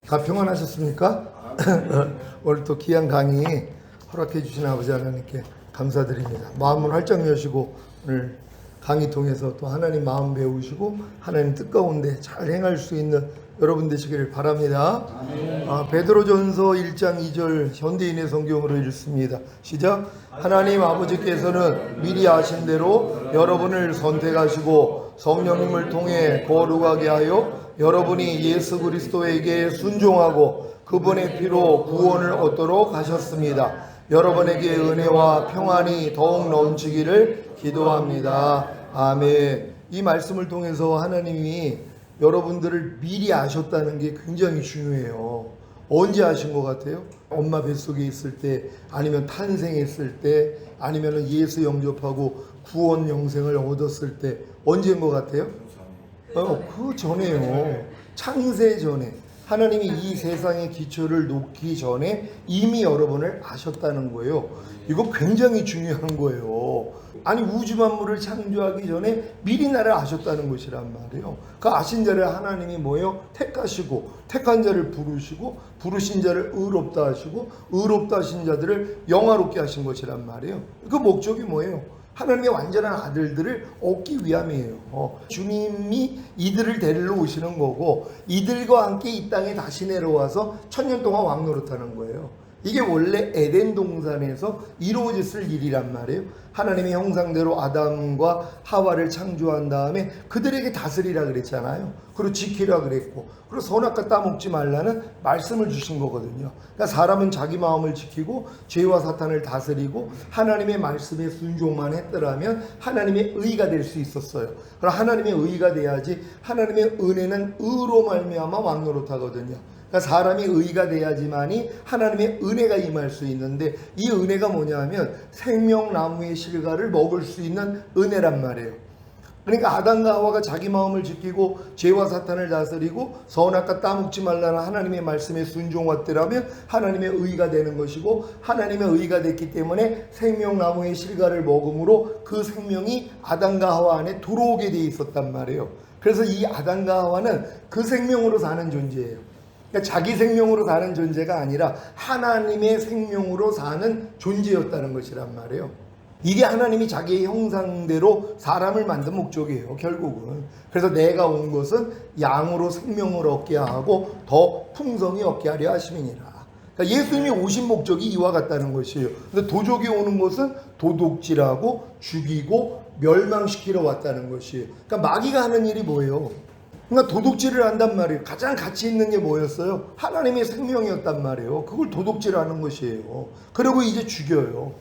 다 평안하셨습니까? 오늘 또 귀한 강의 허락해 주신 아버지 하나님께 감사드립니다. 마음을 활짝 여시고 오늘 강의 통해서 또 하나님 마음 배우시고 하나님 뜻 가운데 잘 행할 수 있는 여러분 되시기를 바랍니다. 베드로전서 1장 2절 현대인의 성경으로 읽습니다. 시작. 하나님 아버지께서는 미리 아신 대로 여러분을 선택하시고 성령님을 통해 거룩하게 하여 여러분이 예수 그리스도에게 순종하고 그분의 피로 구원을 얻도록 하셨습니다. 여러분에게 은혜와 평안이 더욱 넘치기를 기도합니다. 아멘. 이 말씀을 통해서 하나님이 여러분들을 미리 아셨다는 게 굉장히 중요해요. 언제 아신 것 같아요? 엄마 뱃속에 있을 때, 아니면 탄생했을 때, 아니면 예수 영접하고 구원 영생을 얻었을 때, 언제인 것 같아요? 그 전에요. 창세 전에. 하나님이 이 세상의 기초를 놓기 전에 이미 여러분을 아셨다는 거예요. 이거 굉장히 중요한 거예요. 아니, 우주 만물을 창조하기 전에 미리 나를 아셨다는 것이란 말이에요. 그 아신 자를 하나님이 뭐예요? 택하시고, 택한 자를 부르시고, 부르신 자를 의롭다 하시고, 의롭다 하신 자들을 영화롭게 하신 것이란 말이에요. 그 목적이 뭐예요? 하나님의 완전한 아들들을 얻기 위함이에요. 주님이 이들을 데리러 오시는 거고, 이들과 함께 이 땅에 다시 내려와서 1000년 동안 왕노릇하는 거예요. 이게 원래 에덴 동산에서 이루어졌을 일이란 말이에요. 하나님의 형상대로 아담과 하와를 창조한 다음에 그들에게 다스리라 그랬잖아요. 그리고 지키라 그랬고, 그리고 선악과 따먹지 말라는 말씀을 주신 거거든요. 그러니까 사람은 자기 마음을 지키고 죄와 사탄을 다스리고 하나님의 말씀에 순종만 했더라면 하나님의 의가 될 수 있었어요. 그럼 하나님의 의가 돼야지. 하나님의 은혜는 의로 말미암아 왕노릇하거든요. 그러니까 사람이 의가 돼야지만이 하나님의 은혜가 임할 수 있는데, 이 은혜가 뭐냐면 생명나무의 실과를 먹을 수 있는 은혜란 말이에요. 그러니까 아담과 하와가 자기 마음을 지키고 죄와 사탄을 다스리고 선악과 따먹지 말라는 하나님의 말씀에 순종했더라면 하나님의 의가 되는 것이고, 하나님의 의가 됐기 때문에 생명나무의 실과를 먹음으로 그 생명이 아담과 하와 안에 들어오게 돼 있었단 말이에요. 그래서 이 아담과 하와는 그 생명으로 사는 존재예요. 그러니까 자기 생명으로 사는 존재가 아니라 하나님의 생명으로 사는 존재였다는 것이란 말이에요. 이게 하나님이 자기의 형상대로 사람을 만든 목적이에요, 결국은. 그래서 내가 온 것은 양으로 생명을 얻게 하고 더 풍성히 얻게 하려 하심이니라. 그러니까 예수님이 오신 목적이 이와 같다는 것이에요. 근데 도적이 오는 것은 도둑질하고 죽이고 멸망시키러 왔다는 것이에요. 그러니까 마귀가 하는 일이 뭐예요? 그러니까 도둑질을 한단 말이에요. 가장 가치 있는 게 뭐였어요? 하나님의 생명이었단 말이에요. 그걸 도둑질하는 것이에요. 그리고 이제 죽여요.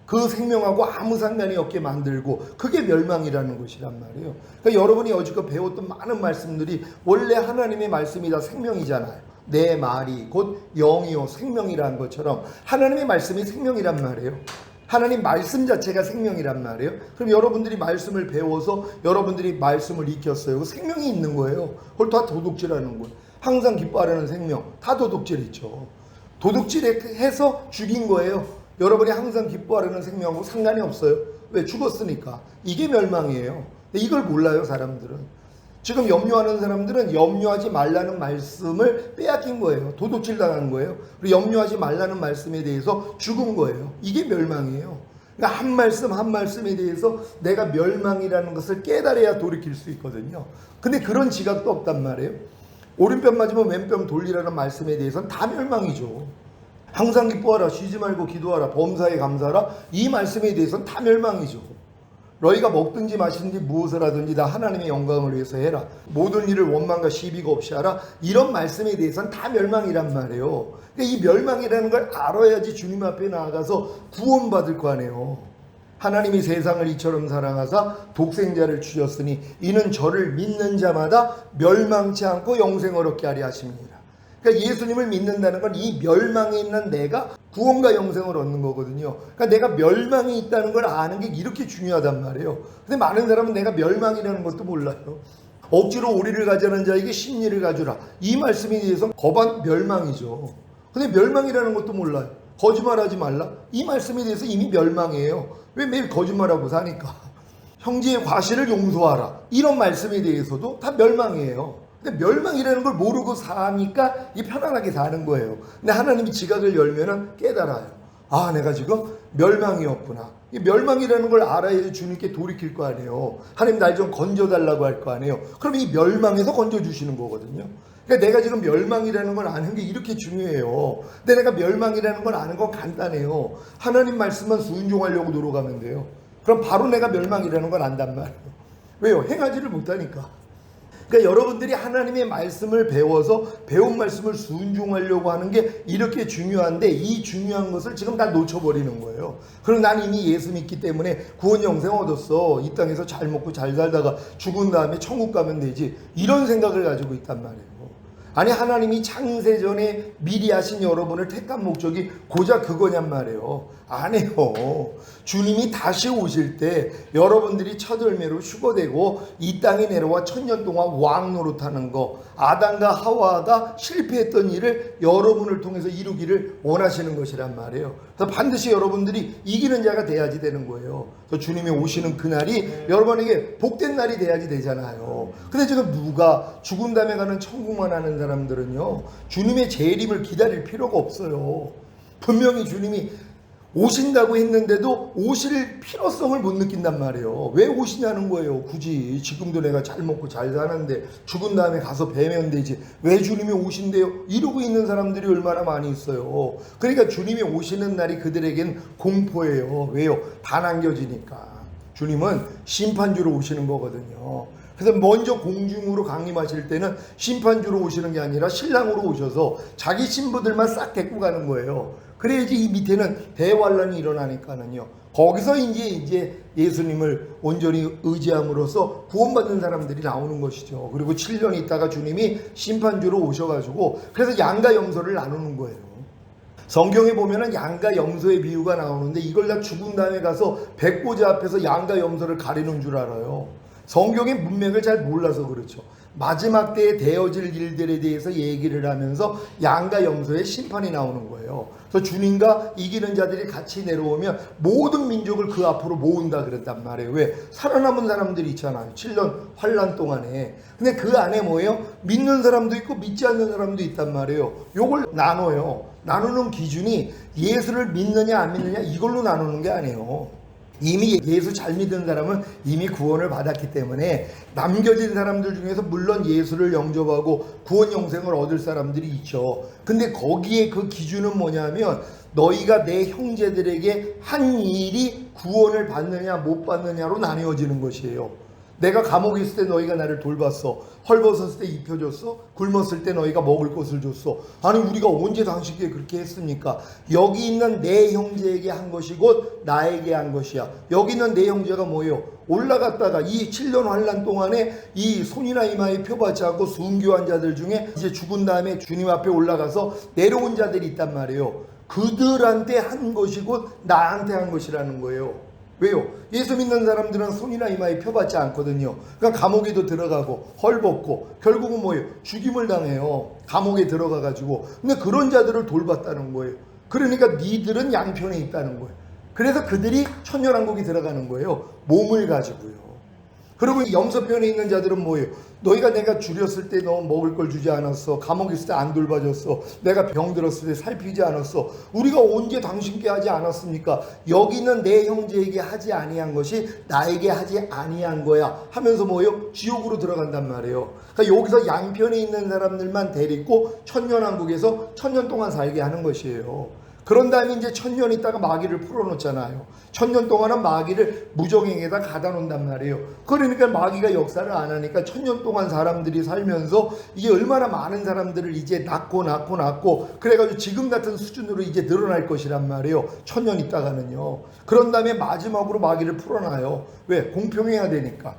그 생명하고 아무 상관이 없게 만들고, 그게 멸망이라는 것이란 말이에요. 그러니까 여러분이 여지껏 배웠던 많은 말씀들이 원래 하나님의 말씀이 다 생명이잖아요. 내 말이 곧 영이요 생명이라는 것처럼 하나님의 말씀이 생명이란 말이에요. 하나님 말씀 자체가 생명이란 말이에요. 그럼 여러분들이 말씀을 배워서 여러분들이 말씀을 익혔어요. 생명이 있는 거예요. 그걸 다 도둑질하는 거예요. 항상 기뻐하라는 생명, 다 도둑질이죠. 도둑질해서 죽인 거예요. 여러분이 항상 기뻐하라는 생명하고 상관이 없어요. 왜? 죽었으니까. 이게 멸망이에요. 이걸 몰라요, 사람들은. 지금 염려하는 사람들은 염려하지 말라는 말씀을 빼앗긴 거예요. 도둑질 당한 거예요. 그리고 염려하지 말라는 말씀에 대해서 죽은 거예요. 이게 멸망이에요. 그러니까 한 말씀 한 말씀에 대해서 내가 멸망이라는 것을 깨달아야 돌이킬 수 있거든요. 근데 그런 지각도 없단 말이에요. 오른편 맞으면 왼편 돌리라는 말씀에 대해서는 다 멸망이죠. 항상 기뻐하라, 쉬지 말고 기도하라, 범사에 감사하라, 이 말씀에 대해서는 다 멸망이죠. 너희가 먹든지 마시든지 무엇을 하든지 다 하나님의 영광을 위해서 해라. 모든 일을 원망과 시비가 없이 하라. 이런 말씀에 대해서는 다 멸망이란 말이에요. 그러니까 이 멸망이라는 걸 알아야지 주님 앞에 나아가서 구원받을 거 아니에요. 하나님이 세상을 이처럼 사랑하사 독생자를 주셨으니 이는 저를 믿는 자마다 멸망치 않고 영생을 얻게 하려 하십니다. 그러니까 예수님을 믿는다는 건 이 멸망에 있는 내가 구원과 영생을 얻는 거거든요. 그러니까 내가 멸망이 있다는 걸 아는 게 이렇게 중요하단 말이에요. 근데 많은 사람은 내가 멸망이라는 것도 몰라요. 억지로 오리를 가자는 자에게 심리를 가주라. 이 말씀에 대해서 거반 멸망이죠. 근데 멸망이라는 것도 몰라요. 거짓말하지 말라. 이 말씀에 대해서 이미 멸망이에요. 왜? 매일 거짓말하고 사니까. 형제의 과실을 용서하라. 이런 말씀에 대해서도 다 멸망이에요. 근데 멸망이라는 걸 모르고 사니까 이 편안하게 사는 거예요. 근데 하나님이 지각을 열면은 깨달아요. 아, 내가 지금 멸망이었구나. 이 멸망이라는 걸 알아야 주님께 돌이킬 거 아니에요. 하나님 날 좀 건져달라고 할 거 아니에요. 그럼 이 멸망에서 건져주시는 거거든요. 그러니까 내가 지금 멸망이라는 걸 아는 게 이렇게 중요해요. 근데 내가 멸망이라는 걸 아는 건 간단해요. 하나님 말씀만 순종하려고 노력하면 돼요. 그럼 바로 내가 멸망이라는 걸 안단 말이에요. 왜요? 행하지를 못하니까. 그러니까 여러분들이 하나님의 말씀을 배워서 배운 말씀을 순종하려고 하는 게 이렇게 중요한데 이 중요한 것을 지금 다 놓쳐버리는 거예요. 그럼 난 이미 예수 믿기 때문에 구원 영생 얻었어. 이 땅에서 잘 먹고 잘 살다가 죽은 다음에 천국 가면 되지. 이런 생각을 가지고 있단 말이에요. 아니, 하나님이 창세전에 미리 하신 여러분을 택한 목적이 고작 그거냔 말이에요. 아니에요. 주님이 다시 오실 때 여러분들이 첫 열매로 휴거되고 이 땅에 내려와 1000년 동안 왕 노릇하는 거, 아담과 하와가 실패했던 일을 여러분을 통해서 이루기를 원하시는 것이란 말이에요. 그래서 반드시 여러분들이 이기는 자가 돼야지 되는 거예요. 그래서 주님이 오시는 그날이 여러분에게 복된 날이 돼야지 되잖아요. 근데 지금 누가 죽은 다음에 가는 천국만 하는 사람들은요, 주님의 재림을 기다릴 필요가 없어요. 분명히 주님이 오신다고 했는데도 오실 필요성을 못 느낀단 말이에요. 왜 오시냐는 거예요. 굳이 지금도 내가 잘 먹고 잘 사는데 죽은 다음에 가서 뵈면 되지. 왜 주님이 오신대요? 이러고 있는 사람들이 얼마나 많이 있어요. 그러니까 주님이 오시는 날이 그들에겐 공포예요. 왜요? 다 남겨지니까. 주님은 심판주로 오시는 거거든요. 그래서 먼저 공중으로 강림하실 때는 심판주로 오시는 게 아니라 신랑으로 오셔서 자기 신부들만 싹 데리고 가는 거예요. 그래야지 이 밑에는 대환란이 일어나니까는요. 거기서 이제 예수님을 온전히 의지함으로써 구원받는 사람들이 나오는 것이죠. 그리고 7년 있다가 주님이 심판주로 오셔가지고 그래서 양과 염소를 나누는 거예요. 성경에 보면은 양과 염소의 비유가 나오는데 이걸 다 죽은 다음에 가서 백보자 앞에서 양과 염소를 가리는 줄 알아요. 성경의 문맥을 잘 몰라서 그렇죠. 마지막 때에 되어질 일들에 대해서 얘기를 하면서 양과 염소의 심판이 나오는 거예요. 그래서 주님과 이기는 자들이 같이 내려오면 모든 민족을 그 앞으로 모은다 그랬단 말이에요. 왜? 살아남은 사람들이 있잖아요. 7년 환란 동안에. 근데 그 안에 뭐예요? 믿는 사람도 있고 믿지 않는 사람도 있단 말이에요. 요걸 나눠요. 나누는 기준이 예수를 믿느냐 안 믿느냐 이걸로 나누는 게 아니에요. 이미 예수 잘 믿은 사람은 이미 구원을 받았기 때문에 남겨진 사람들 중에서 물론 예수를 영접하고 구원 영생을 얻을 사람들이 있죠. 근데 거기에 그 기준은 뭐냐면 너희가 내 형제들에게 한 일이 구원을 받느냐 못 받느냐로 나뉘어지는 것이에요. 내가 감옥에 있을 때 너희가 나를 돌봤어. 헐벗었을 때 입혀줬어. 굶었을 때 너희가 먹을 것을 줬어. 아니 우리가 언제 당신께 그렇게 했습니까? 여기 있는 내 형제에게 한 것이 곧 나에게 한 것이야. 여기 있는 내 형제가 뭐예요? 올라갔다가 이 7년 환란 동안에 이 손이나 이마에 표받지 않고 순교한 자들 중에 이제 죽은 다음에 주님 앞에 올라가서 내려온 자들이 있단 말이에요. 그들한테 한 것이 곧 나한테 한 것이라는 거예요. 왜요? 예수 믿는 사람들은 손이나 이마에 표받지 않거든요. 그러니까 감옥에도 들어가고 헐벗고 결국은 뭐예요? 죽임을 당해요. 감옥에 들어가가지고. 근데 그런 자들을 돌봤다는 거예요. 그러니까 니들은 양편에 있다는 거예요. 그래서 그들이 천년왕국에 들어가는 거예요. 몸을 가지고요. 그리고 염소편에 있는 자들은 뭐예요? 너희가 내가 줄였을 때 너 먹을 걸 주지 않았어. 감옥에 있을 때 안 돌봐줬어. 내가 병들었을 때 살피지 않았어. 우리가 언제 당신께 하지 않았습니까? 여기는 내 형제에게 하지 아니한 것이 나에게 하지 아니한 거야 하면서 뭐예요? 지옥으로 들어간단 말이에요. 그러니까 여기서 양편에 있는 사람들만 데리고 천년왕국에서 1000년 동안 살게 하는 것이에요. 그런 다음에 이제 1000년 있다가 마귀를 풀어놓잖아요. 1000년 동안은 마귀를 무정행에다 가다 놓는단 말이에요. 그러니까 마귀가 역사를 안 하니까 1000년 동안 사람들이 살면서 이게 얼마나 많은 사람들을 이제 낳고 그래가지고 지금 같은 수준으로 이제 늘어날 것이란 말이에요. 1000년 있다가는요. 그런 다음에 마지막으로 마귀를 풀어놔요. 왜? 공평해야 되니까.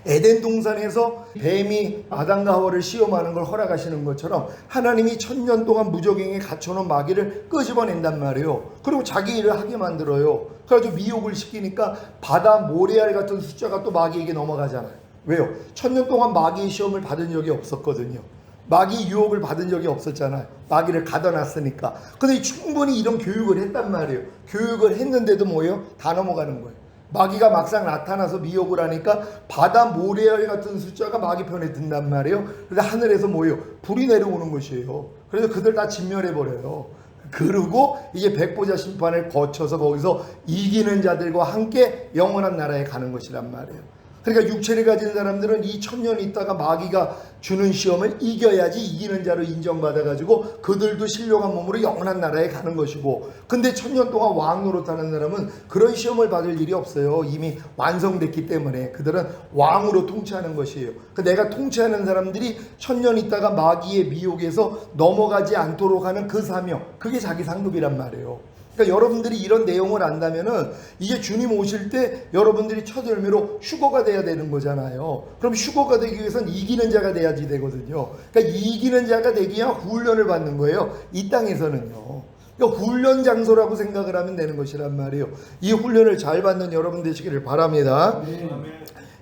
에덴 동산에서 뱀이 아담과 하와를 시험하는 걸 허락하시는 것처럼 하나님이 1000년 동안 무적행에 갇혀놓은 마귀를 끄집어낸단 말이에요. 그리고 자기 일을 하게 만들어요. 그래가지고 미혹을 시키니까 바다 모래알 같은 숫자가 또 마귀에게 넘어가잖아요. 왜요? 1000년 동안 마귀의 시험을 받은 적이 없었거든요. 마귀 유혹을 받은 적이 없었잖아요. 마귀를 가둬놨으니까. 근데 충분히 이런 교육을 했단 말이에요. 교육을 했는데도 뭐예요? 다 넘어가는 거예요. 마귀가 막상 나타나서 미혹을 하니까 바다 모래알 같은 숫자가 마귀 편에 든단 말이에요. 그래서 하늘에서 뭐예요? 불이 내려오는 것이에요. 그래서 그들 다 진멸해버려요. 그리고 이제 백보자 심판을 거쳐서 거기서 이기는 자들과 함께 영원한 나라에 가는 것이란 말이에요. 그러니까 육체를 가진 사람들은 이 1000년 있다가 마귀가 주는 시험을 이겨야지 이기는 자로 인정받아가지고 그들도 신령한 몸으로 영원한 나라에 가는 것이고, 근데 1000년 동안 왕 노릇하는 사람은 그런 시험을 받을 일이 없어요. 이미 완성됐기 때문에 그들은 왕으로 통치하는 것이에요. 내가 통치하는 사람들이 1000년 있다가 마귀의 미혹에서 넘어가지 않도록 하는 그 사명, 그게 자기 상급이란 말이에요. 그러니까 여러분들이 이런 내용을 안다면은 이제 주님 오실 때 여러분들이 첫 열매로 휴거가 돼야 되는 거잖아요. 그럼 휴거가 되기 위해서는 이기는 자가 돼야지 되거든요. 그러니까 이기는 자가 되기 위한 훈련을 받는 거예요. 이 땅에서는요. 그러니까 훈련 장소라고 생각을 하면 되는 것이란 말이에요. 이 훈련을 잘 받는 여러분 되시기를 바랍니다.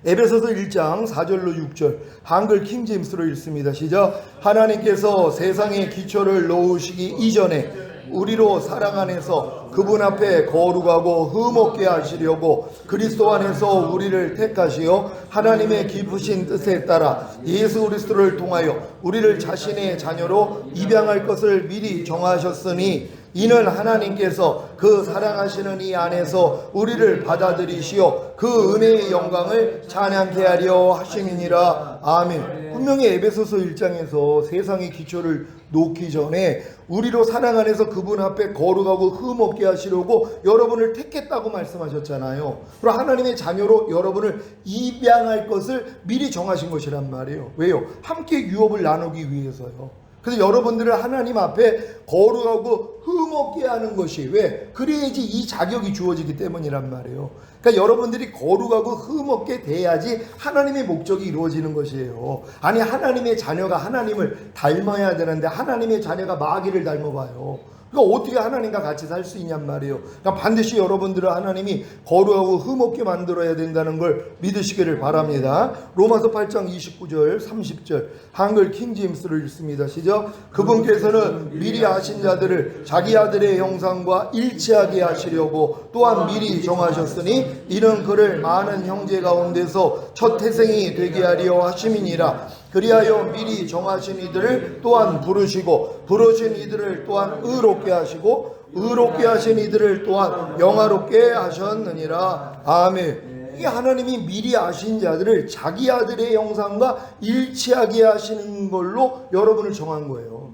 에베소서 1장 4절로 6절 한글 킹제임스로 읽습니다. 시작. 하나님께서 세상의 기초를 놓으시기 이전에 우리로 사랑 안에서 그분 앞에 거룩하고 흠없게 하시려고 그리스도 안에서 우리를 택하시어 하나님의 기쁘신 뜻에 따라 예수 그리스도를 통하여 우리를 자신의 자녀로 입양할 것을 미리 정하셨으니 이는 하나님께서 그 사랑하시는 이 안에서 우리를 받아들이시어 그 은혜의 영광을 찬양케 하려 하시니라. 아멘. 분명히 에베소서 1장에서 세상의 기초를 놓기 전에 우리로 사랑 안에서 그분 앞에 거룩하고 흠없게 하시려고 여러분을 택했다고 말씀하셨잖아요. 그리고 하나님의 자녀로 여러분을 입양할 것을 미리 정하신 것이란 말이에요. 왜요? 함께 유업을 나누기 위해서요. 그래서 여러분들을 하나님 앞에 거룩하고 흠없게 하는 것이 왜? 그래야지 이 자격이 주어지기 때문이란 말이에요. 그러니까 여러분들이 거룩하고 흠없게 돼야지 하나님의 목적이 이루어지는 것이에요. 아니 하나님의 자녀가 하나님을 닮아야 되는데 하나님의 자녀가 마귀를 닮아봐요. 그러니까 어떻게 하나님과 같이 살 수 있냔 말이에요. 그러니까 반드시 여러분들을 하나님이 거룩하고 흠없게 만들어야 된다는 걸 믿으시기를 바랍니다. 로마서 8장 29절 30절 한글 킹제임스를 읽습니다. 시작. 그분께서는 미리 아신 자들을 자기 아들의 형상과 일치하게 하시려고 또한 미리 정하셨으니 이는 그를 많은 형제 가운데서 첫 태생이 되게 하려 하심이니라. 그리하여 미리 정하신 이들을 또한 부르시고 부르신 이들을 또한 의롭게 하시고 의롭게 하신 이들을 또한 영화롭게 하셨느니라. 아멘. 이 하나님이 미리 아신 자들을 자기 아들의 형상과 일치하게 하시는 걸로 여러분을 정한 거예요.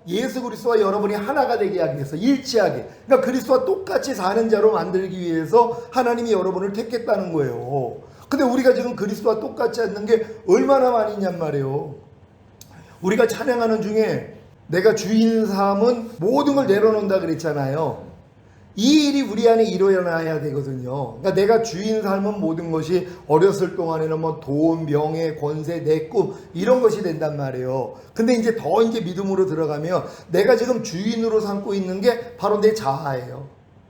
예수 그리스도와 여러분이 하나가 되게 하기 위해서 일치하게, 그러니까 그리스도와 똑같이 사는 자로 만들기 위해서 하나님이 여러분을 택했다는 거예요. 근데 우리가 지금 그리스도와 똑같지 않는 게 얼마나 많이 있냔 말이에요. 우리가 찬양하는 중에 내가 주인 삼은 모든 걸 내려놓는다 그랬잖아요. 이 일이 우리 안에 일어나야 되거든요. 그러니까 내가 주인 삶은 모든 것이 어렸을 동안에는 뭐 돈, 명예, 권세, 내 꿈 이런 것이 된단 말이에요. 근데 이제 더 믿음으로 들어가면 내가 지금 주인으로 삼고 있는 게 바로 내 자아예요.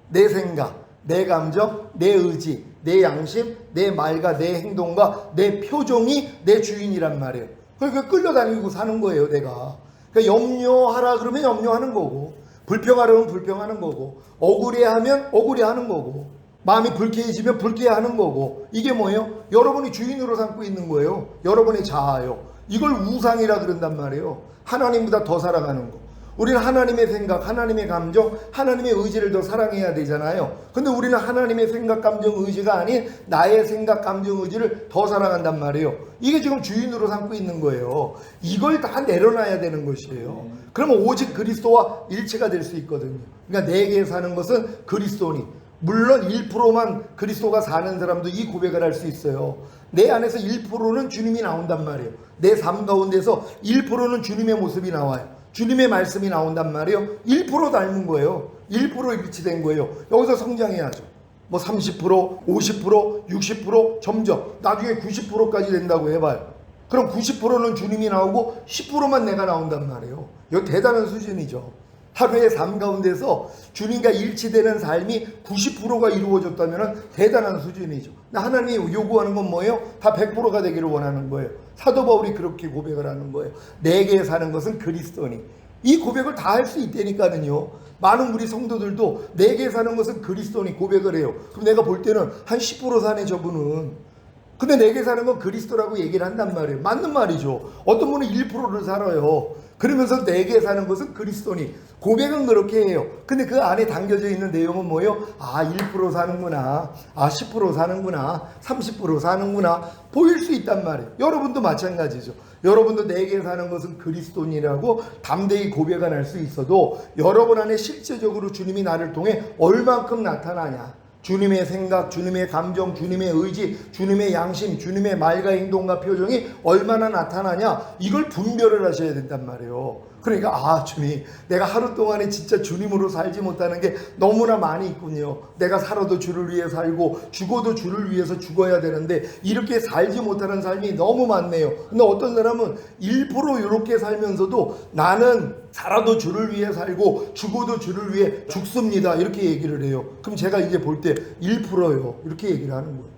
내 생각, 내 감정, 내 의지, 내 양심, 내 말과 내 행동과 내 표정이 내 주인이란 말이에요. 그러니까 끌려다니고 사는 거예요, 내가. 그러니까 염려하라 그러면 염려하는 거고, 불평하려면 불평하는 거고, 억울해하면 억울해하는 거고, 마음이 불쾌해지면 불쾌해하는 거고, 이게 뭐예요? 여러분이 주인으로 삼고 있는 거예요. 여러분의 자아요. 이걸 우상이라 그런단 말이에요. 하나님보다 더 사랑하는 거. 우리는 하나님의 생각, 하나님의 감정, 하나님의 의지를 더 사랑해야 되잖아요. 근데 우리는 하나님의 생각, 감정, 의지가 아닌 나의 생각, 감정, 의지를 더 사랑한단 말이에요. 이게 지금 주인으로 삼고 있는 거예요. 이걸 다 내려놔야 되는 것이에요. 그러면 오직 그리스도와 일체가 될 수 있거든요. 그러니까 내게 사는 것은 그리스도니, 물론 1%만 그리스도가 사는 사람도 이 고백을 할 수 있어요. 내 안에서 1%는 주님이 나온단 말이에요. 내 삶 가운데서 1%는 주님의 모습이 나와요. 주님의 말씀이 나온단 말이에요. 1% 닮은 거예요. 1% 일치된 거예요. 여기서 성장해야죠. 뭐 30%, 50%, 60% 점점 나중에 90%까지 된다고 해봐요. 그럼 90%는 주님이 나오고 10%만 내가 나온단 말이에요. 이거 대단한 수준이죠. 하루의 삶 가운데서 주님과 일치되는 삶이 90%가 이루어졌다면 대단한 수준이죠. 하나님이 요구하는 건 뭐예요? 다 100%가 되기를 원하는 거예요. 사도 바울이 그렇게 고백을 하는 거예요. 내게 사는 것은 그리스도니. 이 고백을 다 할 수 있다니까는요. 많은 우리 성도들도 내게 사는 것은 그리스도니 고백을 해요. 그럼 내가 볼 때는 한 10% 사네 저분은. 근데 내게 사는 건 그리스도라고 얘기를 한단 말이에요. 맞는 말이죠. 어떤 분은 1%를 살아요. 그러면서 내게 사는 것은 그리스도니 고백은 그렇게 해요. 근데 그 안에 담겨져 있는 내용은 뭐예요? 1% 사는구나, 10% 사는구나, 30% 사는구나 보일 수 있단 말이에요. 여러분도 마찬가지죠. 여러분도 내게 사는 것은 그리스도니라고 담대히 고백을 할 수 있어도 여러분 안에 실제적으로 주님이 나를 통해 얼만큼 나타나냐, 주님의 생각, 주님의 감정, 주님의 의지, 주님의 양심, 주님의 말과 행동과 표정이 얼마나 나타나냐, 이걸 분별을 하셔야 된단 말이에요. 그러니까 주님, 내가 하루 동안에 진짜 주님으로 살지 못하는 게 너무나 많이 있군요. 내가 살아도 주를 위해 살고 죽어도 주를 위해서 죽어야 되는데 이렇게 살지 못하는 삶이 너무 많네요. 근데 어떤 사람은 1% 이렇게 살면서도 나는 살아도 주를 위해 살고 죽어도 주를 위해 죽습니다, 이렇게 얘기를 해요. 그럼 제가 이제 볼 때 1%요 이렇게 얘기를 하는 거예요.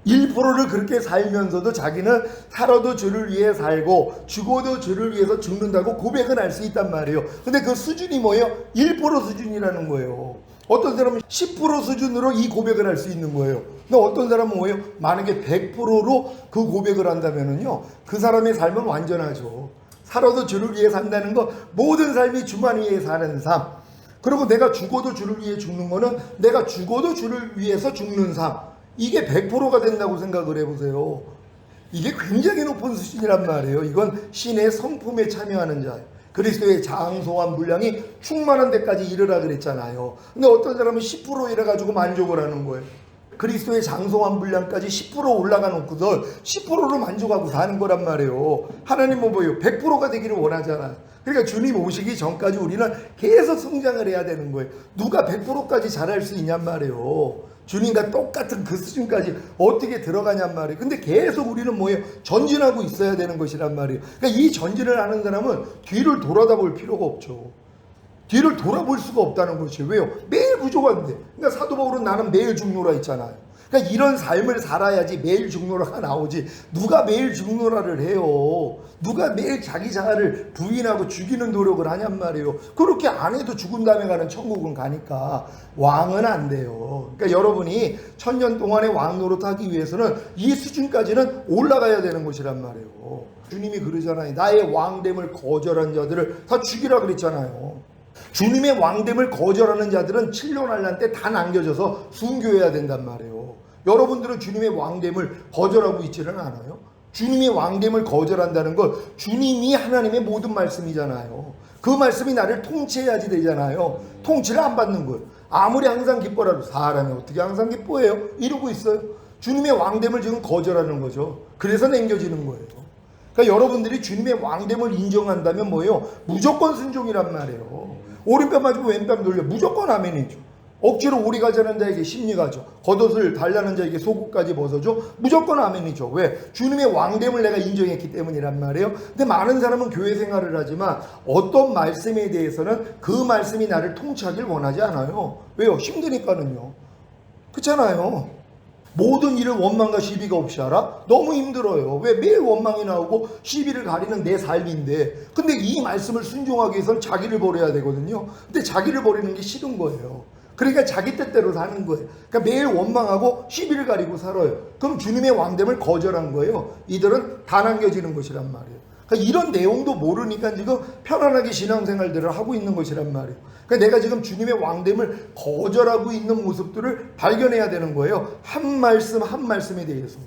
1%를 그렇게 살면서도 자기는 살아도 주를 위해 살고 죽어도 주를 위해서 죽는다고 고백은 할 수 있단 말이에요. 근데 그 수준이 뭐예요? 1% 수준이라는 거예요. 어떤 사람은 10% 수준으로 이 고백을 할 수 있는 거예요. 근데 어떤 사람은 뭐예요? 만약에 100%로 그 고백을 한다면은요, 그 사람의 삶은 완전하죠. 살아도 주를 위해 산다는 거, 모든 삶이 주만 위해 사는 삶. 그리고 내가 죽어도 주를 위해 죽는 거는 내가 죽어도 주를 위해서 죽는 삶. 이게 100%가 된다고 생각을 해보세요. 이게 굉장히 높은 수준이란 말이에요. 이건 신의 성품에 참여하는 자, 그리스도의 장소한 분량이 충만한 데까지 이르라 그랬잖아요. 근데 어떤 사람은 10% 이래가지고 만족을 하는 거예요. 그리스도의 장소한 분량까지 10% 올라가 놓고서 10%로 만족하고 사는 거란 말이에요. 하나님은 뭐예요? 100%가 되기를 원하잖아요. 그러니까 주님 오시기 전까지 우리는 계속 성장을 해야 되는 거예요. 누가 100%까지 잘할 수 있냔 말이에요. 주님과 똑같은 그 수준까지 어떻게 들어가냔 말이에요. 근데 계속 우리는 뭐예요? 전진하고 있어야 되는 것이란 말이에요. 그러니까 이 전진을 하는 사람은 뒤를 돌아다볼 필요가 없죠. 뒤를 돌아볼 수가 없다는 것이에요. 왜요? 매일 부족한데. 그러니까 사도 바울은 나는 매일 죽노라 했잖아요. 그러니까 이런 삶을 살아야지 매일 죽노라가 나오지. 누가 매일 죽노라를 해요? 누가 매일 자기 자아를 부인하고 죽이는 노력을 하냔 말이에요. 그렇게 안 해도 죽은 다음에 가는 천국은 가니까 왕은 안 돼요. 그러니까 여러분이 1000년 동안의 왕 노릇하기 위해서는 이 수준까지는 올라가야 되는 것이란 말이에요. 주님이 그러잖아요. 나의 왕됨을 거절한 자들을 다 죽이라 그랬잖아요. 주님의 왕됨을 거절하는 자들은 7년 환란 때 다 남겨져서 순교해야 된단 말이에요. 여러분들은 주님의 왕됨을 거절하고 있지는 않아요? 주님의 왕됨을 거절한다는 건 주님이 하나님의 모든 말씀이잖아요. 그 말씀이 나를 통치해야지 되잖아요. 통치를 안 받는 거예요. 아무리 항상 기뻐라도 사람이 어떻게 항상 기뻐해요? 이러고 있어요. 주님의 왕됨을 지금 거절하는 거죠. 그래서 남겨지는 거예요. 그러니까 여러분들이 주님의 왕됨을 인정한다면 뭐예요? 무조건 순종이란 말이에요. 오른뺨 맞으면 왼뺨 돌려. 무조건 아멘이죠. 억지로 오리 가자는 자에게 심리 가죠. 겉옷을 달라는 자에게 속옷까지 벗어줘. 무조건 아멘이죠. 왜? 주님의 왕됨을 내가 인정했기 때문이란 말이에요. 근데 많은 사람은 교회 생활을 하지만 어떤 말씀에 대해서는 그 말씀이 나를 통치하길 원하지 않아요. 왜요? 힘드니까는요. 그렇잖아요. 모든 일을 원망과 시비가 없이 하라? 너무 힘들어요. 왜? 매일 원망이 나오고 시비를 가리는 내 삶인데, 근데 이 말씀을 순종하기 위해서는 자기를 버려야 되거든요. 근데 자기를 버리는 게 싫은 거예요. 그러니까 자기 뜻대로 사는 거예요. 그러니까 매일 원망하고 시비를 가리고 살아요. 그럼 주님의 왕됨을 거절한 거예요. 이들은 다 남겨지는 것이란 말이에요. 그러니까 이런 내용도 모르니까 지금 편안하게 신앙생활들을 하고 있는 것이란 말이에요. 그러니까 내가 지금 주님의 왕됨을 거절하고 있는 모습들을 발견해야 되는 거예요. 한 말씀 한 말씀에 대해서.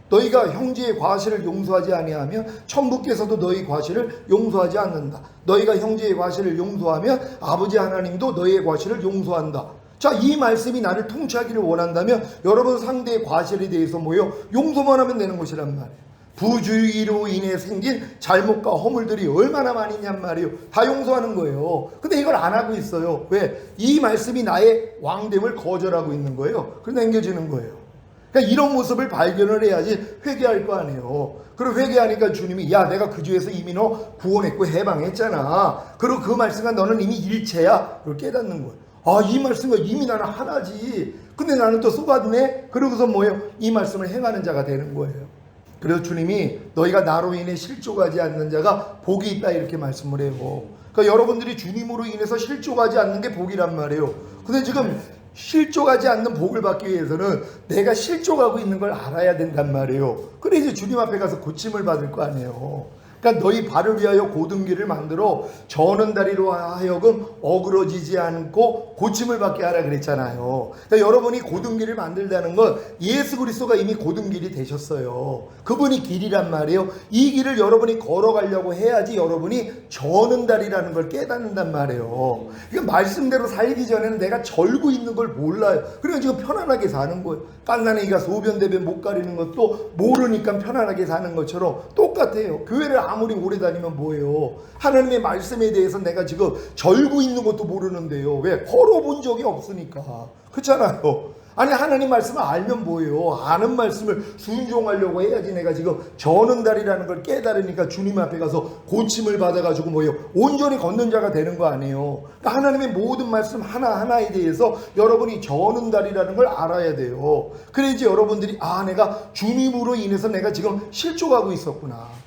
너희가 형제의 과실을 용서하지 아니하면 천부께서도 너희 과실을 용서하지 않는다. 너희가 형제의 과실을 용서하면 아버지 하나님도 너희의 과실을 용서한다. 자, 이 말씀이 나를 통치하기를 원한다면 여러분 상대의 과실에 대해서 뭐예요? 용서만 하면 되는 것이란 말이에요. 부주의로 인해 생긴 잘못과 허물들이 얼마나 많이 있냔 말이에요. 다 용서하는 거예요. 근데 이걸 안 하고 있어요. 왜? 이 말씀이 나의 왕됨을 거절하고 있는 거예요. 그래서 남겨지는 거예요. 그러니까 이런 모습을 발견을 해야지 회개할 거 아니에요. 그리고 회개하니까 주님이 야, 내가 그 죄에서 이미 너 구원했고 해방했잖아. 그리고 그 말씀과 너는 이미 일체야. 그걸 깨닫는 거예요. 아, 이 말씀과 이미 나는 하나지. 근데 나는 또 속았네. 그러고서 뭐예요? 이 말씀을 행하는 자가 되는 거예요. 그래서 주님이 너희가 나로 인해 실족하지 않는 자가 복이 있다 이렇게 말씀을 해요. 그러니까 여러분들이 주님으로 인해서 실족하지 않는 게 복이란 말이에요. 근데 지금 실족하지 않는 복을 받기 위해서는 내가 실족하고 있는 걸 알아야 된단 말이에요. 그래 이제 주님 앞에 가서 고침을 받을 거 아니에요. 그러니까 너희 발을 위하여 고등기를 만들어 저는 다리로 하여금 어그러지지 않고 고침을 받게 하라 그랬잖아요. 그러니까 여러분이 고등기를 만들다는 건 예수 그리스도가 이미 고등길이 되셨어요. 그분이 길이란 말이에요. 이 길을 여러분이 걸어가려고 해야지 여러분이 저는 다리라는 걸 깨닫는단 말이에요. 그러니까 말씀대로 살기 전에는 내가 절고 있는 걸 몰라요. 그러니까 지금 편안하게 사는 거예요. 깐난애기가 소변 대변 못 가리는 것도 모르니까 편안하게 사는 것처럼 똑같아요. 교회를 아무리 오래 다니면 뭐예요? 하나님의 말씀에 대해서 내가 지금 절고 있는 것도 모르는데요. 왜? 걸어본 적이 없으니까. 그렇잖아요. 아니 하나님 말씀을 알면 뭐예요? 아는 말씀을 순종하려고 해야지 내가 지금 저는 다리라는 걸 깨달으니까 주님 앞에 가서 고침을 받아가지고 뭐예요? 온전히 걷는 자가 되는 거 아니에요. 그러니까 하나님의 모든 말씀 하나하나에 대해서 여러분이 저는 다리라는 걸 알아야 돼요. 그래야지 여러분들이 내가 주님으로 인해서 내가 지금 실족하고 있었구나.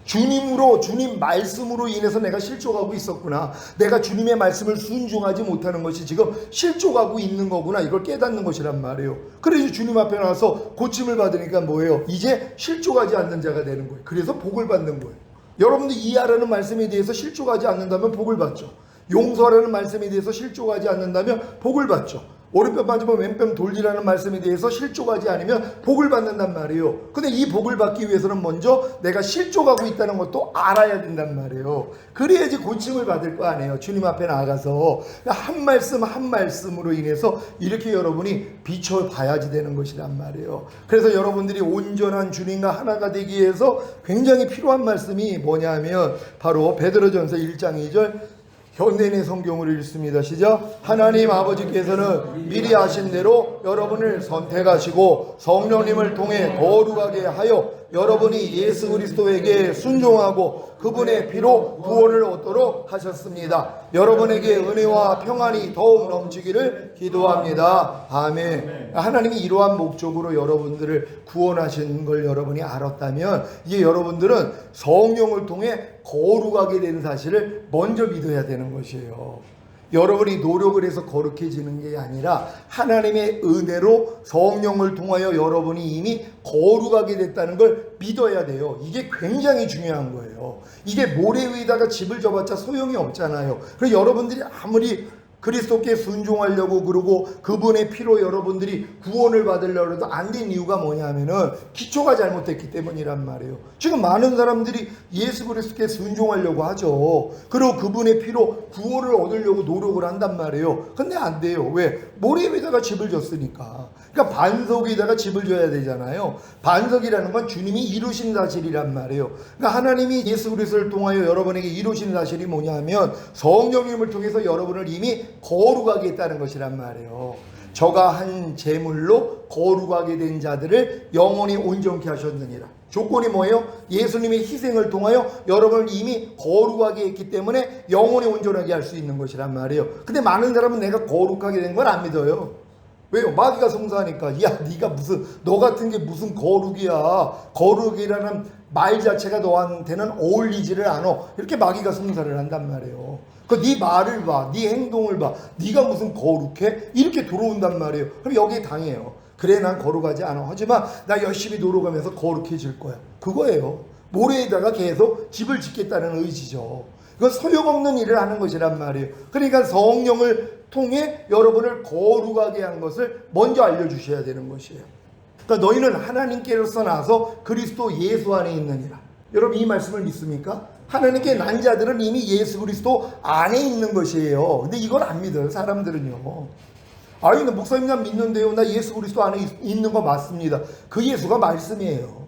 주님으로, 주님 말씀으로 인해서 내가 실족하고 있었구나. 내가 주님의 말씀을 순종하지 못하는 것이 지금 실족하고 있는 거구나. 이걸 깨닫는 것이란 말이에요. 그래서 주님 앞에 나와서 고침을 받으니까 뭐예요? 이제 실족하지 않는 자가 되는 거예요. 그래서 복을 받는 거예요. 여러분들 이해하라는 말씀에 대해서 실족하지 않는다면 복을 받죠. 용서하라는 말씀에 대해서 실족하지 않는다면 복을 받죠. 오른편 맞으면 왼편 돌리라는 말씀에 대해서 실족하지 않으면 복을 받는단 말이에요. 근데 이 복을 받기 위해서는 먼저 내가 실족하고 있다는 것도 알아야 된단 말이에요. 그래야지 고침을 받을 거 아니에요. 주님 앞에 나가서 한 말씀 한 말씀으로 인해서 이렇게 여러분이 비춰봐야지 되는 것이란 말이에요. 그래서 여러분들이 온전한 주님과 하나가 되기 위해서 굉장히 필요한 말씀이 뭐냐면 바로 베드로전서 1장 2절 현대인의 성경을 읽습니다. 시작. 하나님 아버지께서는 미리 하신 대로 여러분을 선택하시고 성령님을 통해 거룩하게 하여 여러분이 예수 그리스도에게 순종하고 그분의 피로 구원을 얻도록 하셨습니다. 여러분에게 은혜와 평안이 더욱 넘치기를 기도합니다. 아멘. 하나님이 이러한 목적으로 여러분들을 구원하신 걸 여러분이 알았다면 이제 여러분들은 성령을 통해 거룩하게 되는 사실을 먼저 믿어야 되는 것이에요. 여러분이 노력을 해서 거룩해지는 게 아니라 하나님의 은혜로 성령을 통하여 여러분이 이미 거룩하게 됐다는 걸 믿어야 돼요. 이게 굉장히 중요한 거예요. 이게 모래 위에다가 집을 져봤자 소용이 없잖아요. 그래서 여러분들이 아무리 그리스도께 순종하려고 그러고 그분의 피로 여러분들이 구원을 받으려고 해도 안 된 이유가 뭐냐면은 기초가 잘못됐기 때문이란 말이에요. 지금 많은 사람들이 예수 그리스도께 순종하려고 하죠. 그리고 그분의 피로 구원을 얻으려고 노력을 한단 말이에요. 근데 안 돼요. 왜? 모래 위에다가 집을 졌으니까. 그러니까 반석 위에다가 집을 져야 되잖아요. 반석이라는 건 주님이 이루신 사실이란 말이에요. 그러니까 하나님이 예수 그리스도를 통하여 여러분에게 이루신 사실이 뭐냐면 성령님을 통해서 여러분을 이미 거룩하게 했다는 것이란 말이에요. 저가 한 제물로 거룩하게 된 자들을 영원히 온전케 하셨느니라. 조건이 뭐예요? 예수님의 희생을 통하여 여러분을 이미 거룩하게 했기 때문에 영원히 온전하게 할 수 있는 것이란 말이에요. 근데 많은 사람은 내가 거룩하게 된 걸 안 믿어요. 왜요? 마귀가 송사하니까 야 네가 무슨 너 같은 게 무슨 거룩이야. 거룩이라는 말 자체가 너한테는 어울리지를 않아. 이렇게 마귀가 송사를 한단 말이에요. 네 말을 봐, 네 행동을 봐, 네가 무슨 거룩해? 이렇게 들어온단 말이에요. 그럼 여기에 당해요. 그래 난 거룩하지 않아. 하지만 나 열심히 노력하면서 거룩해질 거야. 그거예요. 모래에다가 계속 집을 짓겠다는 의지죠. 이건 소용없는 일을 하는 것이란 말이에요. 그러니까 성령을 통해 여러분을 거룩하게 한 것을 먼저 알려주셔야 되는 것이에요. 그러니까 너희는 하나님께로서 나서 그리스도 예수 안에 있느니라. 여러분 이 말씀을 믿습니까? 하나님께 난 자들은 이미 예수 그리스도 안에 있는 것이에요. 근데 이걸 안 믿어요. 사람들은요. 아니 나 목사님 난 믿는데요. 나 예수 그리스도 안에 있는 거 맞습니다. 그 예수가 말씀이에요.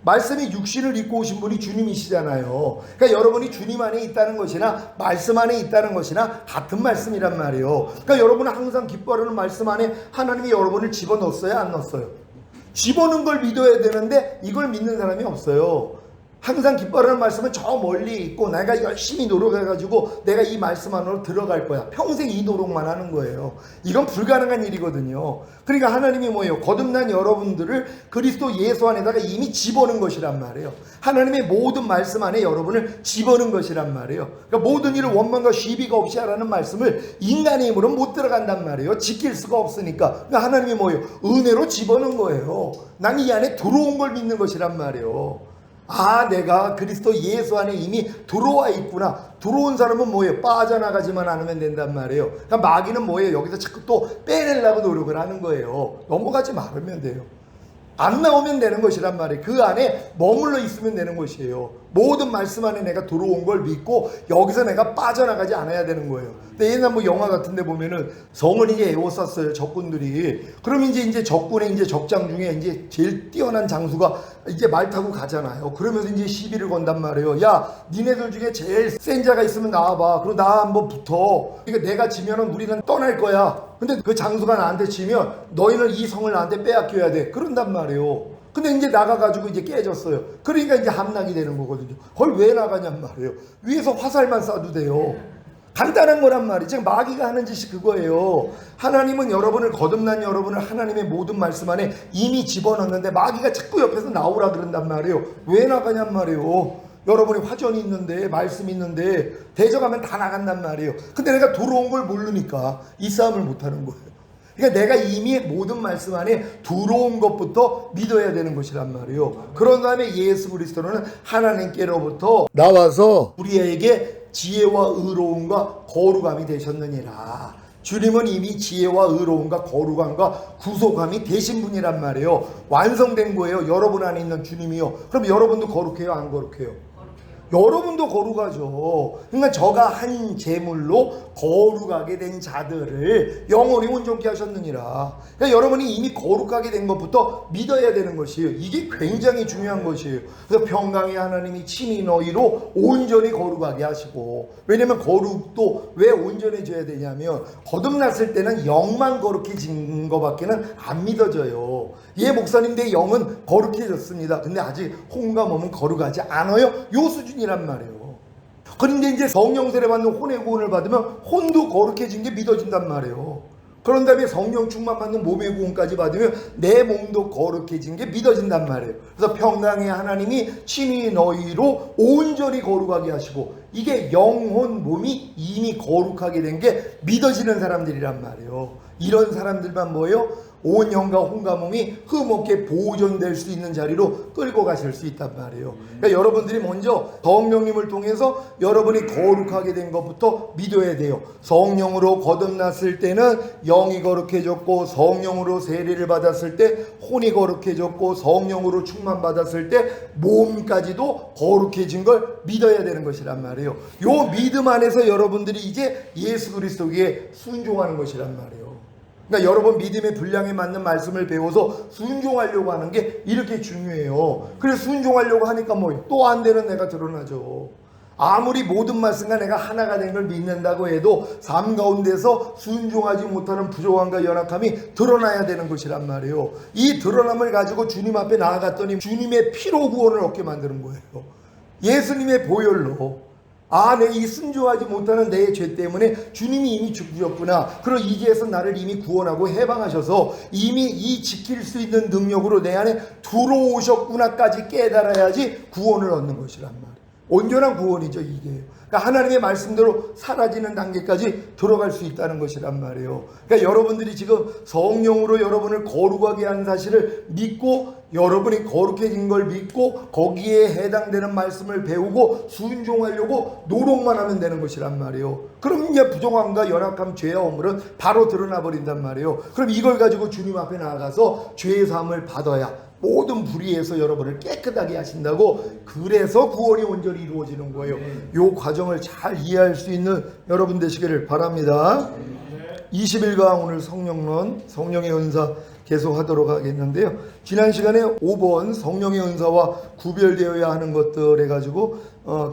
말씀이 육신을 입고 오신 분이 주님이시잖아요. 그러니까 여러분이 주님 안에 있다는 것이나 말씀 안에 있다는 것이나 같은 말씀이란 말이에요. 그러니까 여러분은 항상 기뻐하는 말씀 안에 하나님이 여러분을 집어넣었어요? 안 넣었어요? 집어넣은 걸 믿어야 되는데 이걸 믿는 사람이 없어요. 항상 기뻐하는 말씀은 저 멀리 있고 내가 열심히 노력해가지고 내가 이 말씀 안으로 들어갈 거야. 평생 이 노력만 하는 거예요. 이건 불가능한 일이거든요. 그러니까 하나님이 뭐예요? 거듭난 여러분들을 그리스도 예수 안에다가 이미 집어넣은 것이란 말이에요. 하나님의 모든 말씀 안에 여러분을 집어넣은 것이란 말이에요. 그러니까 모든 일을 원망과 시비가 없이 하라는 말씀을 인간의 힘으로 못 들어간단 말이에요. 지킬 수가 없으니까. 그러니까 하나님이 뭐예요? 은혜로 집어넣은 거예요. 난 이 안에 들어온 걸 믿는 것이란 말이에요. 아, 내가 그리스도 예수 안에 이미 들어와 있구나. 들어온 사람은 뭐예요? 빠져나가지만 않으면 된단 말이에요. 그러니까 마귀는 뭐예요? 여기서 자꾸 또 빼내려고 노력을 하는 거예요. 넘어가지 말으면 돼요. 안 나오면 되는 것이란 말이에요. 그 안에 머물러 있으면 되는 것이에요. 모든 말씀 안에 내가 들어온 걸 믿고 여기서 내가 빠져나가지 않아야 되는 거예요. 근데 옛날 뭐 영화 같은 데 보면은 성을 이제 에워쌌어요, 적군들이. 그럼 이제 적군의 이제 적장 중에 이제 제일 뛰어난 장수가 이제 말 타고 가잖아요. 그러면서 이제 시비를 건단 말이에요. 야, 니네들 중에 제일 센 자가 있으면 나와봐. 그럼 나 한번 붙어. 그러니까 내가 지면은 우리는 떠날 거야. 근데 그 장수가 나한테 지면 너희는 이 성을 나한테 빼앗겨야 돼. 그런단 말이에요. 근데 이제 나가가지고 이제 깨졌어요. 그러니까 이제 함락이 되는 거거든요. 그걸 왜 나가냔 말이에요. 위에서 화살만 쏴도 돼요. 간단한 거란 말이에요. 지금 마귀가 하는 짓이 그거예요. 하나님은 여러분을, 거듭난 여러분을 하나님의 모든 말씀 안에 이미 집어넣는데 마귀가 자꾸 옆에서 나오라 그런단 말이에요. 왜 나가냔 말이에요. 여러분이 화전이 있는데, 말씀이 있는데 대적하면 다 나간단 말이에요. 근데 내가 들어온 걸 모르니까 이 싸움을 못하는 거예요. 그러니까 내가 이미 모든 말씀 안에 들어온 것부터 믿어야 되는 것이란 말이에요. 그런 다음에 예수 그리스도는 하나님께로부터 나와서 우리에게 지혜와 의로움과 거룩함이 되셨느니라. 주님은 이미 지혜와 의로움과 거룩함과 구속함이 되신 분이란 말이에요. 완성된 거예요. 여러분 안에 있는 주님이요. 그럼 여러분도 거룩해요? 안 거룩해요? 여러분도 거룩하죠. 그러니까 저가 한 제물로 거룩하게 된 자들을 영원히 온전케 하셨느니라. 그러니까 여러분이 이미 거룩하게 된 것부터 믿어야 되는 것이에요. 이게 굉장히 중요한 것이에요. 그래서 평강의 하나님이 친히 너희로 온전히 거룩하게 하시고, 왜냐면 거룩도 왜 온전해져야 되냐면 거듭났을 때는 영만 거룩해진 것밖에는 안 믿어져요. 예, 목사님, 내 영은 거룩해졌습니다. 근데 아직 혼과 몸은 거룩하지 않아요. 요 수준이란 말이에요. 그런데 이제 성령 세례 받는 혼의 구원을 받으면 혼도 거룩해진 게 믿어진단 말이에요. 그런 다음에 성령 충만 받는 몸의 구원까지 받으면 내 몸도 거룩해진 게 믿어진단 말이에요. 그래서 평강의 하나님이 친히 너희로 온전히 거룩하게 하시고, 이게 영혼 몸이 이미 거룩하게 된 게 믿어지는 사람들이란 말이에요. 이런 사람들만 뭐예요? 온 영과 혼과 몸이 흠없게 보존될 수 있는 자리로 끌고 가실 수 있단 말이에요. 그러니까 여러분들이 먼저 성령님을 통해서 여러분이 거룩하게 된 것부터 믿어야 돼요. 성령으로 거듭났을 때는 영이 거룩해졌고, 성령으로 세례를 받았을 때 혼이 거룩해졌고, 성령으로 충만받았을 때 몸까지도 거룩해진 걸 믿어야 되는 것이란 말이에요. 요 믿음 안에서 여러분들이 이제 예수 그리스도에게 순종하는 것이란 말이에요. 그러니까 여러분 믿음의 분량에 맞는 말씀을 배워서 순종하려고 하는 게 이렇게 중요해요. 그래서 순종하려고 하니까 뭐 또 안 되는 내가 드러나죠. 아무리 모든 말씀과 내가 하나가 된 걸 믿는다고 해도 삶 가운데서 순종하지 못하는 부족함과 연약함이 드러나야 되는 것이란 말이에요. 이 드러남을 가지고 주님 앞에 나아갔더니 주님의 피로 구원을 얻게 만드는 거예요. 예수님의 보혈로. 아, 내가 이 순종하지 못하는 내 죄 때문에 주님이 이미 죽으셨구나. 그리고 이제에서 나를 이미 구원하고 해방하셔서 이미 이 지킬 수 있는 능력으로 내 안에 들어오셨구나까지 깨달아야지 구원을 얻는 것이란 말이에요. 온전한 구원이죠, 이게. 그러니까 하나님의 말씀대로 사라지는 단계까지 들어갈 수 있다는 것이란 말이에요. 그러니까 여러분들이 지금 성령으로 여러분을 거룩하게 한 사실을 믿고, 여러분이 거룩해진 걸 믿고 거기에 해당되는 말씀을 배우고 순종하려고 노력만 하면 되는 것이란 말이에요. 그럼 이제 부족함과 연약함, 죄와 허물은 바로 드러나 버린단 말이에요. 그럼 이걸 가지고 주님 앞에 나아가서 죄의 사함을 받아야 모든 불의에서 여러분을 깨끗하게 하신다고. 그래서 구원이 온전히 이루어지는 거예요. 이 과정을 잘 이해할 수 있는 여러분 되시기를 바랍니다. 21강 오늘 성령론, 성령의 은사 계속 하도록 하겠는데요. 지난 시간에 5번 성령의 은사와 구별되어야 하는 것들 해가지고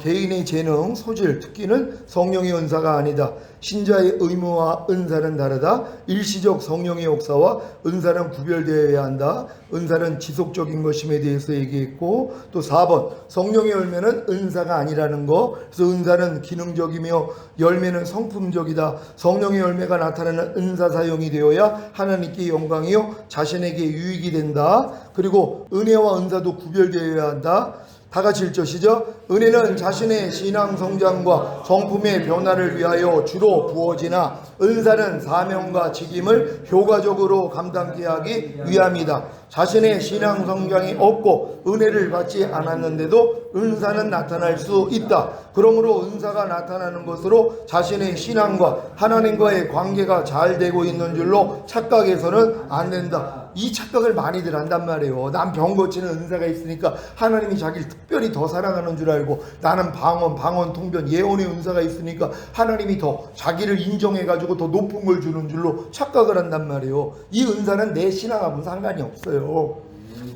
개인의 재능, 소질, 특기는 성령의 은사가 아니다. 신자의 의무와 은사는 다르다. 일시적 성령의 역사와 은사는 구별되어야 한다. 은사는 지속적인 것임에 대해서 얘기했고, 또 4번 성령의 열매는 은사가 아니라는 거. 그래서 은사는 기능적이며 열매는 성품적이다. 성령의 열매가 나타나는 은사 사용이 되어야 하나님께 영광이요 자신에게 유익이 된다. 그리고 은혜와 은사도 구별되어야 한다. 다 같이 읽으시죠. 은혜는 자신의 신앙 성장과 성품의 변화를 위하여 주로 부어지나 은사는 사명과 직임을 효과적으로 감당케 하기 위함이다. 자신의 신앙 성장이 없고 은혜를 받지 않았는데도 은사는 나타날 수 있다. 그러므로 은사가 나타나는 것으로 자신의 신앙과 하나님과의 관계가 잘 되고 있는 줄로 착각해서는 안 된다. 이 착각을 많이들 한단 말이에요. 난 병 고치는 은사가 있으니까 하나님이 자기를 특별히 더 사랑하는 줄 알고, 나는 방언, 통변, 예언의 은사가 있으니까 하나님이 더 자기를 인정해가지고 더 높은 걸 주는 줄로 착각을 한단 말이에요. 이 은사는 내 신앙하고는 상관이 없어요.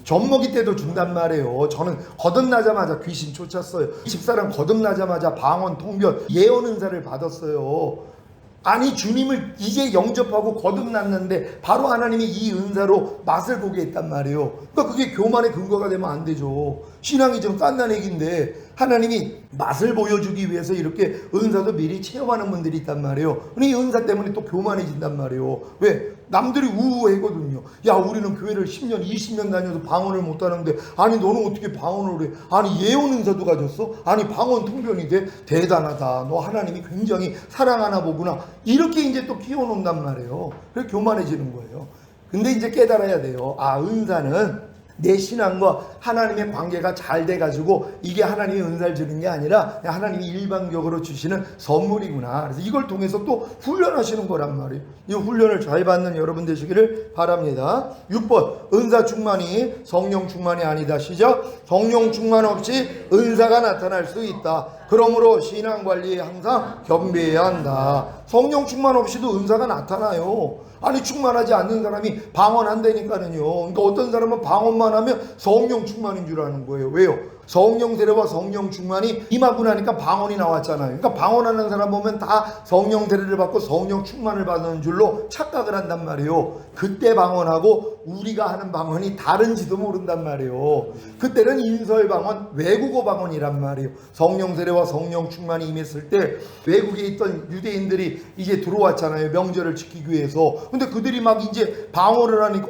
젖먹이 때도 준단 말이에요. 저는 거듭나자마자 귀신 쫓았어요. 집사람 거듭나자마자 방언, 통변, 예언 은사를 받았어요. 아니, 주님을 이제 영접하고 거듭났는데 바로 하나님이 이 은사로 맛을 보게 했단 말이에요. 그러니까 그게 교만의 근거가 되면 안 되죠. 신앙이 좀 깐난 얘기인데 하나님이 맛을 보여주기 위해서 이렇게 은사도 미리 체험하는 분들이 있단 말이에요. 근데 이 은사 때문에 또 교만해진단 말이에요. 왜? 남들이 우우해거든요. 야, 우리는 교회를 10년, 20년 다녀도 방언을 못하는데, 아니 너는 어떻게 방언을 해? 아니 예언 은사도 가졌어? 아니 방언 통변이 돼? 대단하다. 너 하나님이 굉장히 사랑하나 보구나. 이렇게 이제 또 키워놓는단 말이에요. 그래서 교만해지는 거예요. 근데 이제 깨달아야 돼요. 아, 은사는 내 신앙과 하나님의 관계가 잘 돼가지고 이게 하나님의 은사를 주는 게 아니라 하나님이 일방적으로 주시는 선물이구나. 그래서 이걸 통해서 또 훈련하시는 거란 말이에요. 이 훈련을 잘 받는 여러분 되시기를 바랍니다. 6번 은사 충만이 성령 충만이 아니다. 시작. 성령 충만 없이 은사가 나타날 수 있다. 그러므로 신앙 관리에 항상 겸비해야 한다. 성령 충만 없이도 은사가 나타나요. 아니, 충만하지 않는 사람이 방언한다니까는요. 그러니까 어떤 사람은 방언만 하면 성령 충만인 줄 아는 거예요. 왜요? 성령 세례와 성령 충만이 임하고 나니까 방언이 나왔잖아요. 그러니까 방언하는 사람 보면 다 성령 세례를 받고 성령 충만을 받는 줄로 착각을 한단 말이에요. 그때 방언하고 우리가 하는 방언이 다른지도 모른단 말이에요. 그때는 인설 방언, 외국어 방언이란 말이에요. 성령 세례와 성령 충만이 임했을 때 외국에 있던 유대인들이 이제 들어왔잖아요. 명절을 지키기 위해서. 근데 그들이 막 이제 방언을 하니까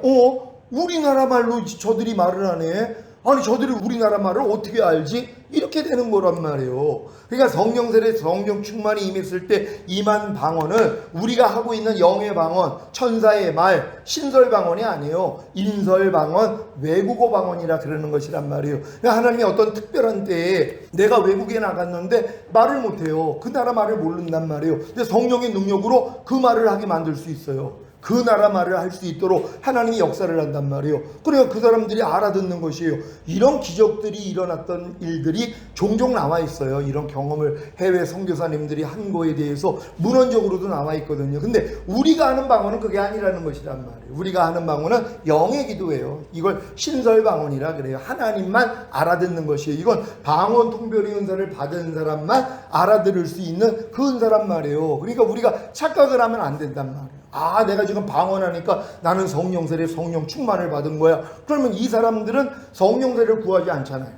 우리나라 말로 저들이 말을 하네. 아니, 저들이 우리나라 말을 어떻게 알지? 이렇게 되는 거란 말이에요. 그러니까 성령 세례, 성령 충만이 임했을 때 임한 방언은 우리가 하고 있는 영의 방언, 천사의 말, 신설 방언이 아니에요. 인설 방언, 외국어 방언이라 그러는 것이란 말이에요. 그러니까 하나님이 어떤 특별한 때에 내가 외국에 나갔는데 말을 못해요. 그 나라 말을 모른단 말이에요. 근데 성령의 능력으로 그 말을 하게 만들 수 있어요. 그 나라 말을 할 수 있도록 하나님이 역사를 한단 말이에요. 그래야 그 사람들이 알아듣는 것이에요. 이런 기적들이 일어났던 일들이 종종 나와 있어요. 이런 경험을 해외 선교사님들이 한 거에 대해서 문헌적으로도 나와 있거든요. 근데 우리가 하는 방언은 그게 아니라는 것이란 말이에요. 우리가 하는 방언은 영의 기도예요. 이걸 신설 방언이라 그래요. 하나님만 알아듣는 것이에요. 이건 방언 통변의 은사를 받은 사람만 알아들을 수 있는 그 은사란 말이에요. 그러니까 우리가 착각을 하면 안 된단 말이에요. 아, 내가 지금 방언하니까 나는 성령 세례, 성령 충만을 받은 거야. 그러면 이 사람들은 성령 세례를 구하지 않잖아요.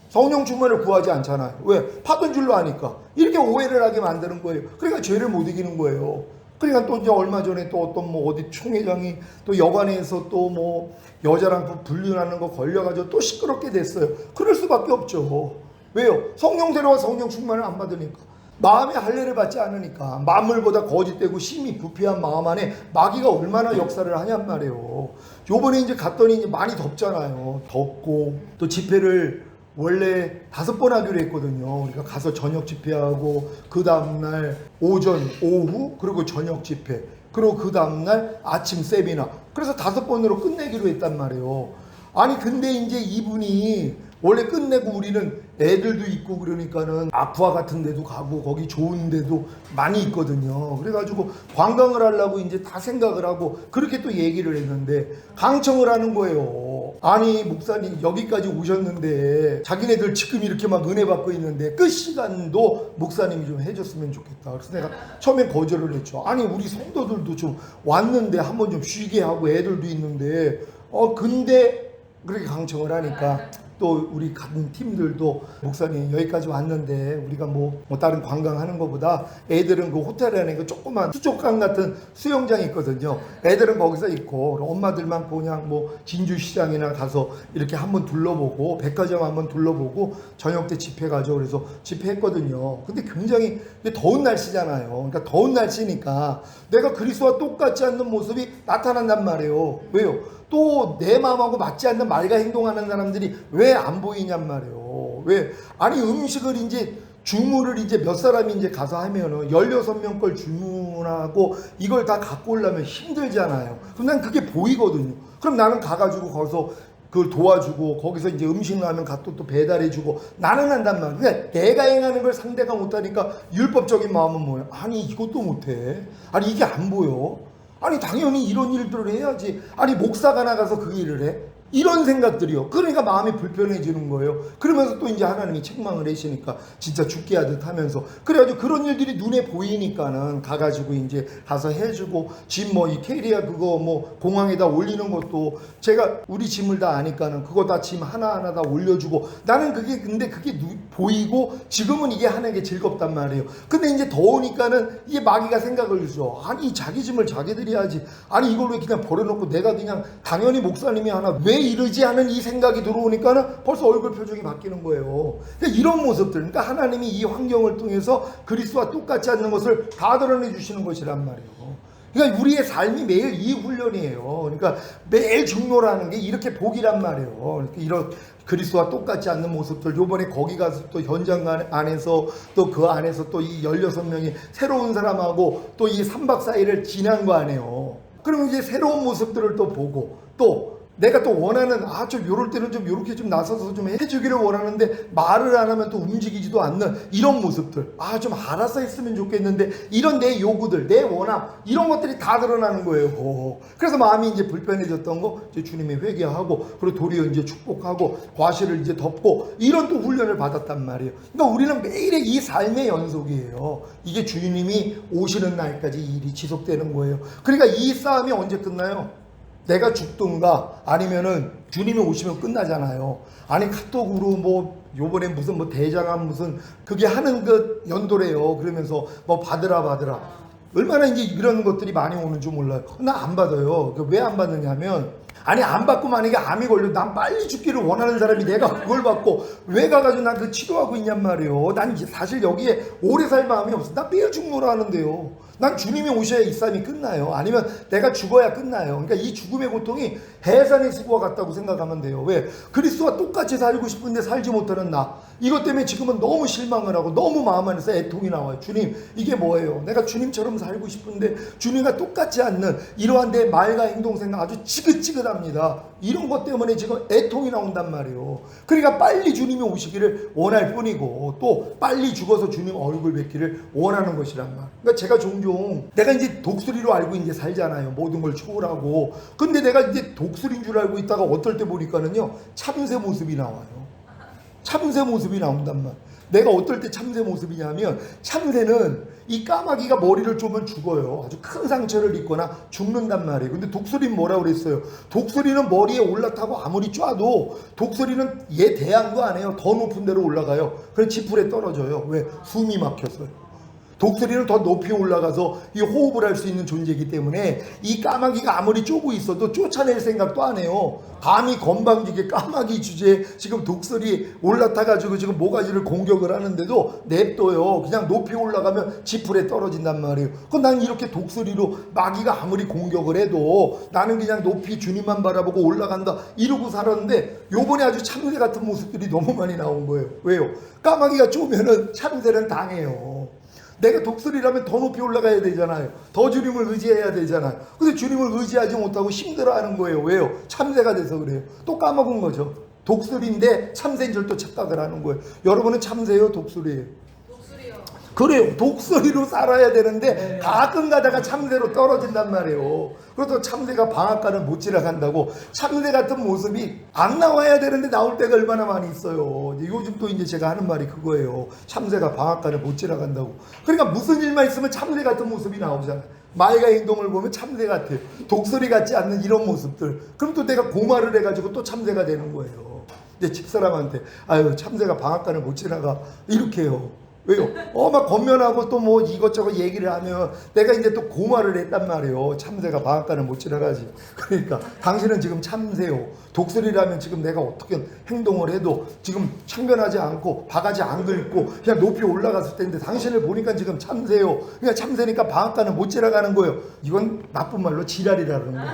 성령 충만을 구하지 않잖아요. 왜? 받은 줄로 아니까. 이렇게 오해를 하게 만드는 거예요. 그러니까 죄를 못 이기는 거예요. 그러니까 또 이제 얼마 전에 또 어떤 어디 총회장이 또 여관에서 또 여자랑 불륜하는 거 걸려가지고 또 시끄럽게 됐어요. 그럴 수밖에 없죠. 왜요? 성령 세례와 성령 충만을 안 받으니까. 마음의 할례를 받지 않으니까. 만물보다 거짓되고 심히 부패한 마음 안에 마귀가 얼마나 역사를 하냔 말이에요. 요번에 이제 갔더니 이제 많이 덥잖아요. 덥고 또 집회를 원래 5번 하기로 했거든요. 그러니까 가서 저녁 집회하고 그 다음날 오전, 오후 그리고 저녁 집회 그리고 그 다음날 아침 세미나. 그래서 5번으로 끝내기로 했단 말이에요. 아니 근데 이제 이분이 원래 끝내고 우리는 애들도 있고 그러니까는 아쿠아 같은 데도 가고 거기 좋은 데도 많이 있거든요. 그래가지고 관광을 하려고 이제 다 생각을 하고 그렇게 또 얘기를 했는데 강청을 하는 거예요. 아니 목사님 여기까지 오셨는데 자기네들 지금 이렇게 막 은혜 받고 있는데 끝 시간도 목사님이 좀 해줬으면 좋겠다. 그래서 내가 처음엔 거절을 했죠. 아니 우리 성도들도 좀 왔는데 한번 좀 쉬게 하고 애들도 있는데 근데 그렇게 강청을 하니까 또 우리 같은 팀들도 목사님 여기까지 왔는데 우리가 뭐 다른 관광하는 것보다 애들은 그 호텔 안에 그 조그만 수족관 같은 수영장이 있거든요. 애들은 거기서 있고 엄마들만 그냥 뭐 진주시장이나 가서 이렇게 한번 둘러보고 백화점 한번 둘러보고 저녁 때 집회 가죠. 그래서 집회했거든요. 근데 굉장히 더운 날씨잖아요. 그러니까 더운 날씨니까 내가 그리스도와 똑같지 않는 모습이 나타난단 말이에요. 왜요? 또 내 마음하고 맞지 않는 말과 행동하는 사람들이 왜 안 보이냔 말이에요. 왜? 아니 음식을 이제 주문을 이제 몇 사람이 이제 가서 하면은 16명 걸 주문하고 이걸 다 갖고 오려면 힘들잖아요. 그럼 난 그게 보이거든요. 그럼 나는 가가지고 거기서 그걸 도와주고 거기서 이제 음식 나면 갖다 또 배달해주고 나는 한단 말이야. 그러니까 내가 행하는 걸 상대가 못하니까 율법적인 마음은 뭐야? 아니 이것도 못해. 아니 이게 안 보여. 아니 당연히 이런 일들을 해야지. 아니 목사가 나가서 그 일을 해? 이런 생각들이요. 그러니까 마음이 불편해지는 거예요. 그러면서 또 이제 하나님이 책망을 하시니까 진짜 죽게 하듯 하면서 그래가지고 그런 일들이 눈에 보이니까는 가가지고 이제 가서 해주고 짐 뭐 이 캐리어 그거 뭐 공항에다 올리는 것도 제가 우리 짐을 다 아니까는 그거 다 짐 하나하나 다 올려주고 나는 그게 근데 그게 보이고 지금은 이게 하는 게 즐겁단 말이에요. 근데 이제 더우니까는 이게 마귀가 생각을 주죠. 아니 자기 짐을 자기들이 하지. 아니 이걸 왜 그냥 버려놓고 내가 그냥 당연히 목사님이 하나 왜 이러지 하는 이 생각이 들어오니까는 벌써 얼굴 표정이 바뀌는 거예요. 그러니까 이런 모습들, 그러니까 하나님이 이 환경을 통해서 그리스도와 똑같지 않는 것을 다 드러내 주시는 것이란 말이에요. 그러니까 우리의 삶이 매일 이 훈련이에요. 그러니까 매일 중노라는 게 이렇게 복이란 말이에요. 그러니까 이런 그리스도와 똑같지 않는 모습들, 요번에 거기 가서 또 현장 안에서 또 그 안에서 또 이 16명이 새로운 사람하고 또 이 3박 4일을 지난 거 아니에요. 그러면 이제 새로운 모습들을 또 보고 또 내가 또 원하는 좀 요럴 때는 좀 요렇게 좀 나서서 좀 해주기를 원하는데 말을 안 하면 또 움직이지도 않는 이런 모습들 좀 알아서 했으면 좋겠는데 이런 내 요구들 내 원함 이런 것들이 다 드러나는 거예요. 그래서 마음이 이제 불편해졌던 거 이제 주님이 회개하고 그리고 도리어 이제 축복하고 과실을 이제 덮고 이런 또 훈련을 받았단 말이에요. 그러니까 우리는 매일의 이 삶의 연속이에요. 이게 주님이 오시는 날까지 이 일이 지속되는 거예요. 그러니까 이 싸움이 언제 끝나요? 내가 죽든가 아니면은 주님이 오시면 끝나잖아요. 아니 카톡으로 뭐 요번에 무슨 뭐 대장암 무슨 그게 하는 그 연도래요. 그러면서 뭐 받으라 얼마나 이제 이런 것들이 많이 오는 줄 몰라요. 나 안 받아요. 왜 안 받느냐면 아니 안 받고 만약에 암이 걸려 난 빨리 죽기를 원하는 사람이 내가 그걸 받고 왜 가가지고 난 그 치료하고 있냔 말이에요. 난 이제 사실 여기에 오래 살 마음이 없어. 나 매일 죽노라 하는데요. 난 주님이 오셔야 이 싸움이 끝나요. 아니면 내가 죽어야 끝나요. 그러니까 이 죽음의 고통이 해산의 수고와 같다고 생각하면 돼요. 왜? 그리스도와 똑같이 살고 싶은데 살지 못하는 나. 이것 때문에 지금은 너무 실망을 하고 너무 마음 안에서 애통이 나와요. 주님 이게 뭐예요? 내가 주님처럼 살고 싶은데 주님과 똑같지 않는 이러한 내 말과 행동 생각 아주 지긋지긋합니다. 이런 것 때문에 지금 애통이 나온단 말이에요. 그러니까 빨리 주님이 오시기를 원할 뿐이고 또 빨리 죽어서 주님 얼굴 뵙기를 원하는 것이란 말. 그러니까 제가 종종 내가 이제 독수리로 알고 이제 살잖아요. 모든 걸 초월하고. 근데 내가 이제 독수리인 줄 알고 있다가 어떨 때 보니까는요 참새 모습이 나와요. 참새 모습이 나온단 말. 내가 어떨 때 참새 모습이냐면 참새는 이 까마귀가 머리를 쪼면 죽어요. 아주 큰 상처를 입거나 죽는단 말이에요. 근데 독수리는 뭐라고 그랬어요? 독수리는 머리에 올라타고 아무리 쪄도 독수리는 얘 대항도 안 해요. 더 높은 데로 올라가요. 그래서 지풀에 떨어져요. 왜? 숨이 막혀서요. 독수리는 더 높이 올라가서 이 호흡을 할 수 있는 존재이기 때문에 이 까마귀가 아무리 쪼고 있어도 쫓아낼 생각도 안 해요. 감히 건방지게 까마귀 주제에 지금 독수리 올라타가지고 지금 모가지를 공격을 하는데도 냅둬요. 그냥 높이 올라가면 지풀에 떨어진단 말이에요. 그럼 난 이렇게 독수리로 마귀가 아무리 공격을 해도 나는 그냥 높이 주님만 바라보고 올라간다 이러고 살았는데 요번에 아주 참새 같은 모습들이 너무 많이 나온 거예요. 왜요? 까마귀가 쪼면은 참새는 당해요. 내가 독수리라면 더 높이 올라가야 되잖아요. 더 주님을 의지해야 되잖아요. 근데 주님을 의지하지 못하고 힘들어하는 거예요. 왜요? 참새가 돼서 그래요. 또 까먹은 거죠. 독수리인데 참새인 줄 또 착각을 하는 거예요. 여러분은 참새예요, 독수리예요? 그래요. 독수리로 살아야 되는데 가끔 가다가 참새로 떨어진단 말이에요. 그래서 참새가 방앗간을 못 지나간다고. 참새 같은 모습이 안 나와야 되는데 나올 때가 얼마나 많이 있어요. 요즘 또 이제 제가 하는 말이 그거예요. 참새가 방앗간을 못 지나간다고. 그러니까 무슨 일만 있으면 참새 같은 모습이 나오잖아요. 말과 행동을 보면 참새 같아요. 독수리 같지 않는 이런 모습들. 그럼 또 내가 고말을 해가지고 또 참새가 되는 거예요. 이제 집사람한테 아유 참새가 방앗간을 못 지나가 이렇게 해요. 왜요? 막 겉면하고 또 뭐 이것저것 얘기를 하면 내가 이제 또 고말을 했단 말이에요. 참새가 방앗간을 못 지나가지. 그러니까 당신은 지금 참새요. 독수리라면 지금 내가 어떻게 행동을 해도 지금 참견하지 않고 바가지 안 긁고 그냥 높이 올라갔을 텐데 당신을 보니까 지금 참새요. 그냥 참새니까 방앗간을 못 지나가는 거예요. 이건 나쁜 말로 지랄이라는 거예요.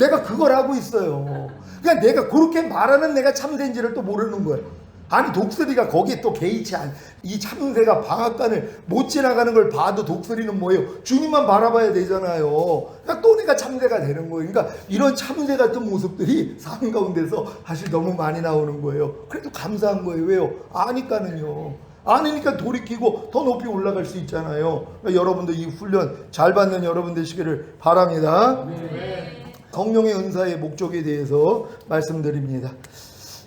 내가 그걸 하고 있어요. 그냥 내가 그렇게 말하는 내가 참새인지를 또 모르는 거예요. 아니 독수리가 거기에 또 개의치 않. 이 참새가 방앗간을 못 지나가는 걸 봐도 독수리는 뭐예요? 주님만 바라봐야 되잖아요. 그러니까 또 내가 참새가 되는 거예요. 그러니까 이런 참새 같은 모습들이 삶 가운데서 사실 너무 많이 나오는 거예요. 그래도 감사한 거예요. 왜요? 아니까는요. 아니니까 돌이키고 더 높이 올라갈 수 있잖아요. 그러니까 여러분들 이 훈련 잘 받는 여러분 되시기를 바랍니다. 성령의 은사의 목적에 대해서 말씀드립니다.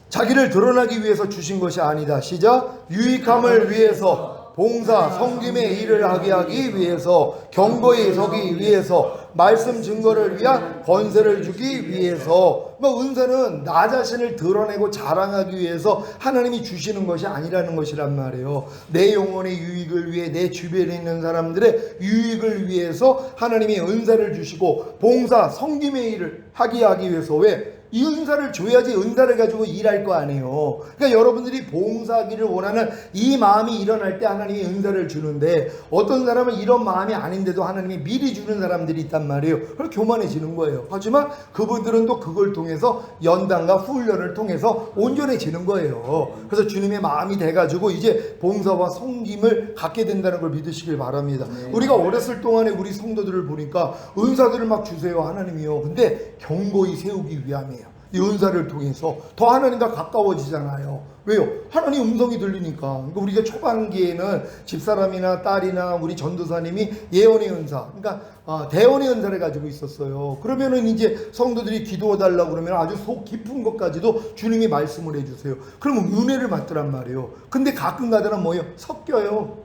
자기를 드러나기 위해서 주신 것이 아니다. 시작. 유익함을 위해서, 봉사, 섬김의 일을 하기 위해서, 경고에 서기 위해서, 말씀 증거를 위한 권세를 주기 위해서. 은사는 나 자신을 드러내고 자랑하기 위해서 하나님이 주시는 것이 아니라는 것이란 말이에요. 내 영혼의 유익을 위해, 내 주변에 있는 사람들의 유익을 위해서 하나님이 은사를 주시고 봉사, 섬김의 일을 하기 위해서. 왜? 이 은사를 줘야지 은사를 가지고 일할 거 아니에요. 그러니까 여러분들이 봉사하기를 원하는 이 마음이 일어날 때 하나님이 은사를 주는데 어떤 사람은 이런 마음이 아닌데도 하나님이 미리 주는 사람들이 있단 말이에요. 그래서 교만해지는 거예요. 하지만 그분들은 또 그걸 통해서 연단과 훈련을 통해서 온전해지는 거예요. 그래서 주님의 마음이 돼가지고 이제 봉사와 섬김을 갖게 된다는 걸 믿으시길 바랍니다. 우리가 어렸을 동안에 우리 성도들을 보니까 은사들을 막 주세요 하나님이요. 근데 경고히 세우기 위함이에요. 이 은사를 통해서 더 하나님과 가까워지잖아요. 왜요? 하나님 음성이 들리니까. 그러니까 우리가 초반기에는 집사람이나 딸이나 우리 전도사님이 예언의 은사, 그러니까 대언의 은사를 가지고 있었어요. 그러면은 이제 성도들이 기도해달라고 그러면 아주 속 깊은 것까지도 주님이 말씀을 해주세요. 그러면 은혜를 맡더란 말이에요. 근데 가끔 가다는 뭐예요? 섞여요.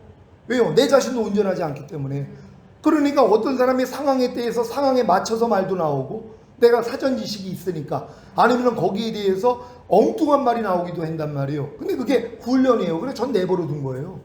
왜요? 내 자신도 온전하지 않기 때문에. 그러니까 어떤 사람이 상황에 대해서 상황에 맞춰서 말도 나오고 내가 사전 지식이 있으니까 아니면 거기에 대해서 엉뚱한 말이 나오기도 한단 말이에요. 근데 그게 훈련이에요. 그래서 전 내버려 둔 거예요.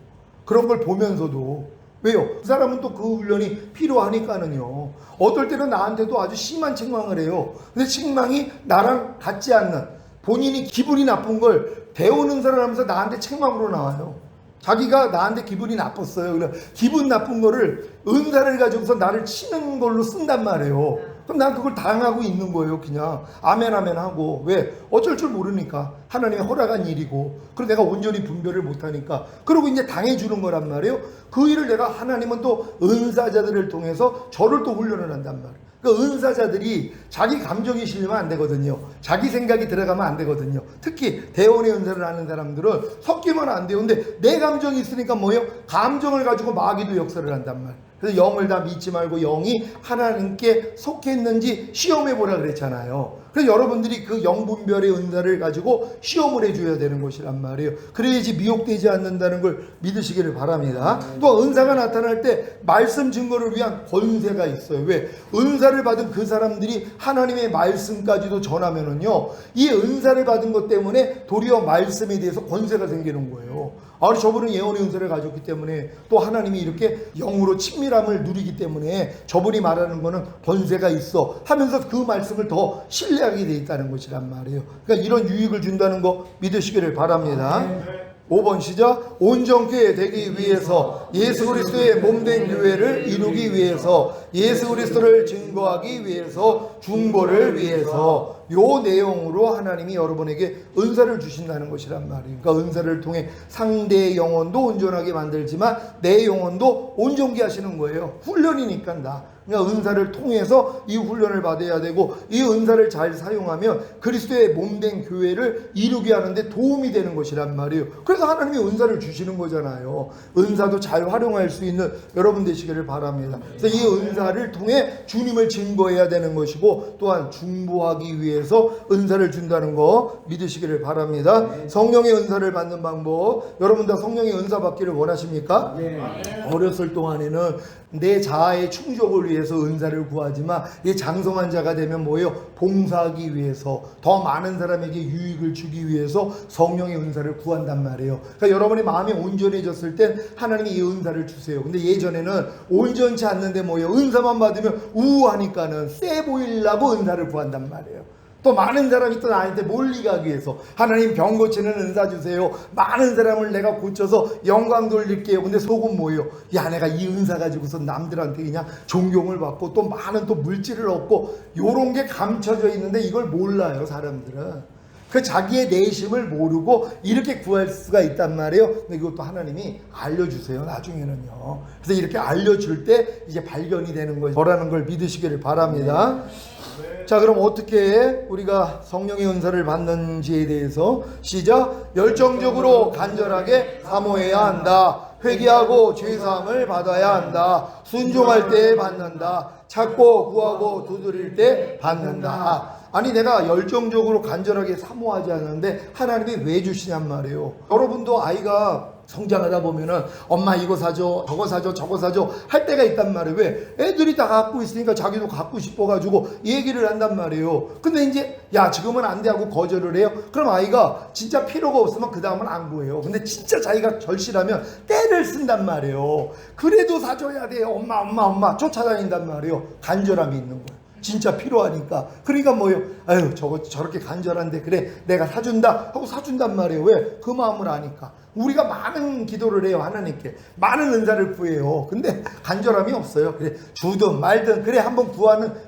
그런 걸 보면서도. 왜요? 그 사람은 또 그 훈련이 필요하니까는요. 어떨 때는 나한테도 아주 심한 책망을 해요. 근데 책망이 나랑 같지 않는, 본인이 기분이 나쁜 걸 대우는 사람 하면서 나한테 책망으로 나와요. 자기가 나한테 기분이 나빴어요. 그래 기분 나쁜 거를 은사를 가지고서 나를 치는 걸로 쓴단 말이에요. 그럼 난 그걸 당하고 있는 거예요. 그냥 아멘 하고. 왜? 어쩔 줄 모르니까. 하나님이 허락한 일이고, 그리고 내가 온전히 분별을 못하니까. 그리고 이제 당해주는 거란 말이에요. 그 일을 내가, 하나님은 또 은사자들을 통해서 저를 또 훈련을 한단 말이에요. 그 은사자들이 자기 감정이 실리면 안 되거든요. 자기 생각이 들어가면 안 되거든요. 특히 대원의 은사를 하는 사람들은 섞이면 안 돼요. 근데 내 감정이 있으니까 뭐예요? 감정을 가지고 마귀도 역사를 한단 말이에요. 그래서 영을 다 믿지 말고 영이 하나님께 속했는지 시험해 보라 그랬잖아요. 그래서 여러분들이 그 영분별의 은사를 가지고 시험을 해줘야 되는 것이란 말이에요. 그래야지 미혹되지 않는다는 걸 믿으시기를 바랍니다. 또 은사가 나타날 때 말씀 증거를 위한 권세가 있어요. 왜? 은사를 받은 그 사람들이 하나님의 말씀까지도 전하면은요, 이 은사를 받은 것 때문에 도리어 말씀에 대해서 권세가 생기는 거예요. 아니 저분은 예언의 은사를 가졌기 때문에, 또 하나님이 이렇게 영으로 친밀함을 누리기 때문에 저분이 말하는 거는 권세가 있어 하면서 그 말씀을 더 신뢰하게 돼 있다는 것이란 말이에요. 그러니까 이런 유익을 준다는 거 믿으시기를 바랍니다. 5번 시작. 온전케 되기 위해서, 예수 그리스도의 몸된 교회를 이루기 위해서, 예수 그리스도를 증거하기 위해서, 중보를 위해서. 요 내용으로 하나님이 여러분에게 은사를 주신다는 것이란 말이에요. 그러니까 은사를 통해 상대의 영혼도 온전하게 만들지만 내 영혼도 온전케 하시는 거예요. 훈련이니까 다. 그러니까 은사를 통해서 이 훈련을 받아야 되고, 이 은사를 잘 사용하면 그리스도의 몸된 교회를 이루게 하는데 도움이 되는 것이란 말이에요. 그래서 하나님이 은사를 주시는 거잖아요. 은사도 잘 활용할 수 있는 여러분 되시기를 바랍니다. 그래서 이 은사를 통해 주님을 증거해야 되는 것이고, 또한 중보하기 위해서 은사를 준다는 거 믿으시기를 바랍니다. 성령의 은사를 받는 방법, 여러분 다 성령의 은사 받기를 원하십니까? 어렸을 동안에는 내 자아의 충족을 위해서 은사를 구하지만, 이 장성한 자가 되면 뭐예요? 봉사하기 위해서, 더 많은 사람에게 유익을 주기 위해서 성령의 은사를 구한단 말이에요. 그러니까 여러분의 마음이 온전해졌을 땐 하나님이 이 은사를 주세요. 근데 예전에는 온전치 않는데 뭐예요? 은사만 받으면 우하니까는 세 보이려고 은사를 구한단 말이에요. 또 많은 사람이 또 나한테 몰리가기 위해서 하나님 병 고치는 은사 주세요. 많은 사람을 내가 고쳐서 영광 돌릴게요. 근데 속은 뭐예요? 야, 내가 이 은사 가지고서 남들한테 그냥 존경을 받고 또 많은 또 물질을 얻고, 요런 게 감춰져 있는데 이걸 몰라요, 사람들은. 그 자기의 내심을 모르고 이렇게 구할 수가 있단 말이에요. 근데 이것도 하나님이 알려주세요, 나중에는요. 그래서 이렇게 알려줄 때 이제 발견이 되는 거라는 걸 믿으시기를 바랍니다. 자, 그럼 어떻게 우리가 성령의 은사를 받는지에 대해서 시작. 열정적으로 간절하게 사모해야 한다. 회개하고 죄사함을 받아야 한다. 순종할 때 받는다. 찾고 구하고 두드릴 때 받는다. 아니, 내가 열정적으로 간절하게 사모하지 않는데 하나님이 왜 주시냔 말이에요. 여러분도 아이가 성장하다 보면은 엄마 이거 사줘, 저거 사줘, 저거 사줘 할 때가 있단 말이에요. 왜? 애들이 다 갖고 있으니까 자기도 갖고 싶어가지고 얘기를 한단 말이에요. 근데 이제 야, 지금은 안 돼 하고 거절을 해요. 그럼 아이가 진짜 필요가 없으면 그 다음은 안 구해요. 근데 진짜 자기가 절실하면 때를 쓴단 말이에요. 그래도 사줘야 돼요. 엄마 쫓아다닌단 말이에요. 간절함이 있는 거예요. 진짜 필요하니까. 그러니까 뭐예요? 아유, 저렇게 간절한데 그래 내가 사준다 하고 사준단 말이에요. 왜? 그 마음을 아니까. 우리가 많은 기도를 해요, 하나님께. 많은 은사를 구해요. 근데 간절함이 없어요. 그래 주든 말든 그래 한번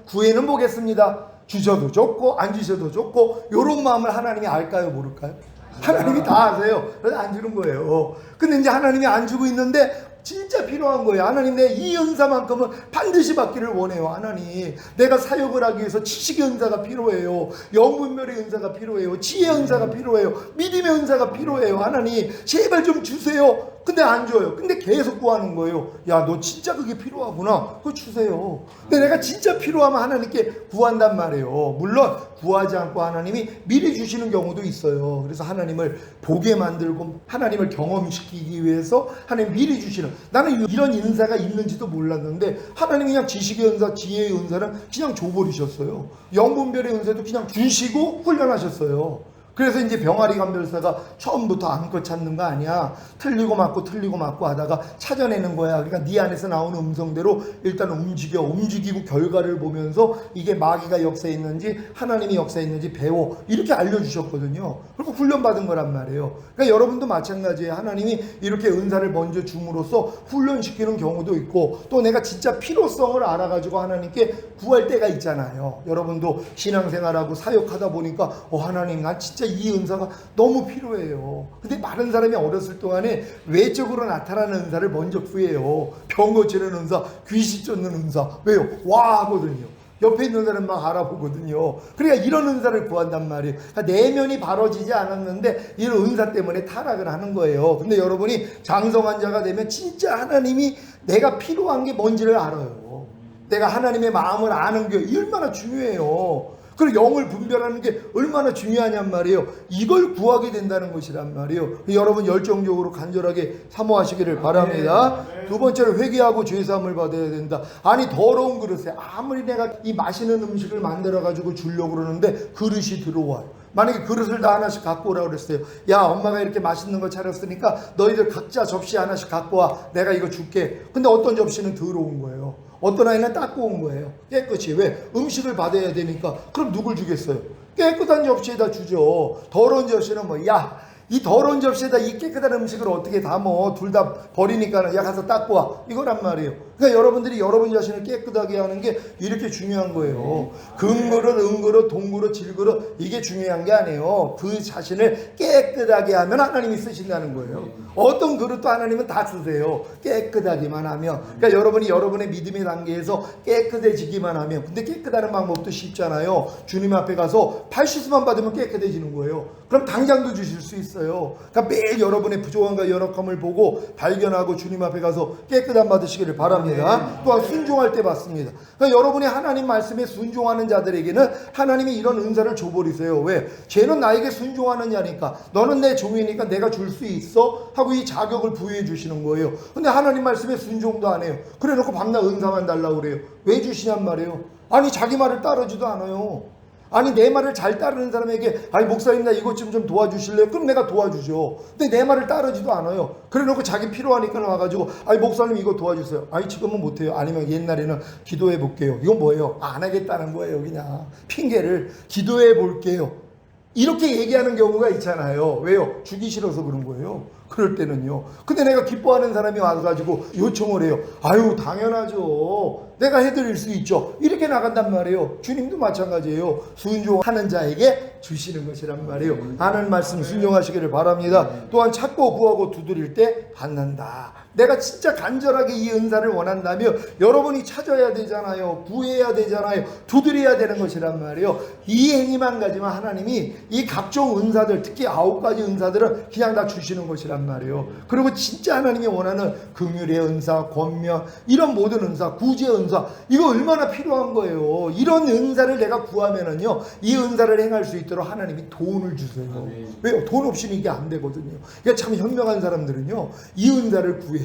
구해는 보겠습니다. 주셔도 좋고 안 주셔도 좋고, 요런 마음을 하나님이 알까요, 모를까요? 하나님이 다 아세요. 그래서 안 주는 거예요. 근데 이제 하나님이 안 주고 있는데 진짜 필요한 거예요. 하나님, 내 이 은사만큼은 반드시 받기를 원해요. 하나님, 내가 사역을 하기 위해서 지식의 은사가 필요해요. 영분별의 은사가 필요해요. 지혜의 은사가 필요해요. 믿음의 은사가 필요해요. 하나님, 제발 좀 주세요. 근데 안 줘요. 근데 계속 구하는 거예요. 야, 너 진짜 그게 필요하구나. 그거 주세요. 근데 내가 진짜 필요하면 하나님께 구한단 말이에요. 물론 구하지 않고 하나님이 미리 주시는 경우도 있어요. 그래서 하나님을 보게 만들고 하나님을 경험시키기 위해서 하나님 미리 주시는, 나는 이런 은사가 있는지도 몰랐는데 하나님이 그냥 지식의 은사, 지혜의 은사는 그냥 줘버리셨어요. 영분별의 은사도 그냥 주시고 훈련하셨어요. 그래서 이제 병아리 감별사가 처음부터 암컷 찾는 거 아니야. 틀리고 맞고 하다가 찾아내는 거야. 그러니까 네 안에서 나오는 음성대로 일단 움직이고 결과를 보면서 이게 마귀가 역사했는지 하나님이 역사했는지 배워. 이렇게 알려주셨거든요. 그리고 훈련받은 거란 말이에요. 그러니까 여러분도 마찬가지예요. 하나님이 이렇게 은사를 먼저 줌으로써 훈련시키는 경우도 있고, 또 내가 진짜 필요성을 알아가지고 하나님께 구할 때가 있잖아요. 여러분도 신앙생활하고 사역하다 보니까 하나님, 난 진짜 이 은사가 너무 필요해요. 근데 많은 사람이 어렸을 동안에 외적으로 나타나는 은사를 먼저 구해요. 병 고치는 은사, 귀신 쫓는 은사. 왜요? 와 하거든요. 옆에 있는 사람 막 알아보거든요. 그러니까 이런 은사를 구한단 말이에요. 그러니까 내면이 바로지지 않았는데 이런 은사 때문에 타락을 하는 거예요. 근데 여러분이 장성한 자가 되면 진짜 하나님이 내가 필요한 게 뭔지를 알아요. 내가 하나님의 마음을 아는 게 얼마나 중요해요. 그리고 영을 분별하는 게 얼마나 중요하냔 말이에요. 이걸 구하게 된다는 것이란 말이에요. 여러분 열정적으로 간절하게 사모하시기를 바랍니다. 두 번째로 회개하고 죄사함을 받아야 된다. 아니, 더러운 그릇에 아무리 내가 이 맛있는 음식을 만들어 가지고 주려고 그러는데 그릇이 들어와요. 만약에 그릇을 다 하나씩 갖고 오라고 그랬어요. 야, 엄마가 이렇게 맛있는 거 차렸으니까 너희들 각자 접시 하나씩 갖고 와. 내가 이거 줄게. 근데 어떤 접시는 더러운 거예요. 어떤 아이는 닦고 온 거예요. 깨끗이. 왜? 음식을 받아야 되니까. 그럼 누굴 주겠어요? 깨끗한 접시에다 주죠. 더러운 접시는 뭐, 야, 이 더러운 접시에다 이 깨끗한 음식을 어떻게 담어? 둘 다 버리니까 야, 가서 닦고 와. 이거란 말이에요. 그러니까 여러분들이 여러분 자신을 깨끗하게 하는 게 이렇게 중요한 거예요. 금그릇, 은그릇, 동그릇, 질그릇 이게 중요한 게 아니에요. 그 자신을 깨끗하게 하면 하나님이 쓰신다는 거예요. 어떤 그릇도 하나님은 다 쓰세요. 깨끗하기만 하면. 그러니까 여러분이 여러분의 믿음의 단계에서 깨끗해지기만 하면. 근데 깨끗하는 방법도 쉽잖아요. 주님 앞에 가서 발씻음만 받으면 깨끗해지는 거예요. 그럼 당장도 주실 수 있어요. 그러니까 매일 여러분의 부족함과 연약함을 보고 발견하고 주님 앞에 가서 깨끗함 받으시기를 바랍니다. 또한 순종할 때 받습니다. 그러니까 여러분이 하나님 말씀에 순종하는 자들에게는 하나님이 이런 은사를 줘버리세요. 왜? 쟤는 나에게 순종하는 자니까, 너는 내 종이니까 내가 줄 수 있어 하고 이 자격을 부여해 주시는 거예요. 근데 하나님 말씀에 순종도 안 해요. 그래 놓고 밤낮 은사만 달라고 그래요. 왜 주시냔 말이에요. 아니 자기 말을 따르지도 않아요. 아니 내 말을 잘 따르는 사람에게 아니 목사님 나 이것 좀 도와주실래요? 그럼 내가 도와주죠. 근데 내 말을 따르지도 않아요. 그래 놓고 자기 필요하니까 와가지고 아니 목사님 이거 도와주세요. 아니 지금은 못해요. 아니면 옛날에는 기도해 볼게요. 이건 뭐예요? 안 하겠다는 거예요. 그냥 핑계를 기도해 볼게요. 이렇게 얘기하는 경우가 있잖아요. 왜요? 주기 싫어서 그런 거예요. 그럴 때는요. 근데 내가 기뻐하는 사람이 와가지고 요청을 해요. 아유 당연하죠. 내가 해드릴 수 있죠. 이렇게 나간단 말이에요. 주님도 마찬가지예요. 순종하는 자에게 주시는 것이란 말이에요. 하는 말씀 순종하시기를 바랍니다. 또한 찾고 구하고 두드릴 때 받는다. 내가 진짜 간절하게 이 은사를 원한다면 여러분이 찾아야 되잖아요. 구해야 되잖아요. 두드려야 되는 것이란 말이에요. 이 행위만 가지만 하나님이 이 각종 은사들, 특히 9가지 은사들은 그냥 다 주시는 것이란 말이에요. 그리고 진짜 하나님이 원하는 긍휼의 은사, 권면, 이런 모든 은사, 구제 은사, 이거 얼마나 필요한 거예요. 이런 은사를 내가 구하면은요, 이 은사를 행할 수 있도록 하나님이 돈을 주세요. 왜요? 돈 없이는 이게 안 되거든요. 그러니까 참 현명한 사람들은요, 이 은사를 구해요.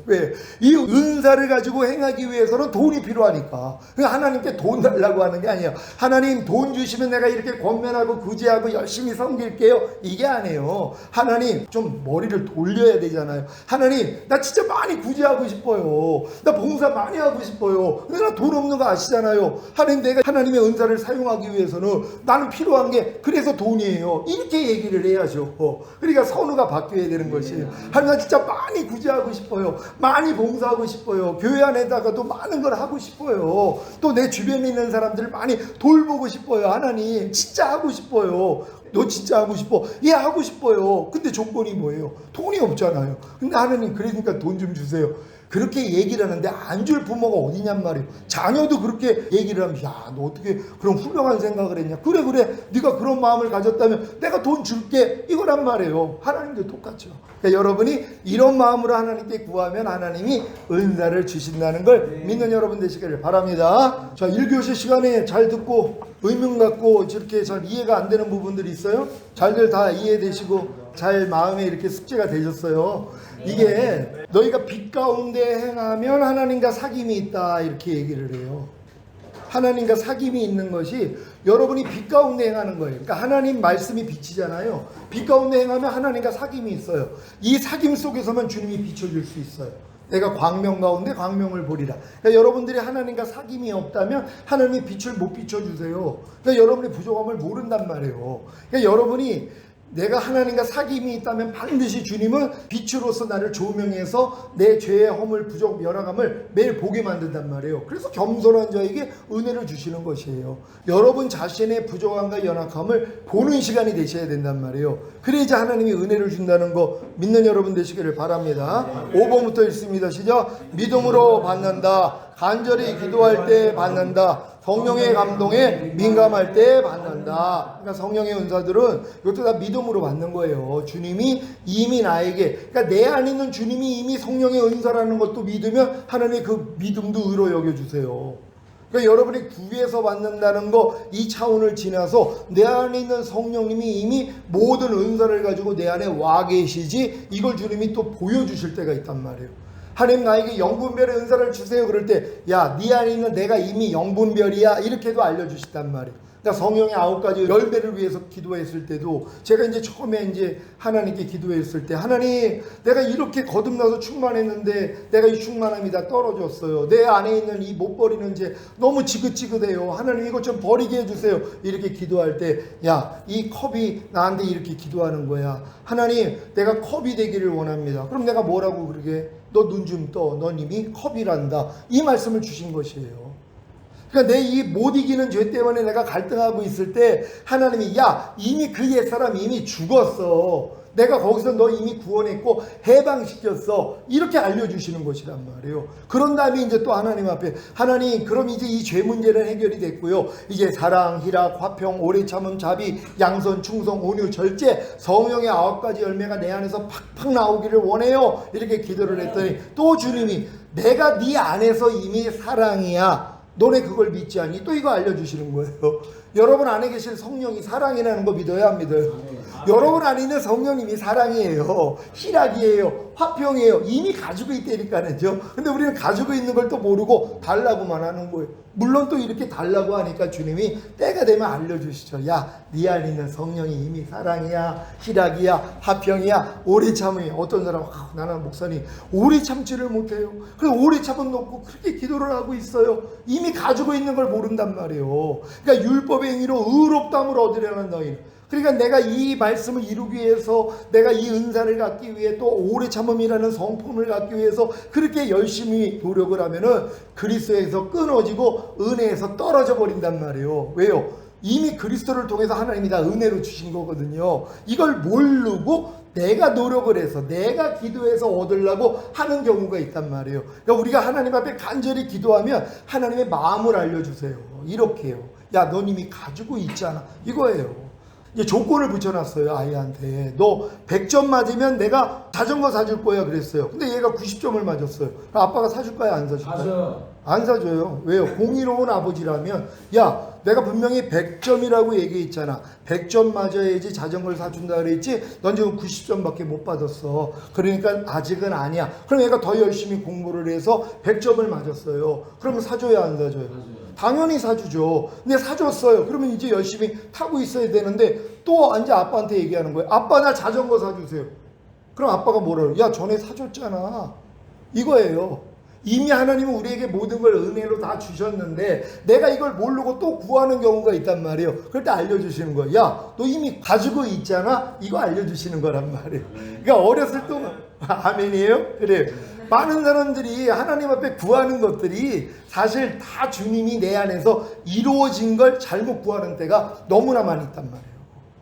왜? 이 은사를 가지고 행하기 위해서는 돈이 필요하니까. 그러니까 하나님께 돈 달라고 하는 게 아니에요. 하나님 돈 주시면 내가 이렇게 권면하고 구제하고 열심히 섬길게요. 이게 아니에요. 하나님 좀 머리를 돌려야 되잖아요. 하나님 나 진짜 많이 구제하고 싶어요. 나 봉사 많이 하고 싶어요. 근데 나 돈 없는 거 아시잖아요. 하나님 내가 하나님의 은사를 사용하기 위해서는 나는 필요한 게 그래서 돈이에요. 이렇게 얘기를 해야죠. 그러니까 선우가 바뀌어야 되는 것이에요. 하나님 나 진짜 많이 구제하고 싶어요. 많이 봉사하고 싶어요. 교회 안에다가도 많은 걸 하고 싶어요. 또 내 주변에 있는 사람들을 많이 돌보고 싶어요. 하나님 진짜 하고 싶어요. 너 진짜 하고 싶어? 예, 하고 싶어요. 근데 조건이 뭐예요? 돈이 없잖아요. 근데 하나님 그러니까 돈 좀 주세요. 그렇게 얘기를 하는데 안 줄 부모가 어디냔 말이에요. 자녀도 그렇게 얘기를 하면 야, 너 어떻게 그런 훌륭한 생각을 했냐. 그래 네가 그런 마음을 가졌다면 내가 돈 줄게 이거란 말이에요. 하나님도 똑같죠. 그러니까 여러분이 이런 마음으로 하나님께 구하면 하나님이 은사를 주신다는 걸 믿는 여러분 되시기를 바랍니다. 자, 1교시 시간에 잘 듣고 의문 갖고 이렇게 잘 이해가 안 되는 부분들이 있어요. 잘들 다 이해되시고 잘 마음에 이렇게 숙제가 되셨어요. 이게 너희가 빛 가운데 행하면 하나님과 사귐이 있다 이렇게 얘기를 해요. 하나님과 사귐이 있는 것이 여러분이 빛 가운데 행하는 거예요. 그러니까 하나님 말씀이 빛이잖아요. 빛 가운데 행하면 하나님과 사귐이 있어요. 이 사귐 속에서만 주님이 비춰줄 수 있어요. 내가 광명 가운데 광명을 보리라. 그러니까 여러분들이 하나님과 사귐이 없다면 하나님의 빛을 못 비춰주세요. 그러니까 여러분의 부족함을 모른단 말이에요. 그러니까 여러분이 내가 하나님과 사귐이 있다면 반드시 주님은 빛으로서 나를 조명해서 내 죄의 허물, 부족, 열악함을 매일 보게 만든단 말이에요. 그래서 겸손한 자에게 은혜를 주시는 것이에요. 여러분 자신의 부족함과 연약함을 보는 시간이 되셔야 된단 말이에요. 그래야지 하나님이 은혜를 준다는 거 믿는 여러분 되시기를 바랍니다. 5번부터 읽습니다. 시작. 믿음으로 받는다. 간절히 기도할 때 받는다. 성령의 감동에 민감할 때 받는다. 그러니까 성령의 은사들은 이것도 다 믿음으로 받는 거예요. 주님이 이미 나에게, 그러니까 내 안에 있는 주님이 이미 성령의 은사라는 것도 믿으면 하나님의 그 믿음도 의로 여겨주세요. 그러니까 여러분이 구해서 받는다는 거 이 차원을 지나서 내 안에 있는 성령님이 이미 모든 은사를 가지고 내 안에 와 계시지, 이걸 주님이 또 보여주실 때가 있단 말이에요. 하나님 나에게 영분별의 은사를 주세요. 그럴 때 야, 네 안에 있는 내가 이미 영분별이야 이렇게도 알려주시단 말이에요. 그러니까 성령의 9가지 열매를 위해서 기도했을 때도 제가 이제 처음에 이제 하나님께 기도했을 때 하나님 내가 이렇게 거듭나서 충만했는데 내가 이 충만함이 다 떨어졌어요. 내 안에 있는 이 못 버리는 죄 너무 지긋지긋해요. 하나님 이것 좀 버리게 해주세요. 이렇게 기도할 때 야, 이 컵이 나한테 이렇게 기도하는 거야. 하나님 내가 컵이 되기를 원합니다. 그럼 내가 뭐라고 그러게? 너 눈 좀 떠. 넌 이미 컵이란다. 이 말씀을 주신 것이에요. 그러니까 내 이 못 이기는 죄 때문에 내가 갈등하고 있을 때 하나님이 야 이미 그 옛사람 이미 죽었어. 내가 거기서 너 이미 구원했고 해방시켰어. 이렇게 알려주시는 것이란 말이에요. 그런 다음에 이제 또 하나님 앞에 하나님 그럼 이제 이 죄 문제는 해결이 됐고요. 이제 사랑, 희락, 화평, 오래 참음, 자비, 양선, 충성, 온유, 절제 성령의 9가지 열매가 내 안에서 팍팍 나오기를 원해요. 이렇게 기도를 했더니 또 주님이 내가 네 안에서 이미 사랑이야. 너네 그걸 믿지 않니? 또 이거 알려주시는 거예요. 여러분 안에 계신 성령이 사랑이라는 거 믿어야 안 믿어요? 여러분 안에 있는 성령님이 사랑이에요. 희락이에요. 화평이에요. 이미 가지고 있다니까요. 근데 우리는 가지고 있는 걸 또 모르고 달라고만 하는 거예요. 물론 또 이렇게 달라고 하니까 주님이 때가 되면 알려주시죠. 야, 네 안에 있는 성령이 이미 사랑이야, 희락이야, 화평이야, 오래 참음이야. 어떤 사람은 나는 목사님 오래 참지를 못해요. 그래서 오래 참음 놓고 그렇게 기도를 하고 있어요. 이미 가지고 있는 걸 모른단 말이에요. 그러니까 율법의 행위로 의롭다함을 얻으려는 너희는. 그러니까 내가 이 말씀을 이루기 위해서 내가 이 은사를 갖기 위해 또 오래 참음이라는 성품을 갖기 위해서 그렇게 열심히 노력을 하면은 그리스도에서 끊어지고 은혜에서 떨어져 버린단 말이에요. 왜요? 이미 그리스도를 통해서 하나님이 다 은혜로 주신 거거든요. 이걸 모르고 내가 노력을 해서 내가 기도해서 얻으려고 하는 경우가 있단 말이에요. 그러니까 우리가 하나님 앞에 간절히 기도하면 하나님의 마음을 알려주세요. 이렇게요. 야, 넌 이미 가지고 있잖아. 이거예요. 이제 조건을 붙여놨어요. 아이한테. 너 100점 맞으면 내가 자전거 사줄 거야 그랬어요. 근데 얘가 90점을 맞았어요. 아빠가 사줄까요? 안 사줄까요? 안 사줘요. 왜요? 공의로운 아버지라면 야, 내가 분명히 100점이라고 얘기했잖아. 100점 맞아야지 자전거를 사준다 그랬지. 넌 지금 90점밖에 못 받았어. 그러니까 아직은 아니야. 그럼 얘가 더 열심히 공부를 해서 100점을 맞았어요. 그러면 사줘야 안 사줘요? 당연히 사주죠. 근데 사줬어요. 그러면 이제 열심히 타고 있어야 되는데 또 이제 아빠한테 얘기하는 거예요. 아빠 나 자전거 사주세요. 그럼 아빠가 뭐라고? 야 전에 사줬잖아. 이거예요. 이미 하나님은 우리에게 모든 걸 은혜로 다 주셨는데 내가 이걸 모르고 또 구하는 경우가 있단 말이에요. 그럴 때 알려주시는 거예요. 야, 너 이미 가지고 있잖아. 이거 알려주시는 거란 말이에요. 그러니까 어렸을 때 아멘이에요? 그래요. 많은 사람들이 하나님 앞에 구하는 것들이 사실 다 주님이 내 안에서 이루어진 걸 잘못 구하는 때가 너무나 많이 있단 말이에요.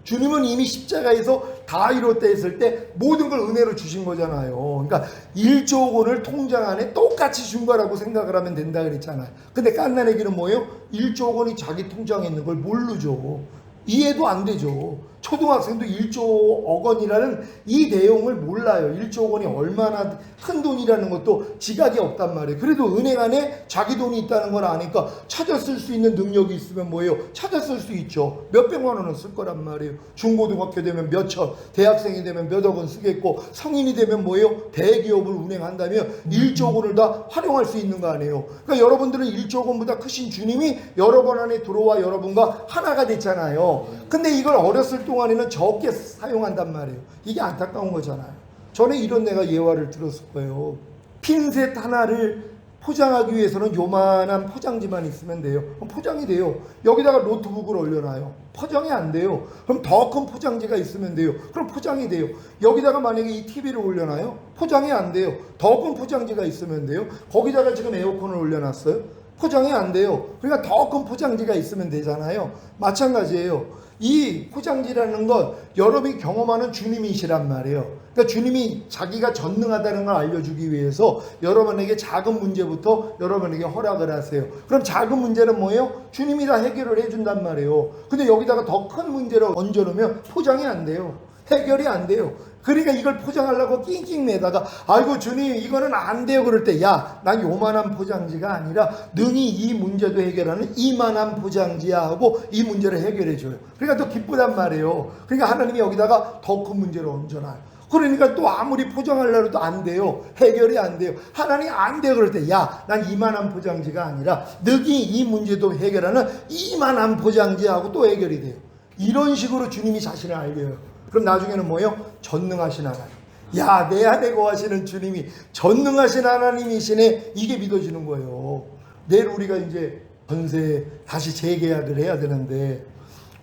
주님은 이미 십자가에서 다 이뤘다 했을 때 모든 걸 은혜로 주신 거잖아요. 그러니까 1조 원을 통장 안에 똑같이 준 거라고 생각을 하면 된다 그랬잖아요. 근데 깐난애기는 뭐예요? 1조 원이 자기 통장에 있는 걸 모르죠. 이해도 안 되죠. 초등학생도 1조억 원이라는 이 내용을 몰라요. 1조 원이 얼마나 큰 돈이라는 것도 지각이 없단 말이에요. 그래도 은행 안에 자기 돈이 있다는 걸 아니까 찾아 쓸 수 있는 능력이 있으면 뭐예요? 찾아 쓸 수 있죠. 몇백만 원은 쓸 거란 말이에요. 중고등학교 되면 몇천, 대학생이 되면 몇억 원 쓰겠고 성인이 되면 뭐예요? 대기업을 운행한다면 1조 원을 다 활용할 수 있는 거 아니에요. 그러니까 여러분들은 1조 원보다 크신 주님이 여러분 안에 들어와 여러분과 하나가 됐잖아요. 근데 이걸 어렸을 동안에는 적게 사용한단 말이에요. 이게 안타까운 거잖아요. 전에 이런 내가 예화를 들었을 거예요. 핀셋 하나를 포장하기 위해서는 요만한 포장지만 있으면 돼요. 그럼 포장이 돼요. 여기다가 노트북을 올려놔요. 포장이 안 돼요. 그럼 더 큰 포장지가 있으면 돼요. 그럼 포장이 돼요. 여기다가 만약에 이 TV를 올려놔요. 포장이 안 돼요. 더 큰 포장지가 있으면 돼요. 거기다가 지금 에어컨을 올려놨어요. 포장이 안 돼요. 그러니까 더 큰 포장지가 있으면 되잖아요. 마찬가지예요. 이 포장지라는 건 여러분이 경험하는 주님이시란 말이에요. 그러니까 주님이 자기가 전능하다는 걸 알려주기 위해서 여러분에게 작은 문제부터 여러분에게 허락을 하세요. 그럼 작은 문제는 뭐예요? 주님이 다 해결을 해준단 말이에요. 근데 여기다가 더 큰 문제를 얹어놓으면 포장이 안 돼요. 해결이 안 돼요. 그러니까 이걸 포장하려고 낑낑 매다가 아이고 주님 이거는 안 돼요 그럴 때 야 난 요만한 포장지가 아니라 능히 이 문제도 해결하는 이만한 포장지야 하고 이 문제를 해결해 줘요. 그러니까 더 기쁘단 말이에요. 그러니까 하나님이 여기다가 더 큰 문제를 얹어놔요. 그러니까 또 아무리 포장하려고 해도 안 돼요. 해결이 안 돼요. 하나님이 안 돼요 그럴 때 야 난 이만한 포장지가 아니라 능히 이 문제도 해결하는 이만한 포장지하고 또 해결이 돼요. 이런 식으로 주님이 자신을 알려요. 그럼 나중에는 뭐예요? 전능하신 하나님. 야, 내 안에 거하시는 주님이 전능하신 하나님이시네. 이게 믿어지는 거예요. 내일 우리가 이제 전세 다시 재계약을 해야 되는데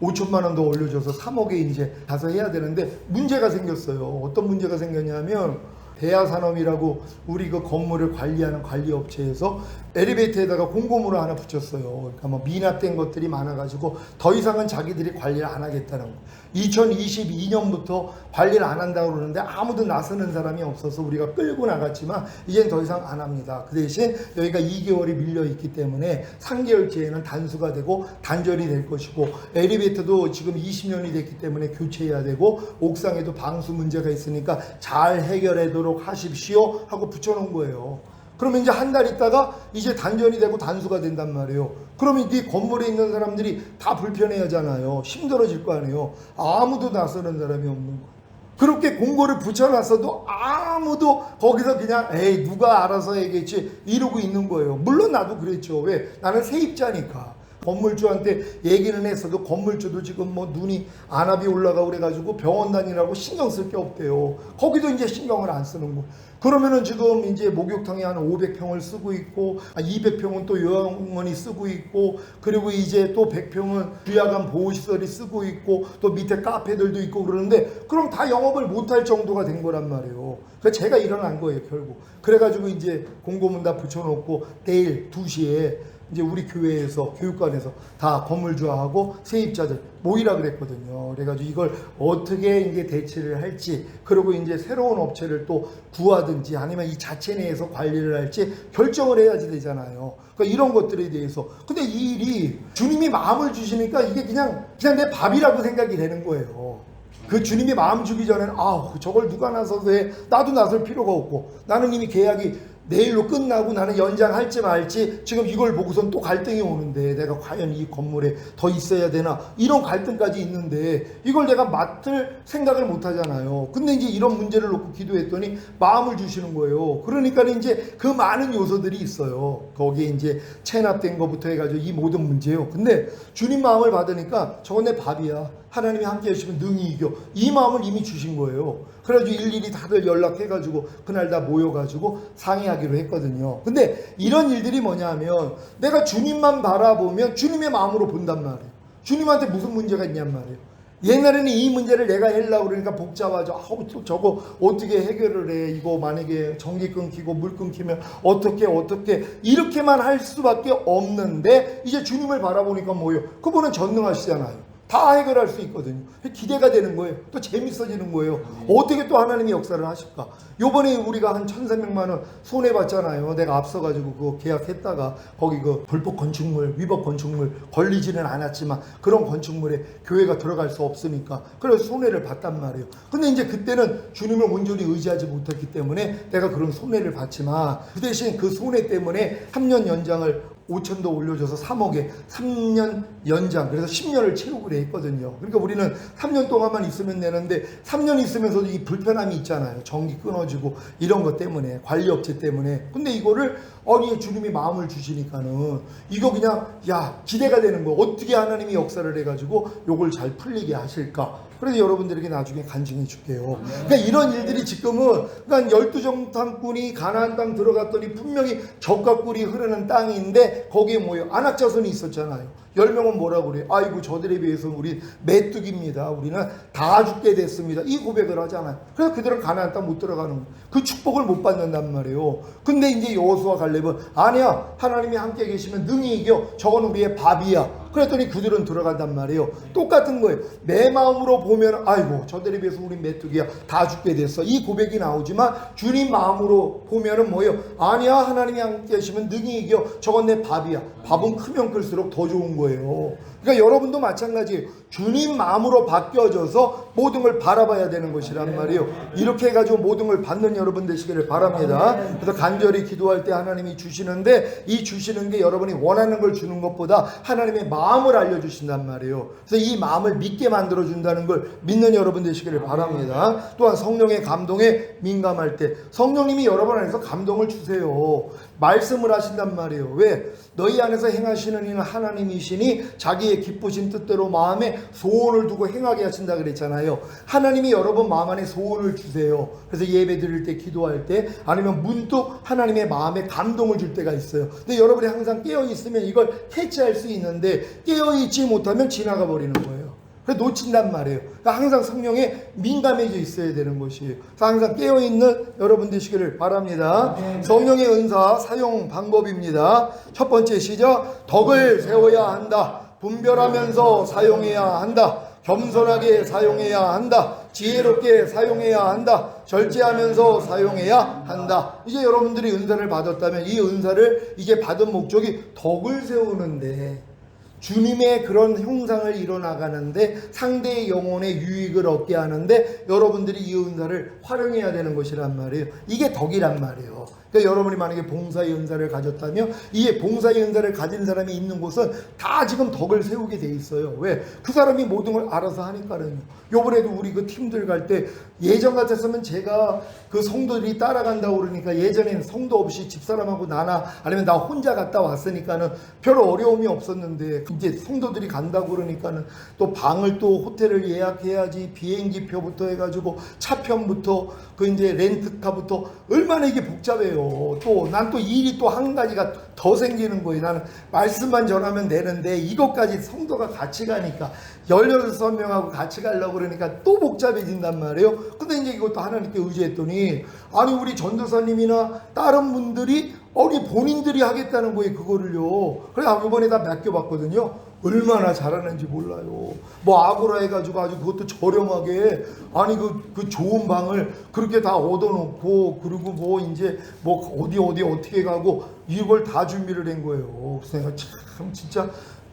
5천만 원 더 올려줘서 3억에 이제 가서 해야 되는데 문제가 생겼어요. 어떤 문제가 생겼냐면 대하산업이라고 우리 그 건물을 관리하는 관리업체에서 엘리베이터에다가 공고문을 하나 붙였어요. 그러니까 뭐 미납된 것들이 많아가지고 더 이상은 자기들이 관리를 안 하겠다는 거. 2022년부터 관리를 안 한다고 그러는데 아무도 나서는 사람이 없어서 우리가 끌고 나갔지만 이제는 더 이상 안 합니다. 그 대신 여기가 2개월이 밀려 있기 때문에 3개월째에는 단수가 되고 단절이 될 것이고, 엘리베이터도 지금 20년이 됐기 때문에 교체해야 되고, 옥상에도 방수 문제가 있으니까 잘 해결하도록 하십시오 하고 붙여놓은 거예요. 그러면 이제 한 달 있다가 이제 단전이 되고 단수가 된단 말이에요. 그러면 이 건물에 있는 사람들이 다 불편해 하잖아요. 힘들어질 거 아니에요. 아무도 나서는 사람이 없는 거예요. 그렇게 공고를 붙여놨어도 아무도 거기서 그냥 에이 누가 알아서 해겠지 이러고 있는 거예요. 물론 나도 그랬죠. 왜? 나는 세입자니까. 건물주한테 얘기는 했어도 건물주도 지금 뭐 눈이 안압이 올라가고 그래가지고 병원 다니라고 신경 쓸 게 없대요. 거기도 이제 신경을 안 쓰는 거. 그러면은 지금 이제 목욕탕에 한 500평을 쓰고 있고, 200평은 또 요양원이 쓰고 있고, 그리고 이제 또 100평은 유야간 보호시설이 쓰고 있고, 또 밑에 카페들도 있고 그러는데, 그럼 다 영업을 못할 정도가 된 거란 말이에요. 그래서 제가 일어난 거예요, 결국. 그래가지고 이제 공고문 다 붙여놓고 내일 2시에 이제 우리 교회에서, 교육관에서 다 건물주하고 세입자들 모이라 그랬거든요. 그래가지고 이걸 어떻게 이제 대처를 할지, 그리고 이제 새로운 업체를 또 구하든지 아니면 이 자체 내에서 관리를 할지 결정을 해야지 되잖아요. 그러니까 이런 것들에 대해서. 근데 이 일이 주님이 마음을 주시니까 이게 그냥 내 밥이라고 생각이 되는 거예요. 그 주님이 마음 주기 전에는 저걸 누가 나서서 해? 나도 나설 필요가 없고, 나는 이미 계약이 내일로 끝나고 나는 연장할지 말지 지금 이걸 보고선 또 갈등이 오는데 내가 과연 이 건물에 더 있어야 되나, 이런 갈등까지 있는데 이걸 내가 맡을 생각을 못 하잖아요. 근데 이제 이런 문제를 놓고 기도했더니 마음을 주시는 거예요. 그러니까 이제 그 많은 요소들이 있어요. 거기에 이제 체납된 것부터 해가지고 이 모든 문제요. 근데 주님 마음을 받으니까 저건 내 밥이야. 하나님이 함께 하시면 능히 이겨. 이 마음을 이미 주신 거예요. 그래가지고 일일이 다들 연락해가지고 그날 다 모여가지고 상의하기로 했거든요. 근데 이런 일들이 뭐냐 하면 내가 주님만 바라보면 주님의 마음으로 본단 말이에요. 주님한테 무슨 문제가 있냔 말이에요. 옛날에는 이 문제를 내가 하려고 그러니까 복잡하죠. 또 저거 어떻게 해결을 해. 이거 만약에 전기 끊기고 물 끊기면 어떻게 이렇게만 할 수밖에 없는데, 이제 주님을 바라보니까 뭐예요? 그분은 전능하시잖아요. 다 해결할 수 있거든요. 기대가 되는 거예요. 또 재밌어지는 거예요. 어떻게 또 하나님이 역사를 하실까? 요번에 우리가 한 1,400만 원 손해봤잖아요. 내가 앞서가지고 그거 계약했다가 거기 그 불법 건축물, 위법 건축물 걸리지는 않았지만 그런 건축물에 교회가 들어갈 수 없으니까 그래서 손해를 봤단 말이에요. 근데 이제 그때는 주님을 온전히 의지하지 못했기 때문에 내가 그런 손해를 봤지만, 그 대신 그 손해 때문에 3년 연장을 5천도 올려줘서 3억에 3년 연장, 그래서 10년을 채우기로 했거든요. 그러니까 우리는 3년 동안만 있으면 되는데 3년 있으면서도 이 불편함이 있잖아요. 전기 끊어지고 이런 것 때문에, 관리업체 때문에. 근데 이거를 주님이 마음을 주시니까는 이거 그냥 기대가 되는 거예요. 어떻게 하나님이 역사를 해가지고 요걸 잘 풀리게 하실까. 그래서 여러분들에게 나중에 간증해 줄게요. 그러니까 이런 일들이 지금은, 그러니까 12정탐꾼이 가나안 땅 들어갔더니 분명히 젖과 꿀이 흐르는 땅인데 거기에 뭐예요? 안악자손이 있었잖아요. 10명은 뭐라고 그래요? 아이고 저들에 비해서 우리 메뚜기입니다. 우리는 다 죽게 됐습니다. 이 고백을 하잖아요. 그래서 그들은 가나안 땅 못 들어가는 거예요. 그 축복을 못 받는단 말이에요. 근데 이제 여호수아 갈렙은 아니야, 하나님이 함께 계시면 능히 이겨. 저건 우리의 밥이야. 그랬더니 그들은 들어간단 말이에요. 똑같은 거예요. 내 마음으로 보면 아이고 저들에 비해서 우리 메뚜기야, 다 죽게 됐어. 이 고백이 나오지만 주님 마음으로 보면은 뭐예요? 아니야, 하나님이 함께 계시면 능히 이겨. 저건 내 밥이야. 밥은 크면 클수록 더 좋은 거예요. 그러니까 여러분도 마찬가지예요. 주님 마음으로 바뀌어져서 모든 걸 바라봐야 되는 것이란 말이에요. 이렇게 해가지고 모든 걸 받는 여러분 되시기를 바랍니다. 그래서 간절히 기도할 때 하나님이 주시는데, 이 주시는 게 여러분이 원하는 걸 주는 것보다 하나님의 마음을 알려주신단 말이에요. 그래서 이 마음을 믿게 만들어준다는 걸 믿는 여러분 되시기를 바랍니다. 또한 성령의 감동에 민감할 때 성령님이 여러분 안에서 감동을 주세요. 말씀을 하신단 말이에요. 왜? 너희 안에서 행하시는 이는 하나님이시니 자기의 기쁘신 뜻대로 마음에 소원을 두고 행하게 하신다 그랬잖아요. 하나님이 여러분 마음 안에 소원을 주세요. 그래서 예배 드릴 때, 기도할 때, 아니면 문득 하나님의 마음에 감동을 줄 때가 있어요. 근데 여러분이 항상 깨어있으면 이걸 캐치할 수 있는데 깨어있지 못하면 지나가 버리는 거예요. 그래서 놓친단 말이에요. 그러니까 항상 성령에 민감해져 있어야 되는 것이에요. 그래서 항상 깨어있는 여러분 되시기를 바랍니다. 성령의 은사 사용 방법입니다. 첫 번째 시작. 덕을 세워야 한다. 분별하면서 사용해야 한다. 겸손하게 사용해야 한다. 지혜롭게 사용해야 한다. 절제하면서 사용해야 한다. 이제 여러분들이 은사를 받았다면 이 은사를 이제 받은 목적이 덕을 세우는데, 주님의 그런 형상을 이뤄나가는데, 상대의 영혼에 유익을 얻게 하는데 여러분들이 이 은사를 활용해야 되는 것이란 말이에요. 이게 덕이란 말이에요. 그러니까 여러분이 만약에 봉사의 은사를 가졌다면 이 봉사의 은사를 가진 사람이 있는 곳은 다 지금 덕을 세우게 돼 있어요. 왜? 그 사람이 모든 걸 알아서 하니까는요. 요번에도 우리 그 팀들 갈 때 예전 같았으면 제가 그 성도들이 따라간다고 그러니까, 예전엔 성도 없이 집사람하고 나나 아니면 나 혼자 갔다 왔으니까는 별 어려움이 없었는데, 이제 성도들이 간다고 그러니까는 또 방을 또 호텔을 예약해야지, 비행기표부터 해가지고 차편부터 그 이제 렌트카부터 얼마나 이게 복잡해요. 또 난 또 일이 또 한 가지가 더 생기는 거예요. 나는 말씀만 전하면 되는데 이것까지 성도가 같이 가니까 16명하고 같이 가려고 그러니까 또 복잡해진단 말이에요. 근데 이제 이것도 하나님께 의지했더니, 아니 우리 전도사님이나 다른 분들이 본인들이 하겠다는 거예요, 그거를요. 그래서 이번에 다 맡겨봤거든요. 얼마나 잘하는지 몰라요. 뭐 아고라 해가지고 아주 그것도 저렴하게, 아니 그 좋은 방을 그렇게 다 얻어놓고, 그리고 뭐 이제 뭐 어디 어떻게 가고 이걸 다 준비를 한 거예요. 그래서 내가 참 진짜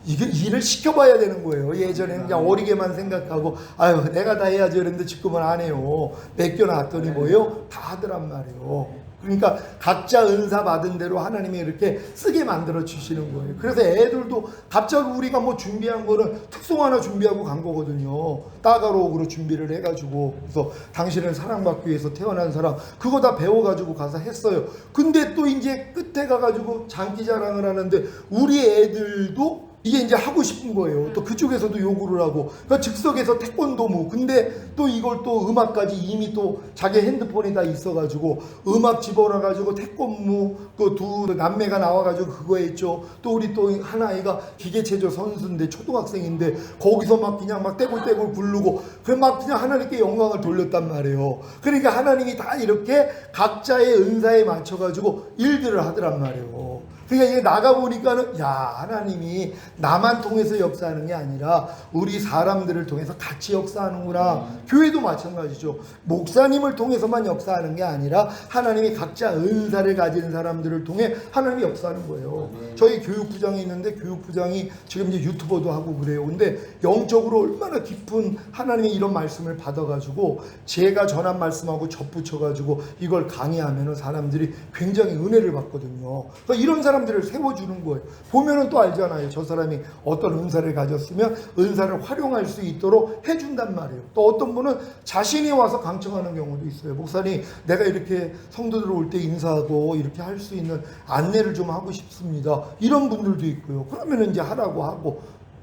이게 일을 시켜봐야 되는 거예요. 예전에는 그냥 어리게만 생각하고 아유 내가 다 해야지 그랬는데 지금은 안 해요. 맡겨놨더니 뭐예요? 다 하더란 말이에요. 그러니까 각자 은사 받은 대로 하나님이 이렇게 쓰게 만들어 주시는 거예요. 그래서 애들도 갑자기 우리가 뭐 준비한 거는 특송 하나 준비하고 간 거거든요. 따가로그로 준비를 해가지고. 그래서 당신은 사랑받기 위해서 태어난 사람, 그거 다 배워가지고 가서 했어요. 근데 또 이제 끝에 가가지고 장기 자랑을 하는데 우리 애들도 이게 이제 하고 싶은 거예요. 또 그쪽에서도 요구를 하고. 그러니까 즉석에서 태권도무. 근데 또 이걸 또 음악까지 이미 또 자기 핸드폰에 다 있어가지고 음악 집어넣어가지고 태권무 그 두 남매가 나와가지고 그거 했죠. 또 우리 또 한 아이가 기계체조 선수인데 초등학생인데 거기서 막 그냥 막 떼굴떼굴 부르고 그 막 그냥 하나님께 영광을 돌렸단 말이에요. 그러니까 하나님이 다 이렇게 각자의 은사에 맞춰가지고 일들을 하더란 말이에요. 그러니까 이게 나가보니까는 야, 하나님이 나만 통해서 역사하는 게 아니라 우리 사람들을 통해서 같이 역사하는구나. 교회도 마찬가지죠. 목사님을 통해서만 역사하는 게 아니라 하나님이 각자 은사를 가진 사람들을 통해 하나님이 역사하는 거예요. 저희 교육부장이 있는데 교육부장이 지금 이제 유튜버도 하고 그래요. 근데 영적으로 얼마나 깊은 하나님의 이런 말씀을 받아가지고 제가 전한 말씀하고 접붙여가지고 이걸 강의하면은 사람들이 굉장히 은혜를 받거든요. 그러니까 이런 사람들을 세워주는 거예요. 보면은 또 알잖아요. 저 사람이 어떤 은사를 가졌으면 은사를 활용할 수 있도록 해준단 말이에요. 또 어떤 분은 자신이 와서 강청하는 경우도 있어요. 목사님, 내가 이렇게 성도들 올 때 인사하고 이렇게 할 수 있는 안내를 좀 하고 싶습니다. 이런 분들도 있고요. 그러면은 이제 하라고 하고,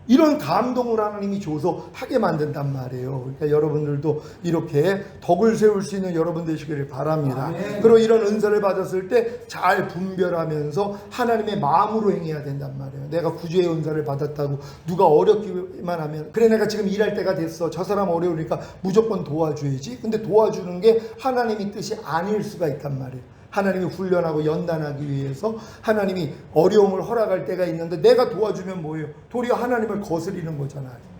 이런 감동을 하나님이 줘서 하게 만든단 말이에요. 그러니까 여러분들도 이렇게 덕을 세울 수 있는 여러분 되시기를 바랍니다. 그리고 이런 은사를 받았을 때 잘 분별하면서 하나님의 마음으로 행해야 된단 말이에요. 내가 구주의 은사를 받았다고 누가 어렵기만 하면, 그래 내가 지금 일할 때가 됐어, 저 사람 어려우니까 무조건 도와줘야지. 근데 도와주는 게 하나님의 뜻이 아닐 수가 있단 말이에요. 하나님이 훈련하고 연단하기 위해서 하나님이 어려움을 허락할 때가 있는데 내가 도와주면 뭐예요? 도리어 하나님을 거스리는 거잖아요.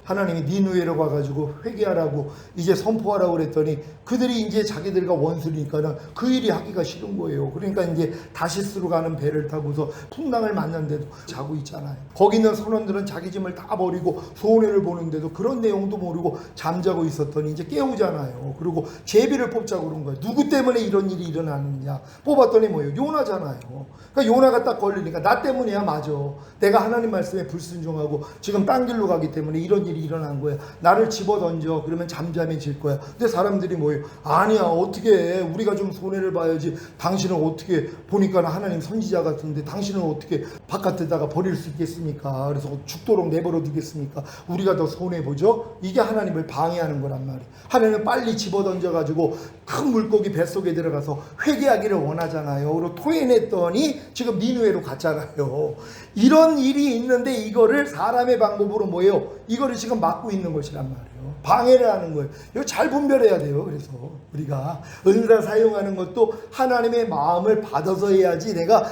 하나님이 니느웨로 가가지고 회개하라고 이제 선포하라고 그랬더니 그들이 이제 자기들과 원수니까는 그 일이 하기가 싫은 거예요. 그러니까 이제 다시스로 가는 배를 타고서 풍랑을 만났는데도 자고 있잖아요. 거기 있는 선원들은 자기 짐을 다 버리고 손해를 보는데도 그런 내용도 모르고 잠자고 있었더니 이제 깨우잖아요. 그리고 제비를 뽑자고 그런 거예요. 누구 때문에 이런 일이 일어나느냐 뽑았더니 뭐예요? 요나잖아요. 그러니까 요나가 딱 걸리니까 나 때문이야. 맞아, 내가 하나님 말씀에 불순종하고 지금 딴 길로 가기 때문에 이런 일이 일어난 거야. 나를 집어던져. 그러면 잠잠해질 거야. 근데 사람들이 뭐예요? 아니야, 어떻게 해? 우리가 좀 손해를 봐야지. 당신은 어떻게, 보니까 하나님 선지자 같은데 당신은 어떻게 바깥에다가 버릴 수 있겠습니까? 그래서 죽도록 내버려 두겠습니까? 우리가 더 손해보죠? 이게 하나님을 방해하는 거란 말이에요. 하나님은 빨리 집어던져가지고 큰 물고기 뱃속에 들어가서 회개하기를 원하잖아요. 그리고 토해냈더니 지금 니느웨로 갔잖아요. 이런 일이 있는데 이거를 사람의 방법으로 뭐예요? 이거를 지금 지금 막고 있는 것이란 말이에요. 방해를 하는 거예요. 이거 잘 분별해야 돼요. 그래서 우리가 은사 사용하는 것도 하나님의 마음을 받아서 해야지, 내가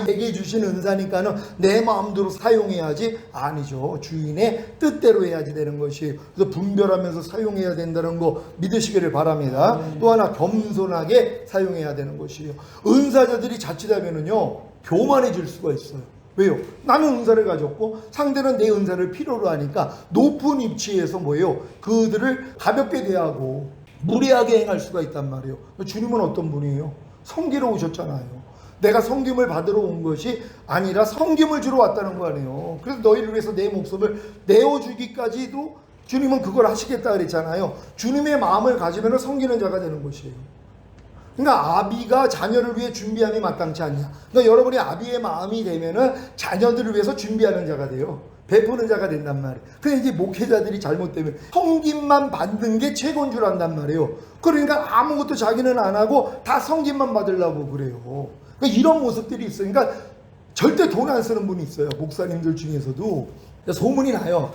얘기해 주신 은사니까는 내 마음대로 사용해야지, 아니죠. 주인의 뜻대로 해야지 되는 것이에요. 그래서 분별하면서 사용해야 된다는 거 믿으시기를 바랍니다. 또 하나, 겸손하게 사용해야 되는 것이에요. 은사자들이 자칫하면은요 교만해질 수가 있어요. 왜요? 나는 은사를 가졌고 상대는 내 은사를 필요로 하니까 높은 위치에서 뭐예요? 그들을 가볍게 대하고 무례하게 행할 수가 있단 말이에요. 주님은 어떤 분이에요? 섬기러 오셨잖아요. 내가 섬김을 받으러 온 것이 아니라 섬김을 주러 왔다는 거 아니에요. 그래서 너희를 위해서 내 목숨을 내어주기까지도 주님은 그걸 하시겠다 그랬잖아요. 주님의 마음을 가지면 섬기는 자가 되는 것이에요. 그러니까 아비가 자녀를 위해 준비함이 마땅치 않냐. 그러니까 여러분이 아비의 마음이 되면은 자녀들을 위해서 준비하는 자가 돼요. 베푸는 자가 된단 말이에요. 근데 이제 목회자들이 잘못되면 섬김만 받는 게 최고인 줄 안단 말이에요. 그러니까 아무것도 자기는 안 하고 다 섬김만 받으려고 그래요. 그러니까 이런 모습들이 있어요. 그러니까 절대 돈 안 쓰는 분이 있어요. 목사님들 중에서도 소문이 나요.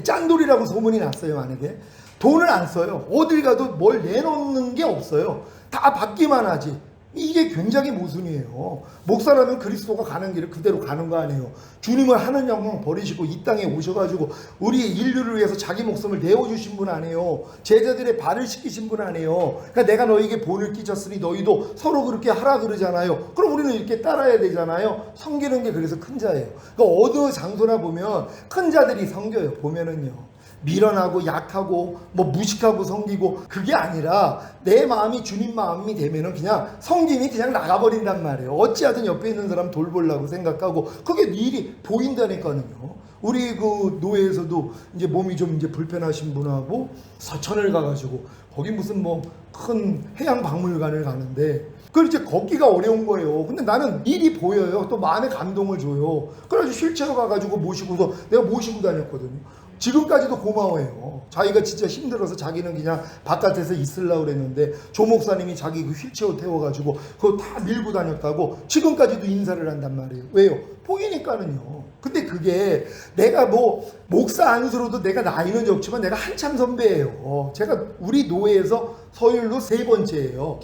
짠돌이라고 소문이 났어요. 만약에 돈을 안 써요. 어딜 가도 뭘 내놓는 게 없어요. 다 받기만 하지. 이게 굉장히 모순이에요. 목사라면 그리스도가 가는 길을 그대로 가는 거 아니에요. 주님을 하는 영광 버리시고 이 땅에 오셔가지고 우리 인류를 위해서 자기 목숨을 내어주신 분 아니에요. 제자들의 발을 씻기신 분 아니에요. 그러니까 내가 너에게 본을 끼쳤으니 너희도 서로 그렇게 하라 그러잖아요. 그럼 우리는 이렇게 따라야 되잖아요. 섬기는 게 그래서 큰 자예요. 그러니까 어느 장소나 보면 큰 자들이 섬겨요. 보면은요. 미련하고 약하고 뭐 무식하고 섬기고 그게 아니라 내 마음이 주님 마음이 되면은 그냥 섬김이 그냥 나가버린단 말이에요. 어찌하든 옆에 있는 사람 돌보려고 생각하고 그게 일이 보인다니까요. 우리 그 노예에서도 이제 몸이 좀 이제 불편하신 분하고 서천을 가가지고 거기 무슨 뭐 큰 해양 박물관을 가는데 그걸 이제 걷기가 어려운 거예요. 근데 나는 일이 보여요. 또 마음에 감동을 줘요. 그래가지고 휠체어 가가지고 모시고서 내가 모시고 다녔거든요. 지금까지도 고마워해요. 자기가 진짜 힘들어서 자기는 그냥 바깥에서 있으려고 그랬는데 조 목사님이 자기 그 휠체어 태워가지고 그거 다 밀고 다녔다고 지금까지도 인사를 한단 말이에요. 왜요? 보이니까는요. 근데 그게 내가 뭐 목사 안수로도 내가 나이는 적지만 내가 한참 선배예요. 제가 우리 노회에서 서율로 3번째예요.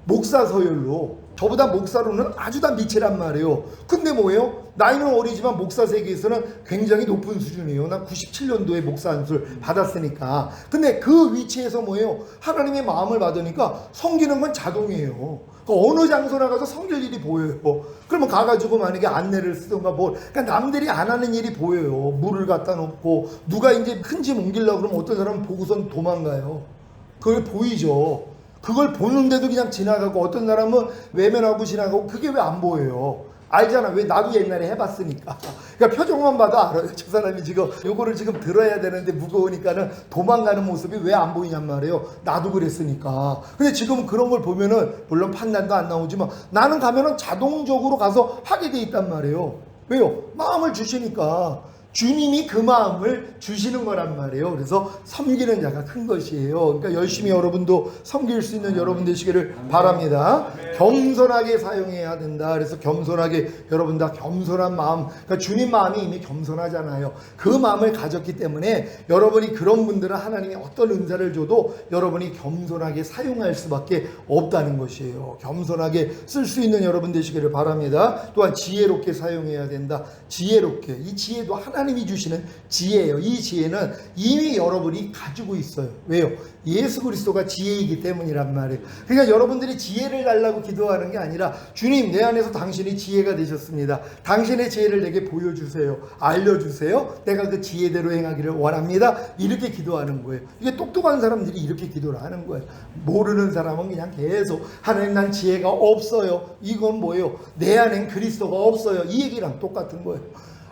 목사 서열로. 저보다 목사로는 아주 다 밑이란 말이에요. 근데 뭐예요? 나이는 어리지만 목사 세계에서는 굉장히 높은 수준이에요. 나 97년도에 목사 안수를 받았으니까. 근데 그 위치에서 뭐예요? 하나님의 마음을 받으니까 섬기는 건 자동이에요. 어느 장소나 가서 섬길 일이 보여요. 그러면 가가지고 만약에 안내를 쓰던가 뭘. 그러니까 남들이 안 하는 일이 보여요. 물을 갖다 놓고 누가 이제 큰 짐 옮기려고 그러면 어떤 사람은 보고선 도망가요. 그게 보이죠. 그걸 보는데도 그냥 지나가고 어떤 사람은 외면하고 지나가고 그게 왜 안 보여요? 알잖아. 왜 나도 옛날에 해봤으니까. 그러니까 표정만 봐도 알아요. 저 사람이 지금 요거를 지금 들어야 되는데 무거우니까는 도망가는 모습이 왜 안 보이냔 말이에요. 나도 그랬으니까. 근데 지금 그런 걸 보면은 물론 판단도 안 나오지만 나는 가면은 자동적으로 가서 하게 돼 있단 말이에요. 왜요? 마음을 주시니까. 주님이 그 마음을 주시는 거란 말이에요. 그래서 섬기는 자가 큰 것이에요. 그러니까 열심히 여러분도 섬길 수 있는 여러분 되시기를 바랍니다. 겸손하게 사용해야 된다. 그래서 겸손하게 여러분 다 겸손한 마음. 그러니까 주님 마음이 이미 겸손하잖아요. 그 마음을 가졌기 때문에 여러분이 그런 분들은 하나님이 어떤 은사를 줘도 여러분이 겸손하게 사용할 수밖에 없다는 것이에요. 겸손하게 쓸 수 있는 여러분 되시기를 바랍니다. 또한 지혜롭게 사용해야 된다. 지혜롭게. 이 지혜도 하나님이 주시는 지혜예요. 이 지혜는 이미 여러분이 가지고 있어요. 왜요? 예수 그리스도가 지혜이기 때문이란 말이에요. 그러니까 여러분들이 지혜를 달라고 기도하는 게 아니라 주님 내 안에서 당신이 지혜가 되셨습니다. 당신의 지혜를 내게 보여주세요. 알려주세요. 내가 그 지혜대로 행하기를 원합니다. 이렇게 기도하는 거예요. 이게 똑똑한 사람들이 이렇게 기도를 하는 거예요. 모르는 사람은 그냥 계속 하나님 난 지혜가 없어요. 이건 뭐예요? 내 안엔 그리스도가 없어요. 이 얘기랑 똑같은 거예요.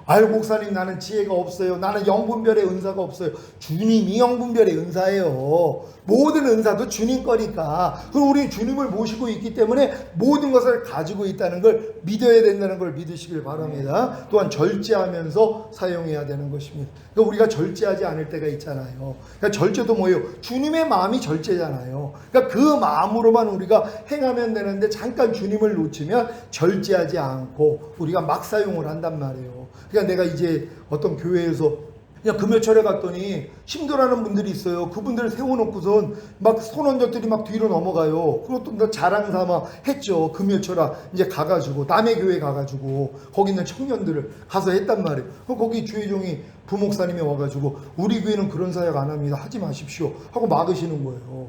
아유 목사님 나는 지혜가 없어요. 나는 영분별의 은사가 없어요. 주님이 영분별의 은사예요. 모든 은사도 주님 거니까. 그리고 우리 주님을 모시고 있기 때문에 모든 것을 가지고 있다는 걸 믿어야 된다는 걸 믿으시길 바랍니다. 또한 절제하면서 사용해야 되는 것입니다. 그러니까 우리가 절제하지 않을 때가 있잖아요. 그러니까 절제도 뭐예요? 주님의 마음이 절제잖아요. 그러니까 그 마음으로만 우리가 행하면 되는데 잠깐 주님을 놓치면 절제하지 않고 우리가 막 사용을 한단 말이에요. 그러니까 내가 이제 어떤 교회에서 그냥 금요철에 갔더니 힘들어하는 분들이 있어요. 그분들 세워놓고선 막 손원적들이 막 뒤로 넘어가요. 그것도 자랑 삼아 했죠. 금요철아 이제 가가지고 남의 교회 가가지고 거기 있는 청년들을 가서 했단 말이에요. 거기 주혜종이 부목사님이 와가지고 우리 교회는 그런 사역 안 합니다. 하지 마십시오 하고 막으시는 거예요.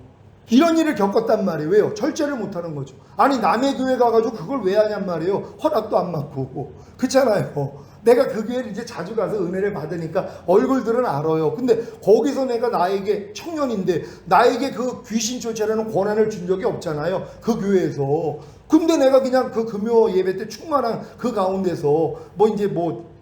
이런 일을 겪었단 말이에요. 왜요? 절제를 못하는 거죠. 아니 남의 교회 가가지고 그걸 왜 하냔 말이에요. 허락도 안 받고. 그렇잖아요. 내가 그 교회를 이제 자주 가서 은혜를 받으니까 얼굴들은 알아요. 근데 거기서 내가 나에게 청년인데 나에게 그 귀신 쫓아내는 권한을 준 적이 없잖아요. 그 교회에서. 근데 내가 그냥 그 금요 예배 때 충만한 그 가운데서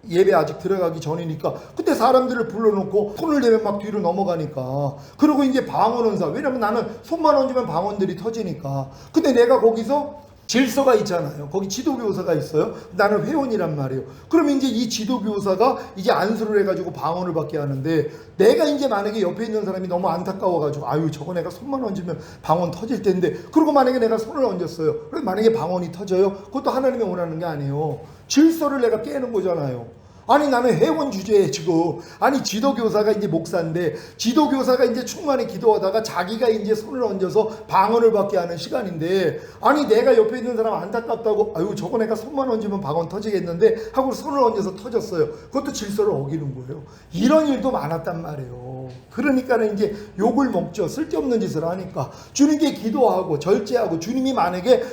예배 아직 들어가기 전이니까 그때 사람들을 불러놓고 손을 대면 막 뒤로 넘어가니까 그리고 이제 방언은사 왜냐면 나는 손만 얹으면 방언들이 터지니까 근데 내가 거기서 질서가 있잖아요. 거기 지도교사가 있어요. 나는 회원이란 말이에요. 그러면 이제 이 지도교사가 이제 안수를 해가지고 방언을 받게 하는데 내가 이제 만약에 옆에 있는 사람이 너무 안타까워가지고 아유 저거 내가 손만 얹으면 방언 터질 텐데 그리고 만약에 내가 손을 얹었어요. 그럼 만약에 방언이 터져요. 그것도 하나님이 원하는 게 아니에요. 질서를 내가 깨는 거잖아요. 아니 나는 회원 주제에 지금 아니 지도교사가 이제 목사인데 지도교사가 이제 충만히 기도하다가 자기가 이제 손을 얹어서 방언을 받게 하는 시간인데 아니 내가 옆에 있는 사람 안타깝다고 아유 저거 내가 손만 얹으면 방언 터지겠는데 하고 손을 얹어서 터졌어요. 그것도 질서를 어기는 거예요. 이런 일도 많았단 말이에요. 그러니까는 이제 욕을 먹죠. 쓸데없는 짓을 하니까 주님께 기도하고 절제하고 주님이 만약에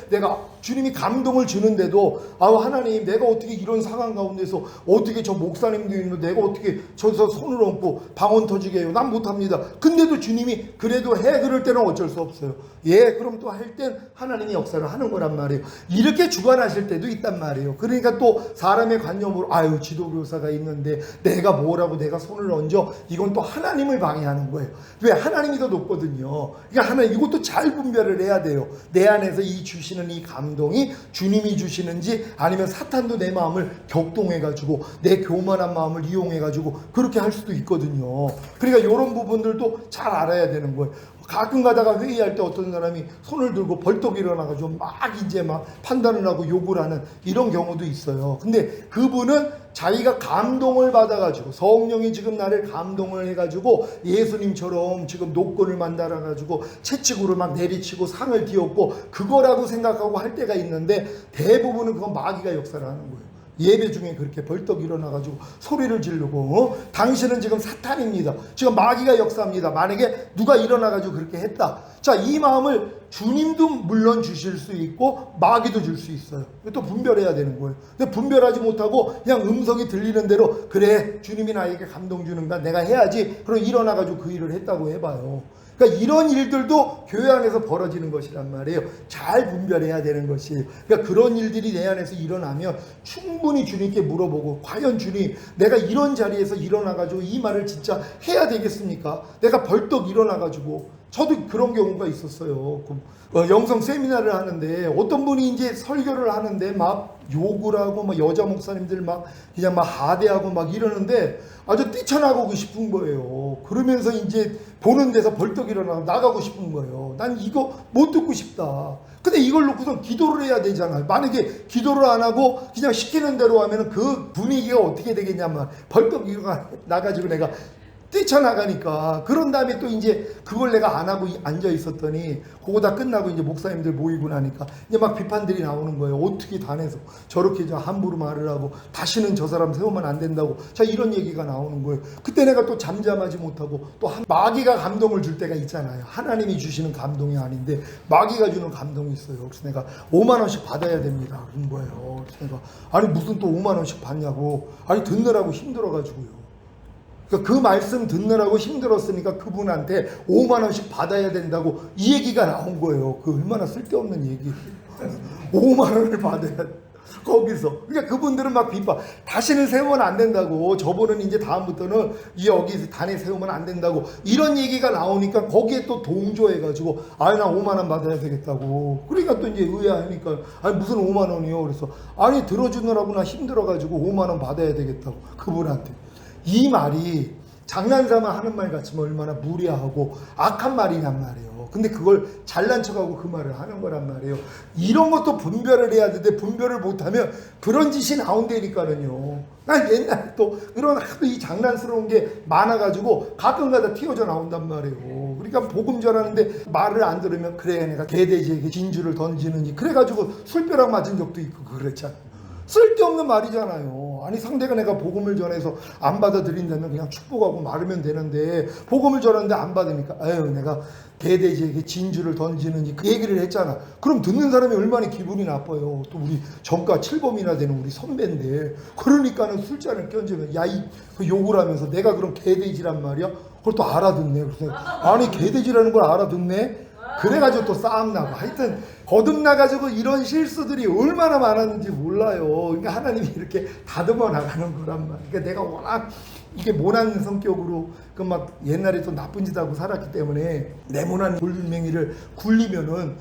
주님이 감동을 주는데도 아우 하나님 내가 어떻게 이런 상황 가운데서 어떻게 저 목사님도 있는데 내가 어떻게 저기서 손을 얹고 방언 터지게 해요. 난 못합니다. 근데도 주님이 그래도 해 그럴 때는 어쩔 수 없어요. 예 그럼 또 할 땐 하나님이 역사를 하는 거란 말이에요. 이렇게 주관하실 때도 있단 말이에요. 그러니까 또 사람의 관념으로 아유 지도교사가 있는데 내가 뭐라고 내가 손을 얹어 이건 또 하나님을 방해하는 거예요. 왜? 하나님이 더 높거든요. 그러니까 하나님 이것도 잘 분별을 해야 돼요. 내 안에서 이 주시는 이 감동이 주님이 주시는지 아니면 사탄도 내 마음을 격동해가지고 내 교만한 마음을 이용해가지고 그렇게 할 수도 있거든요. 그러니까 이런 부분들도 잘 알아야 되는 거예요. 가끔 가다가 회의할 때 어떤 사람이 손을 들고 벌떡 일어나가지고 막 판단을 하고 욕을 하는 이런 경우도 있어요. 근데 그분은 자기가 감동을 받아가지고 성령이 지금 나를 감동을 해가지고 예수님처럼 지금 노권을 만들어가지고 채찍으로 막 내리치고 상을 뒤엎고 그거라고 생각하고 할 때가 있는데 대부분은 그건 마귀가 역사를 하는 거예요. 예배 중에 그렇게 벌떡 일어나가지고 소리를 지르고 당신은 지금 사탄입니다. 지금 마귀가 역사합니다. 만약에 누가 일어나가지고 그렇게 했다. 자, 이 마음을 주님도 물론 주실 수 있고 마귀도 줄 수 있어요. 또 분별해야 되는 거예요. 근데 분별하지 못하고 그냥 음성이 들리는 대로 그래 주님이 나에게 감동 주는가 내가 해야지. 그럼 일어나가지고 그 일을 했다고 해봐요. 그러니까 이런 일들도 교회 안에서 벌어지는 것이란 말이에요. 잘 분별해야 되는 것이에요. 그러니까 그런 일들이 내 안에서 일어나면 충분히 주님께 물어보고 과연 주님 내가 이런 자리에서 일어나가지고 이 말을 진짜 해야 되겠습니까? 내가 벌떡 일어나가지고 저도 그런 경우가 있었어요. 영성 세미나를 하는데 어떤 분이 이제 설교를 하는데 막 욕을 하고 막 여자 목사님들 막 그냥 막 하대하고 막 이러는데 아주 뛰쳐나가고 싶은 거예요. 그러면서 이제 보는 데서 벌떡 일어나고 나가고 싶은 거예요. 난 이거 못 듣고 싶다. 근데 이걸 놓고선 기도를 해야 되잖아요. 만약에 기도를 안 하고 그냥 시키는 대로 하면 그 분위기가 어떻게 되겠냐면 벌떡 나가지고 내가 뛰쳐나가니까 그런 다음에 또 이제 그걸 내가 안 하고 앉아 있었더니 그거 다 끝나고 이제 목사님들 모이고 나니까 이제 막 비판들이 나오는 거예요. 어떻게 단에서 저렇게 함부로 말을 하고 다시는 저 사람 세우면 안 된다고 자 이런 얘기가 나오는 거예요. 그때 내가 또 잠잠하지 못하고 또 마귀가 감동을 줄 때가 있잖아요. 하나님이 주시는 감동이 아닌데 마귀가 주는 감동이 있어요. 그래서 내가 5만 원씩 받아야 됩니다. 그런 거예요. 그래서 내가 아니 무슨 또 5만 원씩 받냐고 아니 듣느라고 힘들어가지고요. 그 말씀 듣느라고 힘들었으니까 그분한테 5만 원씩 받아야 된다고 이 얘기가 나온 거예요. 그 얼마나 쓸데없는 얘기. 5만 원을 받아야 돼. 거기서. 그러니까 그분들은 막 비판. 다시는 세우면 안 된다고. 저분은 이제 다음부터는 여기 단에 세우면 안 된다고. 이런 얘기가 나오니까 거기에 또 동조해가지고 나 5만 원 받아야 되겠다고. 그러니까 또 이제 의아하니까 아니 무슨 5만 원이요? 그래서 아니 들어주느라고 나 힘들어가지고 5만 원 받아야 되겠다고. 그분한테. 이 말이 장난삼아 하는 말 같지만 얼마나 무례하고 악한 말이냔 말이에요. 근데 그걸 잘난 척하고 그 말을 하는 거란 말이에요. 이런 것도 분별을 해야 되는데 분별을 못하면 그런 짓이 나온다니까는요. 난 옛날에 또 그런 하도 이 장난스러운 게 많아가지고 가끔가다 튀어져 나온단 말이에요. 그러니까 복음 전하는데 말을 안 들으면 그래 내가 개돼지에게 진주를 던지는지 그래가지고 술벼락 맞은 적도 있고 그랬잖아. 쓸데없는 말이잖아요. 아니 상대가 내가 복음을 전해서 안 받아들인다면 그냥 축복하고 말으면 되는데 복음을 전하는데 안 받으니까 아유 내가 개돼지에게 진주를 던지는지 그 얘기를 했잖아. 그럼 듣는 사람이 얼마나 기분이 나빠요. 또 우리 전과 7범이나 되는 우리 선배인데 그러니까는 술잔을 껴주면 야이 그 욕을 하면서 내가 그럼 개돼지란 말이야? 그걸 또 알아듣네. 그래서 아니 개돼지라는 걸 알아듣네? 그래가지고 또 싸움 나고 하여튼 거듭나가지고 이런 실수들이 얼마나 많았는지 몰라요. 그러니까 하나님이 이렇게 다듬어 나가는 거란 말이야. 그러니까 내가 워낙 이게 모난 성격으로 그 막 옛날에 또 나쁜 짓 하고 살았기 때문에 네모난 돌멩이를 굴리면은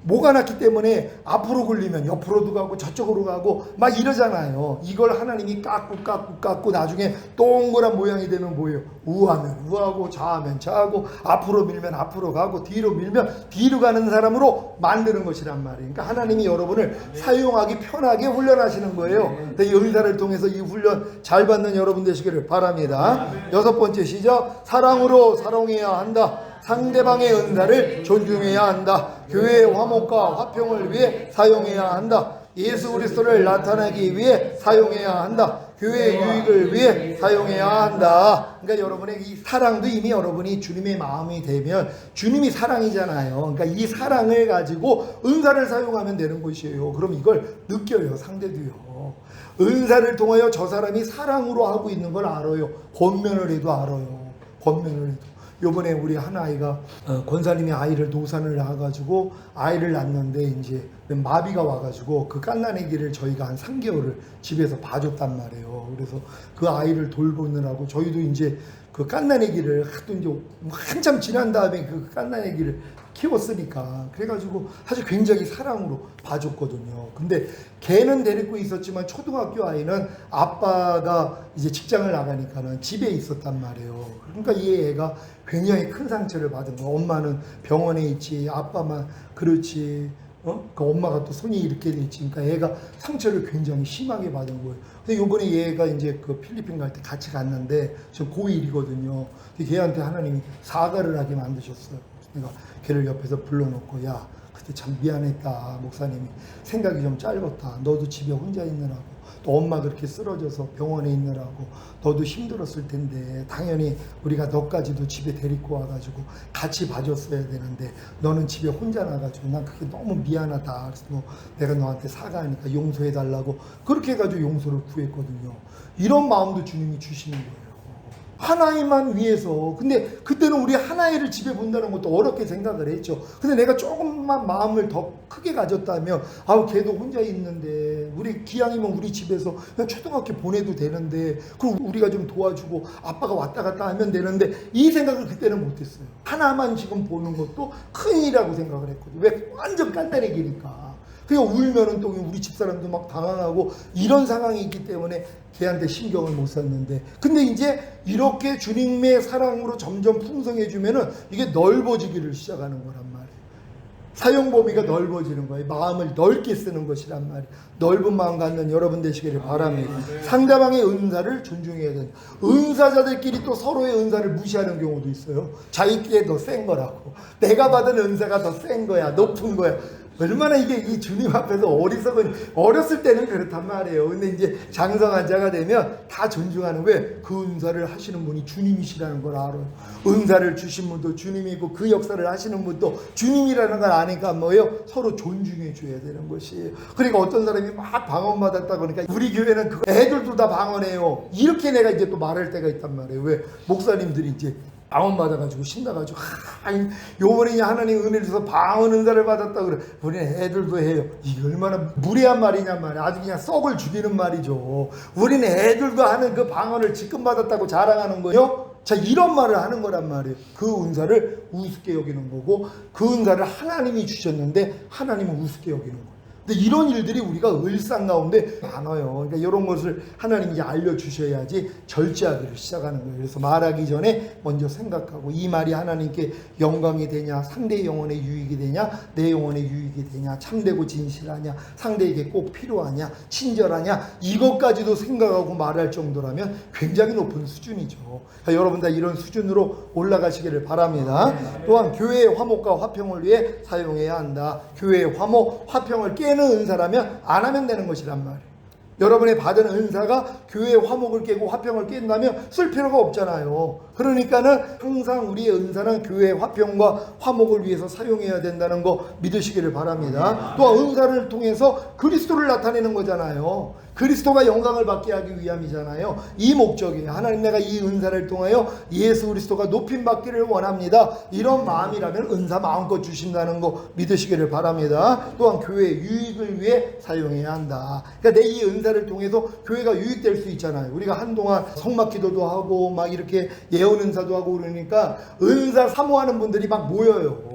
뭐가 났기 때문에 앞으로 굴리면 옆으로도 가고 저쪽으로 가고 막 이러잖아요. 이걸 하나님이 깎고 나중에 동그란 모양이 되면 뭐예요? 우하면 우하고 좌하면 좌하고 앞으로 밀면 앞으로 가고 뒤로 밀면 뒤로 가는 사람으로 만드는 것이란 말이에요. 그러니까 하나님이 여러분을 사용하기 편하게 훈련하시는 거예요. 이 은사를 통해서 이 훈련 잘 받는 여러분 되시기를 바랍니다. 6번째 시작. 사랑으로 사랑해야 한다. 상대방의 은사를 존중해야 한다. 교회의 화목과 화평을 위해 사용해야 한다. 예수 그리스도를 나타내기 위해 사용해야 한다. 교회의 유익을 위해 사용해야 한다. 그러니까 여러분의 이 사랑도 이미 여러분이 주님의 마음이 되면 주님이 사랑이잖아요. 그러니까 이 사랑을 가지고 은사를 사용하면 되는 것이에요. 그럼 이걸 느껴요. 상대도요. 은사를 통하여 저 사람이 사랑으로 하고 있는 걸 알아요. 권면을 해도 알아요. 권면을 해도. 요번에 우리 한 아이가 권사님이 아이를 노산을 낳아가지고 아이를 낳는데 이제 마비가 와가지고 그 갓난아기를 저희가 한 3개월을 집에서 봐줬단 말이에요. 그래서 그 아이를 돌보느라고 저희도 이제 그 갓난아기를 하도 이제 한참 지난 다음에 그 갓난아기를 키웠으니까 그래가지고 사실 굉장히 사랑으로 봐줬거든요. 근데 걔는 데리고 있었지만 초등학교 아이는 아빠가 이제 직장을 나가니까는 집에 있었단 말이에요. 그러니까 이 애가 굉장히 큰 상처를 받은 거예요. 엄마는 병원에 있지, 아빠만 그렇지. 그 엄마가 또 손이 이렇게 돼 있지. 그러니까 얘가 상처를 굉장히 심하게 받은 거예요. 근데 요번에 얘가 이제 그 필리핀 갈 때 같이 갔는데 저 고1이거든요. 걔한테 하나님이 사과를 하게 만드셨어요. 내가 걔를 옆에서 불러놓고 야 그때 참 미안했다 목사님이 생각이 좀 짧았다 너도 집에 혼자 있느라고 또 엄마 그렇게 쓰러져서 병원에 있느라고 너도 힘들었을 텐데 당연히 우리가 너까지도 집에 데리고 와가지고 같이 봐줬어야 되는데 너는 집에 혼자 나가지고 난 그게 너무 미안하다 그래서 내가 너한테 사과하니까 용서해달라고 그렇게 해가지고 용서를 구했거든요. 이런 마음도 주님이 주시는 거예요. 하나님만 위해서. 근데 그때는 우리 하나이를 집에 본다는 것도 어렵게 생각을 했죠. 근데 내가 조금만 마음을 더 크게 가졌다면 아우 걔도 혼자 있는데 우리 기왕이면 우리 집에서 그냥 초등학교 보내도 되는데 그럼 우리가 좀 도와주고 아빠가 왔다 갔다 하면 되는데 이 생각을 그때는 못했어요. 하나만 지금 보는 것도 큰일이라고 생각을 했거든요. 왜? 완전 깐난의 길이니까. 그냥 울면은 또 우리 집사람도 막 당황하고 이런 상황이 있기 때문에 걔한테 신경을 못 썼는데 근데 이제 이렇게 주님의 사랑으로 점점 풍성해지면은 이게 넓어지기를 시작하는 거란 말이에요. 사용 범위가 넓어지는 거예요. 마음을 넓게 쓰는 것이란 말이에요. 넓은 마음 갖는 여러분 되시기를 바랍니다. 상대방의 은사를 존중해야 된다. 은사자들끼리 또 서로의 은사를 무시하는 경우도 있어요. 자기께 더 센 거라고. 내가 받은 은사가 더 센 거야. 높은 거야. 얼마나 이게 이 주님 앞에서 어리석은 어렸을 때는 그렇단 말이에요. 근데 이제 장성한 자가 되면 다 존중하는 왜? 그 은사를 하시는 분이 주님이시라는 걸 알아요. 은사를 주신 분도 주님이고 그 역사를 하시는 분도 주님이라는 걸 아니까 뭐예요? 서로 존중해 줘야 되는 것이에요. 그러니까 어떤 사람이 막 방언받았다 그러니까 우리 교회는 그 애들도 다 방언해요. 이렇게 내가 이제 또 말할 때가 있단 말이에요. 왜? 목사님들이 이제 방언 받아가지고 신나가지고 요번에 하나님 은혜를 줘서 방언 은사를 받았다 그래. 우리는 애들도 해요. 이게 얼마나 무례한 말이냔 말이야. 아주 그냥 썩을 죽이는 말이죠. 우리는 애들도 하는 그 방언을 지금 받았다고 자랑하는 거요. 자 이런 말을 하는 거란 말이에요. 그 은사를 우습게 여기는 거고 그 은사를 하나님이 주셨는데 하나님은 우습게 여기는 거예요. 근데 이런 일들이 우리가 일상 가운데 많아요. 그러니까 이런 것을 하나님이 이제 알려주셔야지 절제하기를 시작하는 거예요. 그래서 말하기 전에 먼저 생각하고 이 말이 하나님께 영광이 되냐, 상대의 영혼에 유익이 되냐, 내 영혼에 유익이 되냐, 참되고 진실하냐, 상대에게 꼭 필요하냐, 친절하냐, 이것까지도 생각하고 말할 정도라면 굉장히 높은 수준이죠. 그러니까 여러분 다 이런 수준으로 올라가시기를 바랍니다. 또한 교회의 화목과 화평을 위해 사용해야 한다. 교회의 화목, 화평을 깨는 은사라면 안 하면 되는 것이란 말이에요. 여러분이 받은 은사가 교회의 화목을 깨고 화평을 깬다면 쓸 필요가 없잖아요. 그러니까는 항상 우리의 은사는 교회의 화평과 화목을 위해서 사용해야 된다는 거 믿으시기를 바랍니다. 또한 은사를 통해서 그리스도를 나타내는 거잖아요. 그리스도가 영광을 받게 하기 위함이잖아요. 이 목적이에요. 하나님, 내가 이 은사를 통하여 예수 그리스도가 높임 받기를 원합니다. 이런 마음이라면 은사 마음껏 주신다는 거 믿으시기를 바랍니다. 또한 교회의 유익을 위해 사용해야 한다. 그러니까 내 이 은사를 통해서 교회가 유익될 수 있잖아요. 우리가 한동안 성막기도도 하고 막 이렇게 예언 은사도 하고 그러니까 은사 사모하는 분들이 막 모여요.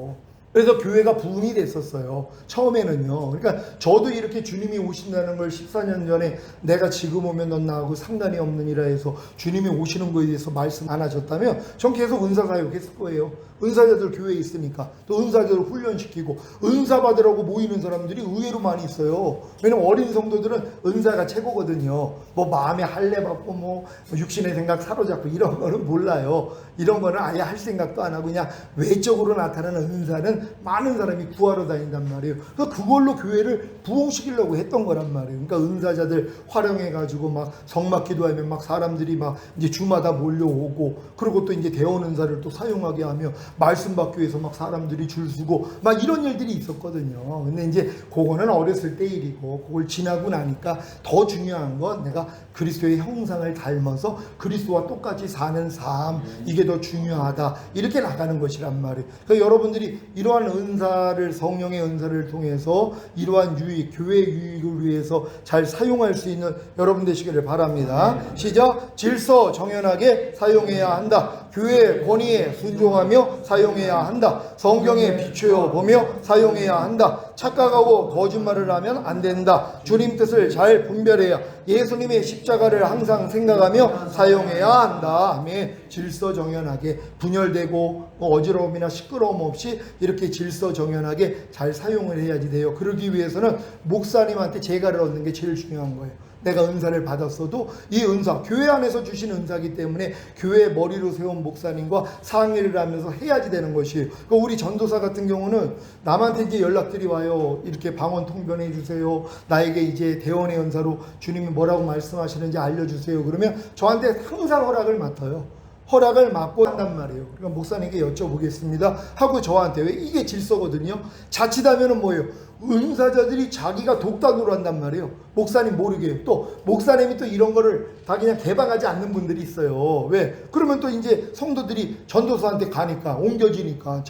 그래서 교회가 부흥이 됐었어요. 처음에는요. 그러니까 저도 이렇게 주님이 오신다는 걸 14년 전에 내가 지금 오면 넌 나하고 상관이 없느니라 해서 주님이 오시는 거에 대해서 말씀 안 하셨다면 전 계속 은사 사역했을 거예요. 은사자들 교회에 있으니까. 또 은사자들 훈련시키고 은사 받으라고 모이는 사람들이 의외로 많이 있어요. 왜냐면 어린 성도들은 은사가 최고거든요. 뭐 마음에 할례 받고 뭐 육신의 생각 사로잡고 이런 거는 몰라요. 이런 거는 아예 할 생각도 안 하고 그냥 외적으로 나타나는 은사는 많은 사람이 구하러 다닌단 말이에요. 그래서 그걸로 교회를 부흥시키려고 했던 거란 말이에요. 그러니까 은사자들 활용해가지고 막 성막 기도하면 막 사람들이 막 이제 주마다 몰려오고, 그리고 또 이제 대원 은사를 또 사용하게 하며 말씀 받기 위해서 막 사람들이 줄 서고 막 이런 일들이 있었거든요. 근데 이제 그거는 어렸을 때 일이고, 그걸 지나고 나니까 더 중요한 건 내가 그리스도의 형상을 닮아서 그리스도와 똑같이 사는 삶, 이게 더 중요하다. 이렇게 나가는 것이란 말이에요. 그러니까 여러분들이 이러한 은사를, 성령의 은사를 통해서 이러한 유익, 교회의 유익을 위해서 잘 사용할 수 있는 여러분 되시기를 바랍니다. 시작. 질서 정연하게 사용해야 한다. 교회의 권위에 순종하며 사용해야 한다. 성경에 비추어 보며 사용해야 한다. 착각하고 거짓말을 하면 안 된다. 주님 뜻을 잘 분별해야, 예수님의 십자가를 항상 생각하며 사용해야 한다. 아멘. 질서 정연하게, 분열되고 어지러움이나 시끄러움 없이 이렇게 질서 정연하게 잘 사용을 해야지 돼요. 그러기 위해서는 목사님한테 제가를 얻는 게 제일 중요한 거예요. 내가 은사를 받았어도 이 은사, 교회 안에서 주신 은사이기 때문에 교회의 머리로 세운 목사님과 상의를 하면서 해야지 되는 것이에요. 그러니까 우리 전도사 같은 경우는 남한테 이제 연락들이 와요. 이렇게 방언 통변해 주세요. 나에게 이제 대원의 은사로 주님이 뭐라고 말씀하시는지 알려주세요. 그러면 저한테 항상 허락을 맡아요. 허락을 맡고 한단 말이에요. 그러니까 목사님께 여쭤보겠습니다 하고 저한테, 왜 이게 질서거든요. 자칫하면은 뭐예요? 은사자들이 자기가 독단으로 한단 말이에요. 목사님 모르게. 또 목사님이 또 이런 거를 다 그냥 개방하지 않는 분들이 있어요. 왜? 그러면 또 이제 성도들이 전도사한테 가니까, 옮겨지니까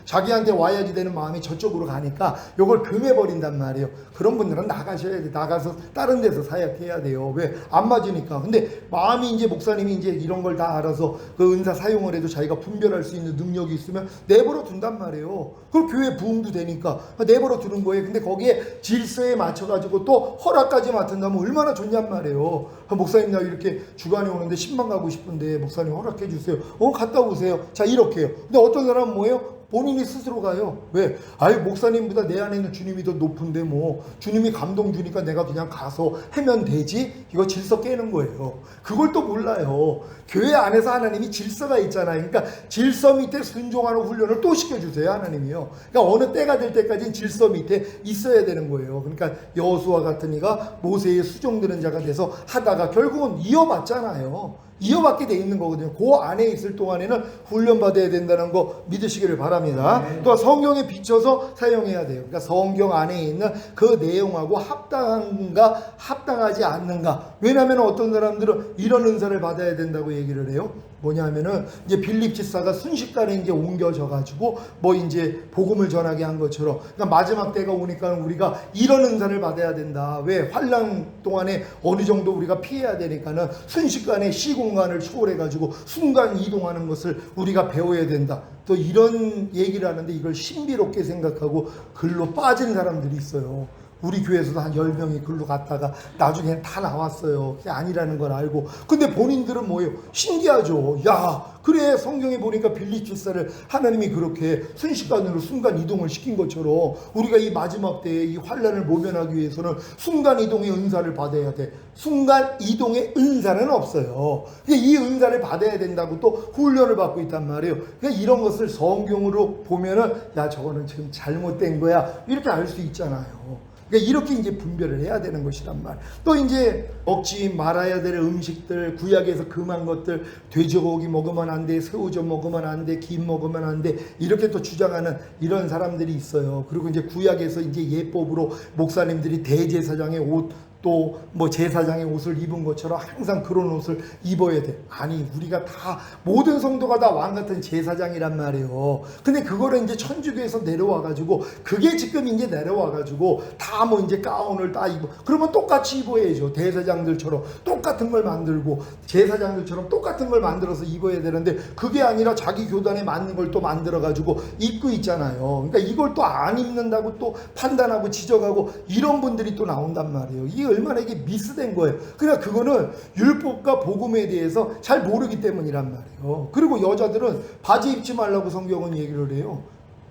자기한테 와야지 되는 마음이 저쪽으로 가니까 요걸 금해버린단 말이에요. 그런 분들은 나가셔야 돼. 나가서 다른 데서 사역해야 돼요. 왜? 안 맞으니까. 근데 마음이 이제 목사님이 이제 이런 걸 다 알아서 그 은사 사용을 해도 자기가 분별할 수 있는 능력이 있으면 내버려 둔단 말이에요. 그럼 교회 부흥도 되니까 내버려 두는 거예요. 근데 거기에 질서에 맞춰가지고 또 허락까지 맡은다면 얼마나 좋냔 말이에요. 목사님, 나 이렇게 주간에 오는데 10만 가고 싶은데 목사님 허락해 주세요. 갔다 오세요. 자, 이렇게요. 근데 어떤 사람은 뭐예요? 본인이 스스로 가요. 왜? 아유, 목사님보다 내 안에 있는 주님이 더 높은데 뭐 주님이 감동 주니까 내가 그냥 가서 하면 되지? 이거 질서 깨는 거예요. 그걸 또 몰라요. 교회 안에서 하나님이 질서가 있잖아요. 그러니까 질서 밑에 순종하는 훈련을 또 시켜주세요, 하나님이요. 그러니까 어느 때가 될 때까지는 질서 밑에 있어야 되는 거예요. 그러니까 여호수아 같은 이가 모세의 수종드는 자가 돼서 하다가 결국은 이어받잖아요. 이어받게 돼 있는 거거든요. 그 안에 있을 동안에는 훈련받아야 된다는 거 믿으시기를 바랍니다. 또 성경에 비춰서 사용해야 돼요. 그러니까 성경 안에 있는 그 내용하고 합당한가 합당하지 않는가. 왜냐하면 어떤 사람들은 이런 은사를 받아야 된다고 얘기를 해요. 뭐냐면은 이제 빌립 집사가 순식간에 이제 옮겨져 가지고 뭐 이제 복음을 전하게 한 것처럼, 그러니까 마지막 때가 오니까 우리가 이런 은사를 받아야 된다. 왜? 환난 동안에 어느 정도 우리가 피해야 되니까는 순식간에 시공간을 초월해 가지고 순간 이동하는 것을 우리가 배워야 된다. 또 이런 얘기를 하는데 이걸 신비롭게 생각하고 글로 빠진 사람들이 있어요. 우리 교회에서도 한 10명이 글로 갔다가 나중에 다 나왔어요. 그게 아니라는 걸 알고. 근데 본인들은 뭐예요? 신기하죠. 야, 그래, 성경에 보니까 빌립 집사를 하나님이 그렇게 순식간으로 순간 이동을 시킨 것처럼 우리가 이 마지막 때에 이 환란을 모면하기 위해서는 순간 이동의 은사를 받아야 돼. 순간 이동의 은사는 없어요. 이 은사를 받아야 된다고 또 훈련을 받고 있단 말이에요. 그러니까 이런 것을 성경으로 보면은 야, 저거는 지금 잘못된 거야, 이렇게 알 수 있잖아요. 그러니까 이렇게 이제 분별을 해야 되는 것이란 말. 또 이제 먹지 말아야 될 음식들, 구약에서 금한 것들, 돼지고기 먹으면 안 돼, 새우젓 먹으면 안 돼, 김 먹으면 안 돼, 이렇게 또 주장하는 이런 사람들이 있어요. 그리고 이제 구약에서 이제 예법으로 목사님들이 대제사장의 옷, 또 뭐 제사장의 옷을 입은 것처럼 항상 그런 옷을 입어야 돼. 아니, 우리가 다 모든 성도가 다 왕 같은 제사장이란 말이에요. 근데 그거를 이제 천주교에서 내려와 가지고, 그게 지금 이제 내려와 가지고 다 뭐 이제 가운을 다 입어. 그러면 똑같이 입어야죠. 대사장들처럼 똑같은 걸 만들고 제사장들처럼 똑같은 걸 만들어서 입어야 되는데, 그게 아니라 자기 교단에 맞는 걸 또 만들어 가지고 입고 있잖아요. 그러니까 이걸 또 안 입는다고 또 판단하고 지적하고 이런 분들이 또 나온단 말이에요. 이게 얼마나 이게 미스된 거예요. 그러니까 그거는 율법과 복음에 대해서 잘 모르기 때문이란 말이에요. 그리고 여자들은 바지 입지 말라고 성경은 얘기를 해요.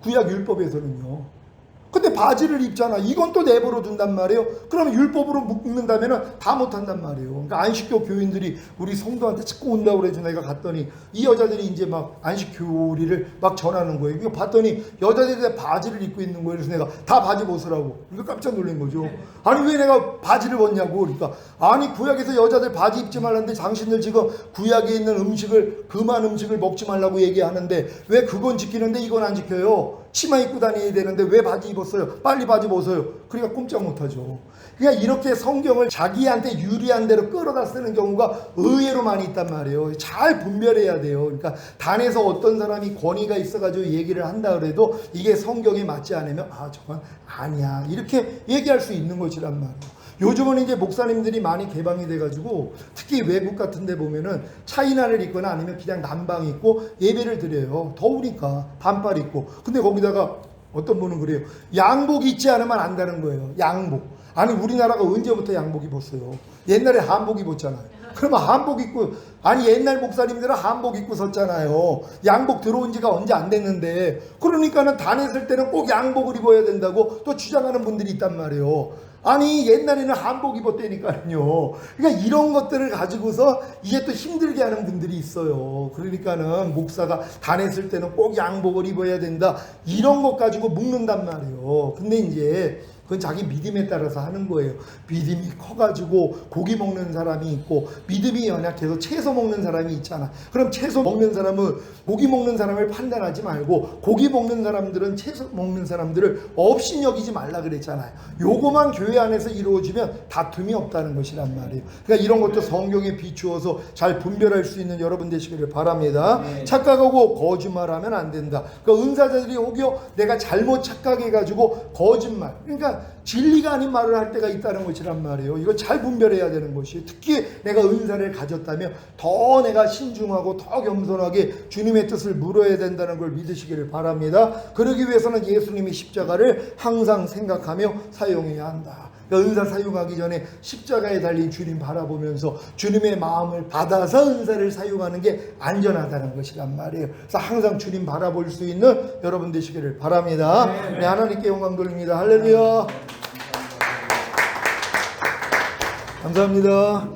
구약 율법에서는요. 근데 바지를 입잖아. 이건 또 내버려 둔단 말이에요. 그러면 율법으로 묶는다면 다 못한단 말이에요. 그러니까 안식교 교인들이 우리 성도한테 자꾸 온다고 그래서 내가 갔더니 이 여자들이 이제 막 안식교리를 막 전하는 거예요. 이거 봤더니 여자들이 바지를 입고 있는 거예요. 그래서 내가 다 바지 벗으라고. 그러니까 깜짝 놀란 거죠. 아니, 왜 내가 바지를 벗냐고. 그러니까 아니, 구약에서 여자들 바지 입지 말라는데 당신들 지금 구약에 있는 음식을, 금한 음식을 먹지 말라고 얘기하는데 왜 그건 지키는데 이건 안 지켜요? 치마 입고 다녀야 되는데 왜 바지 입었어요? 빨리 바지 벗어요. 그러니까 꼼짝 못하죠. 그러니까 이렇게 성경을 자기한테 유리한 대로 끌어다 쓰는 경우가 의외로 많이 있단 말이에요. 잘 분별해야 돼요. 그러니까 단에서 어떤 사람이 권위가 있어가지고 얘기를 한다 그래도 이게 성경에 맞지 않으면 아, 저건 아니야, 이렇게 얘기할 수 있는 것이란 말이에요. 요즘은 이제 목사님들이 많이 개방이 돼가지고 특히 외국 같은 데 보면은 차이나를 입거나 아니면 그냥 남방 입고 예배를 드려요. 더우니까 반팔 입고. 근데 거기다가 어떤 분은 그래요. 양복 입지 않으면 안다는 거예요. 양복. 아니, 우리나라가 언제부터 양복 입었어요? 옛날에 한복 입었잖아요. 그러면 한복 입고, 아니 옛날 목사님들은 한복 입고 섰잖아요. 양복 들어온 지가 언제 안 됐는데. 그러니까는 단에 쓸 때는 꼭 양복을 입어야 된다고 또 주장하는 분들이 있단 말이에요. 아니, 옛날에는 한복 입었다니까요. 그러니까 이런 것들을 가지고서 이게 또 힘들게 하는 분들이 있어요. 그러니까는 목사가 단에 쓸 때는 꼭 양복을 입어야 된다, 이런 것 가지고 묶는단 말이에요. 근데 이제 그건 자기 믿음에 따라서 하는 거예요. 믿음이 커가지고 고기 먹는 사람이 있고, 믿음이 연약해서 채소 먹는 사람이 있잖아. 그럼 채소 먹는 사람은 고기 먹는 사람을 판단하지 말고, 고기 먹는 사람들은 채소 먹는 사람들을 업신여기지 말라 그랬잖아요. 요거만 교회 안에서 이루어지면 다툼이 없다는 것이란 말이에요. 그러니까 이런 것도 성경에 비추어서 잘 분별할 수 있는 여러분 되시기를 바랍니다. 네. 착각하고 거짓말하면 안 된다. 그러니까 은사자들이 오히려 내가 잘못 착각해가지고 거짓말, 그러니까 진리가 아닌 말을 할 때가 있다는 것이란 말이에요. 이거 잘 분별해야 되는 것이, 특히 내가 은사를 가졌다면 더 내가 신중하고 더 겸손하게 주님의 뜻을 물어야 된다는 걸 믿으시기를 바랍니다. 그러기 위해서는 예수님이 십자가를 항상 생각하며 사용해야 한다. 그러니까 은사 사용하기 전에 십자가에 달린 주님 바라보면서 주님의 마음을 받아서 은사를 사용하는 게 안전하다는 것이란 말이에요. 그래서 항상 주님 바라볼 수 있는 여러분 되시기를 바랍니다. 네, 하나님께 영광 돌립니다. 할렐루야. 감사합니다.